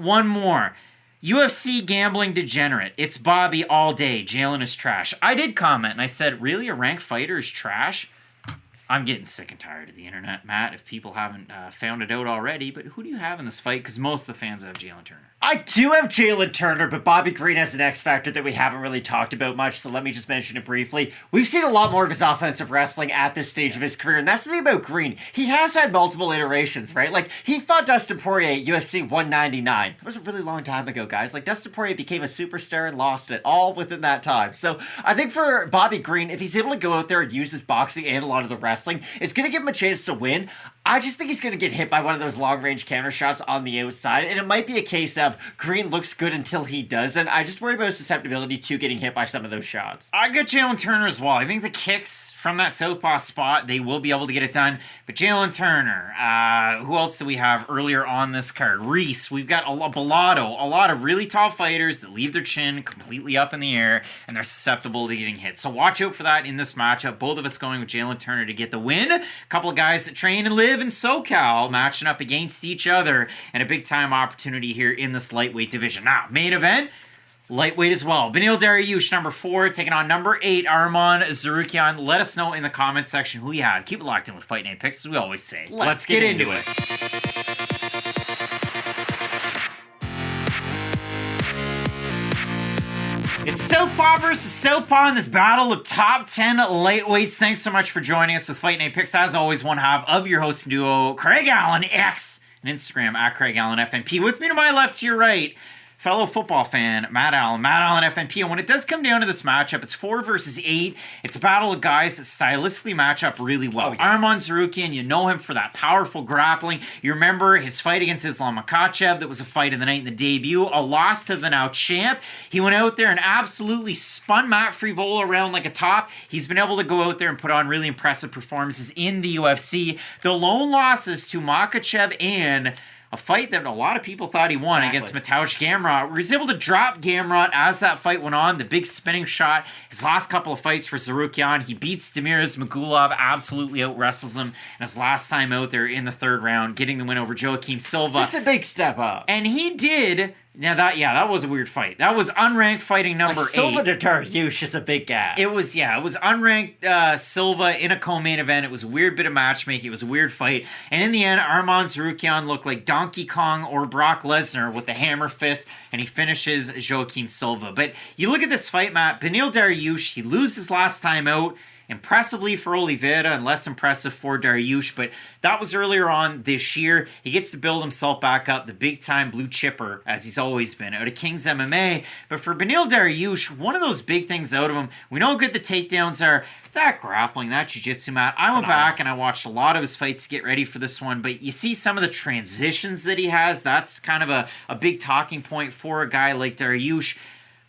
One more. UFC gambling degenerate. It's Bobby all day. Jalin is trash. I did comment, and I said, really? A ranked fighter is trash? I'm getting sick and tired of the internet, Matt, if people haven't found it out already. But who do you have in this fight? Because most of the fans have Jalin Turner. I do have Jalin Turner, but Bobby Green has an X factor that we haven't really talked about much, so let me just mention it briefly. We've seen a lot more of his offensive wrestling at this stage of his career, and that's the thing about Green. He has had multiple iterations, right? Like, he fought Dustin Poirier at UFC 199. That was a really long time ago, guys. Like, Dustin Poirier became a superstar and lost it all within that time. So, I think for Bobby Green, if he's able to go out there and use his boxing and a lot of the wrestling, it's going to give him a chance to win. I just think he's going to get hit by one of those long-range counter shots on the outside, and it might be a case of Green looks good until he doesn't. I just worry about his susceptibility to getting hit by some of those shots. I got Jalin Turner as well. I think the kicks from that southpaw spot, they will be able to get it done. But Jalin Turner, who else do we have earlier on this card? Reese. We've got Bellato, a lot of really tall fighters that leave their chin completely up in the air, and they're susceptible to getting hit. So watch out for that in this matchup. Both of us going with Jalin Turner to get the win. A couple of guys that train and live in SoCal matching up against each other, and a big-time opportunity here in this lightweight division. Now, main event, lightweight as well. Beneil Dariush, number 4, taking on number 8, Arman Tsarukyan. Let us know in the comment section who you had. Keep it locked in with Fight Night Picks, as we always say. Let's get into it. It's Southpaw versus Southpaw in this battle of top 10 lightweights. Thanks so much for joining us with Fight Night Picks. As always, one half of your host duo, Craig Allen, X, and Instagram at Craig Allen FNP. With me to my left, to your right, fellow football fan, Matt Allen FNP. And when it does come down to this matchup, it's 4 versus 8. It's a battle of guys that stylistically match up really well. Arman Tsarukyan, you know him for that powerful grappling. You remember his fight against Islam Makhachev. That was a fight of the night in the debut. A loss to the now champ. He went out there and absolutely spun Matt Frevola around like a top. He's been able to go out there and put on really impressive performances in the UFC. The lone losses to Makhachev and a fight that a lot of people thought he won against Mateusz Gamrot. He was able to drop Gamrot as that fight went on. The big spinning shot. His last couple of fights for Tsarukyan, he beats Demiris Magulov, absolutely out-wrestles him. And his last time out there in the 3rd round, getting the win over Joaquim Silva. Just a big step up. And he did. Now that was a weird fight. That was unranked fighting number 8. Silva to Dariush is a big gap. It was unranked Silva in a co-main event. It was a weird bit of matchmaking. It was a weird fight. And in the end, Arman Tsarukyan looked like Donkey Kong or Brock Lesnar with the hammer fist, and he finishes Joaquim Silva. But you look at this fight, Matt, Beneil Dariush, he loses last time out. Impressively for Oliveira and less impressive for Dariush, but that was earlier on this year. He gets to build himself back up, the big-time blue chipper, as he's always been, out of King's MMA. But for Beneil Dariush, one of those big things out of him, we know how good the takedowns are. That grappling, that jiu-jitsu, Matt. I went back and I watched a lot of his fights to get ready for this one, but you see some of the transitions that he has. That's kind of a big talking point for a guy like Dariush.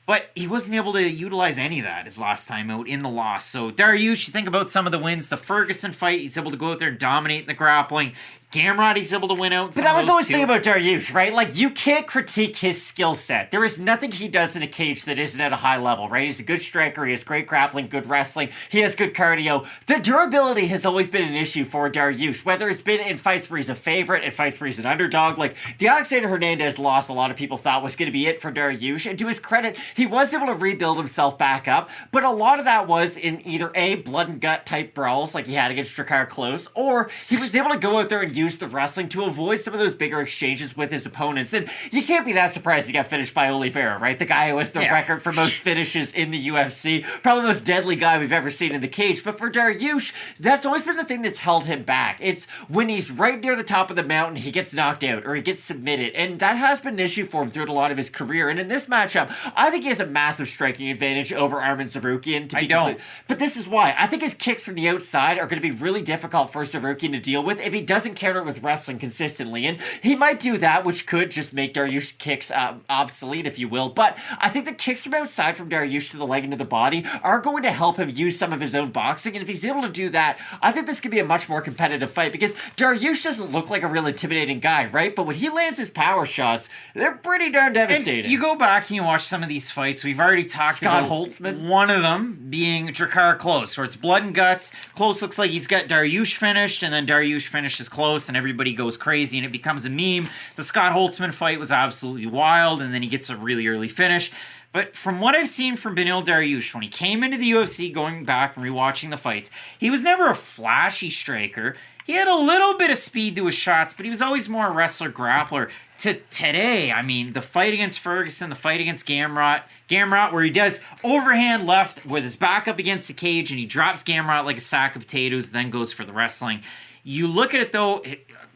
But he wasn't able to utilize any of that his last time out in the loss. So Dariush, you think about some of the wins. The Ferguson fight, he's able to go out there and dominate in the grappling. Gamrot, he's able to win out. But that was always the thing about Dariush, right? Like, you can't critique his skill set. There is nothing he does in a cage that isn't at a high level, right? He's a good striker, he has great grappling, good wrestling, he has good cardio. The durability has always been an issue for Dariush, whether it's been in fights where he's a favorite, in fights where he's an underdog. Like, the Alexander Hernandez loss, a lot of people thought was going to be it for Dariush, and to his credit, he was able to rebuild himself back up, but a lot of that was in either A, blood and gut type brawls, like he had against Drakkar Klose, or he was able to go out there and use the wrestling to avoid some of those bigger exchanges with his opponents. And you can't be that surprised he got finished by Oliveira, right? The guy who has the record for most finishes in the UFC. Probably the most deadly guy we've ever seen in the cage. But for Dariush, that's always been the thing that's held him back. It's when he's right near the top of the mountain, he gets knocked out or he gets submitted. And that has been an issue for him throughout a lot of his career. And in this matchup, I think he has a massive striking advantage over Arman Tsarukyan. But this is why. I think his kicks from the outside are going to be really difficult for Tsarukyan to deal with if he doesn't counter it with wrestling consistently. And he might do that, which could just make Dariush's kicks obsolete, if you will. But I think the kicks from outside from Dariush to the leg and to the body are going to help him use some of his own boxing. And if he's able to do that, I think this could be a much more competitive fight because Dariush doesn't look like a real intimidating guy, right? But when he lands his power shots, they're pretty darn devastating. And you go back and you watch some of these fights, we've already talked about Holtzman. One of them being Drakkar Klose, where it's blood and guts. Klose looks like he's got Dariush finished, and then Dariush finishes Klose, and everybody goes crazy, and it becomes a meme. The Scott Holtzman fight was absolutely wild, and then he gets a really early finish. But from what I've seen from Beneil Dariush, when he came into the UFC, going back and rewatching the fights, he was never a flashy striker. He had a little bit of speed to his shots, but he was always more a wrestler-grappler. To today, I mean, the fight against Ferguson, the fight against Gamrot, where he does overhand left with his back up against the cage, and he drops Gamrot like a sack of potatoes, then goes for the wrestling. You look at it, though,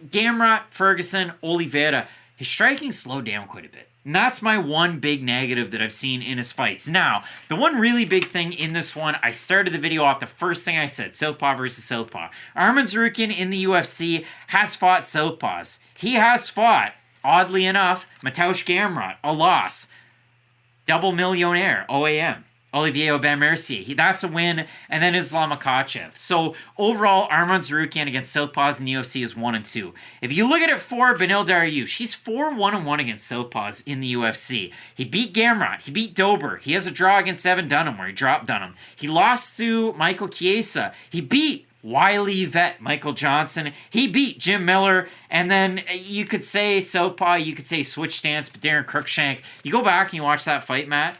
Gamrot, Ferguson, Oliveira, his striking slowed down quite a bit. And that's my one big negative that I've seen in his fights. Now, the one really big thing in this one, I started the video off the first thing I said, Southpaw versus Southpaw. Arman Tsarukyan in the UFC has fought Southpaws. He has fought, oddly enough, Mateusz Gamrot, a loss. Double millionaire, OAM. Olivier Aubin-Mercier, that's a win, and then Islam Makhachev. So overall, Arman Tsarukyan against Southpaws in the UFC is 1-2. If you look at it for Beneil Dariush, he's 4-1-1 against Southpaws in the UFC. He beat Gamrot, he beat Dober, he has a draw against Evan Dunham where he dropped Dunham. He lost to Michael Chiesa, he beat Wiley vet Michael Johnson, he beat Jim Miller, and then you could say Southpaw, you could say switch stance, but Darren Cruikshank, you go back and you watch that fight, Matt,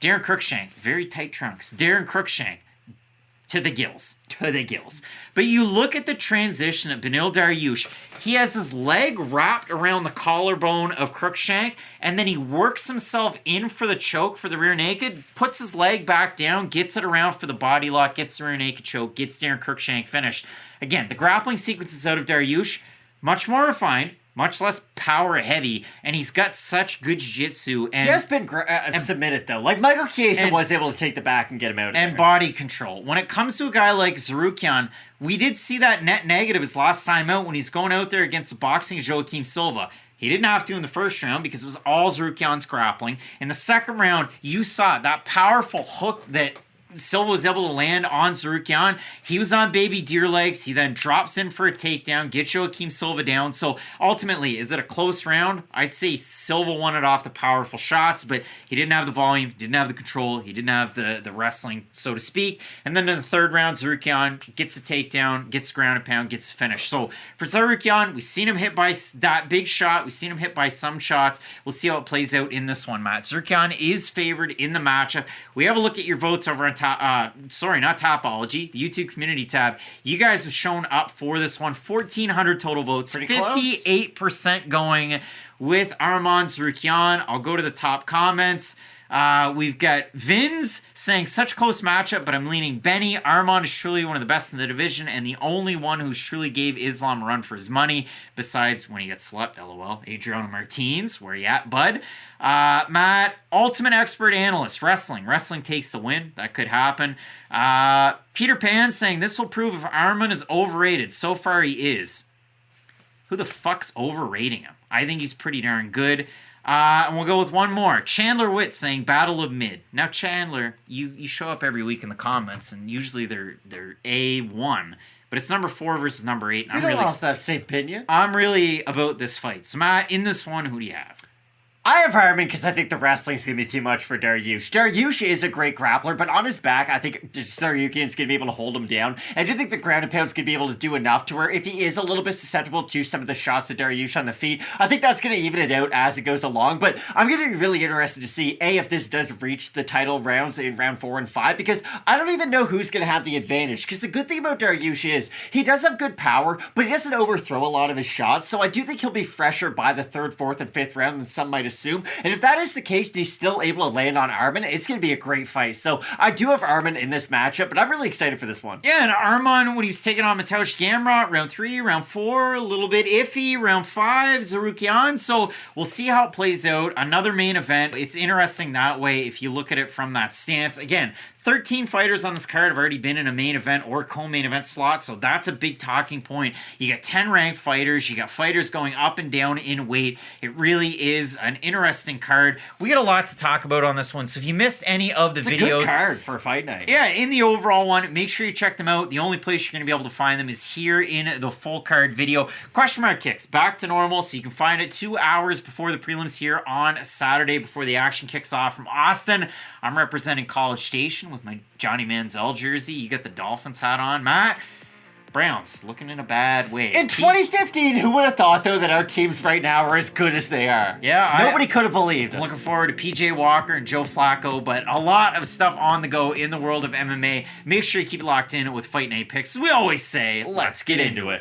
Darren Cruikshank, very tight trunks. Darren Cruikshank, to the gills. But you look at the transition of Beneil Dariush, he has his leg wrapped around the collarbone of Cruikshank, and then he works himself in for the choke for the rear naked, puts his leg back down, gets it around for the body lock, gets the rear naked choke, gets Darren Cruikshank finished. Again, the grappling sequences out of Dariush, much more refined, much less power heavy, and he's got such good jiu-jitsu. And he has been submitted, though. Like, Michael Chiesa was able to take the back and get him out of there. And body control. When it comes to a guy like Tsarukyan, we did see that net negative his last time out when he's going out there against the boxing Joaquim Silva. He didn't have to in the first round because it was all Tsarukyan's grappling. In the second round, you saw that powerful hook that Silva was able to land on Tsarukyan. He was on baby deer legs. He then drops in for a takedown, gets Joaquim Silva down. So ultimately, is it a close round? I'd say Silva won it off the powerful shots, but he didn't have the volume, didn't have the control, he didn't have the wrestling, so to speak. And then in the third round, Tsarukyan gets a takedown, gets ground and pound, gets a finish. So for Tsarukyan, we've seen him hit by that big shot. We've seen him hit by some shots. We'll see how it plays out in this one, Matt. Tsarukyan is favored in the matchup. We have a look at your votes over on not Topology, the YouTube community tab. You guys have shown up for this one. 1,400 total votes. Pretty 58% going with Arman Tsarukyan. I'll go to the top comments. We've got Vins saying, such close matchup, but I'm leaning Benny. Arman is truly one of the best in the division and the only one who's truly gave Islam a run for his money, besides when he gets slept, lol. Adriano Martins, where you at, bud? Matt, ultimate expert analyst, wrestling. Wrestling takes the win. That could happen. Peter Pan saying, this will prove if Arman is overrated. So far he is. Who the fuck's overrating him? I think he's pretty darn good. And we'll go with one more. Chandler Witt saying Battle of Mid. Now, Chandler, you show up every week in the comments, and usually they're A1. but it's number 4 versus number 8. And We don't have that same opinion. I'm really about this fight. So, Matt, in this one, who do you have? I have Arman because I think the wrestling's going to be too much for Dariush. Dariush is a great grappler, but on his back, I think Tsarukyan's going to be able to hold him down. And I do think the ground and pound's going to be able to do enough to where if he is a little bit susceptible to some of the shots of Dariush on the feet, I think that's going to even it out as it goes along. But I'm going to be really interested to see, A, if this does reach the title rounds in round 4 and 5, because I don't even know who's going to have the advantage. Because the good thing about Dariush is he does have good power, but he doesn't overthrow a lot of his shots. So I do think he'll be fresher by the 3rd, 4th, and 5th round than some might assume. And if that is the case and he's still able to land on Arman, it's going to be a great fight. So I do have Arman in this matchup, but I'm really excited for this one. Yeah, and Arman, when he was taking on Mateusz Gamrot, round 3, round 4, a little bit iffy, round 5, Tsarukyan. So we'll see how it plays out. Another main event. It's interesting that way if you look at it from that stance. Again, 13 fighters on this card have already been in a main event or co-main event slot, so that's a big talking point. You got 10 ranked fighters, you got fighters going up and down in weight. It really is an interesting card. We got a lot to talk about on this one, so if you missed any of the videos... It's a good card for a fight night. Yeah, in the overall one, make sure you check them out. The only place you're going to be able to find them is here in the full card video. Question mark kicks back to normal, so you can find it 2 hours before the prelims here on Saturday before the action kicks off from Austin. I'm representing College Station with my Johnny Manziel jersey. You got the Dolphins hat on. Matt, Browns looking in a bad way. In 2015, who would have thought, though, that our teams right now are as good as they are? Yeah. Nobody could have believed us. Looking forward to PJ Walker and Joe Flacco, but a lot of stuff on the go in the world of MMA. Make sure you keep it locked in with Fight Night Picks. As we always say, let's get into it.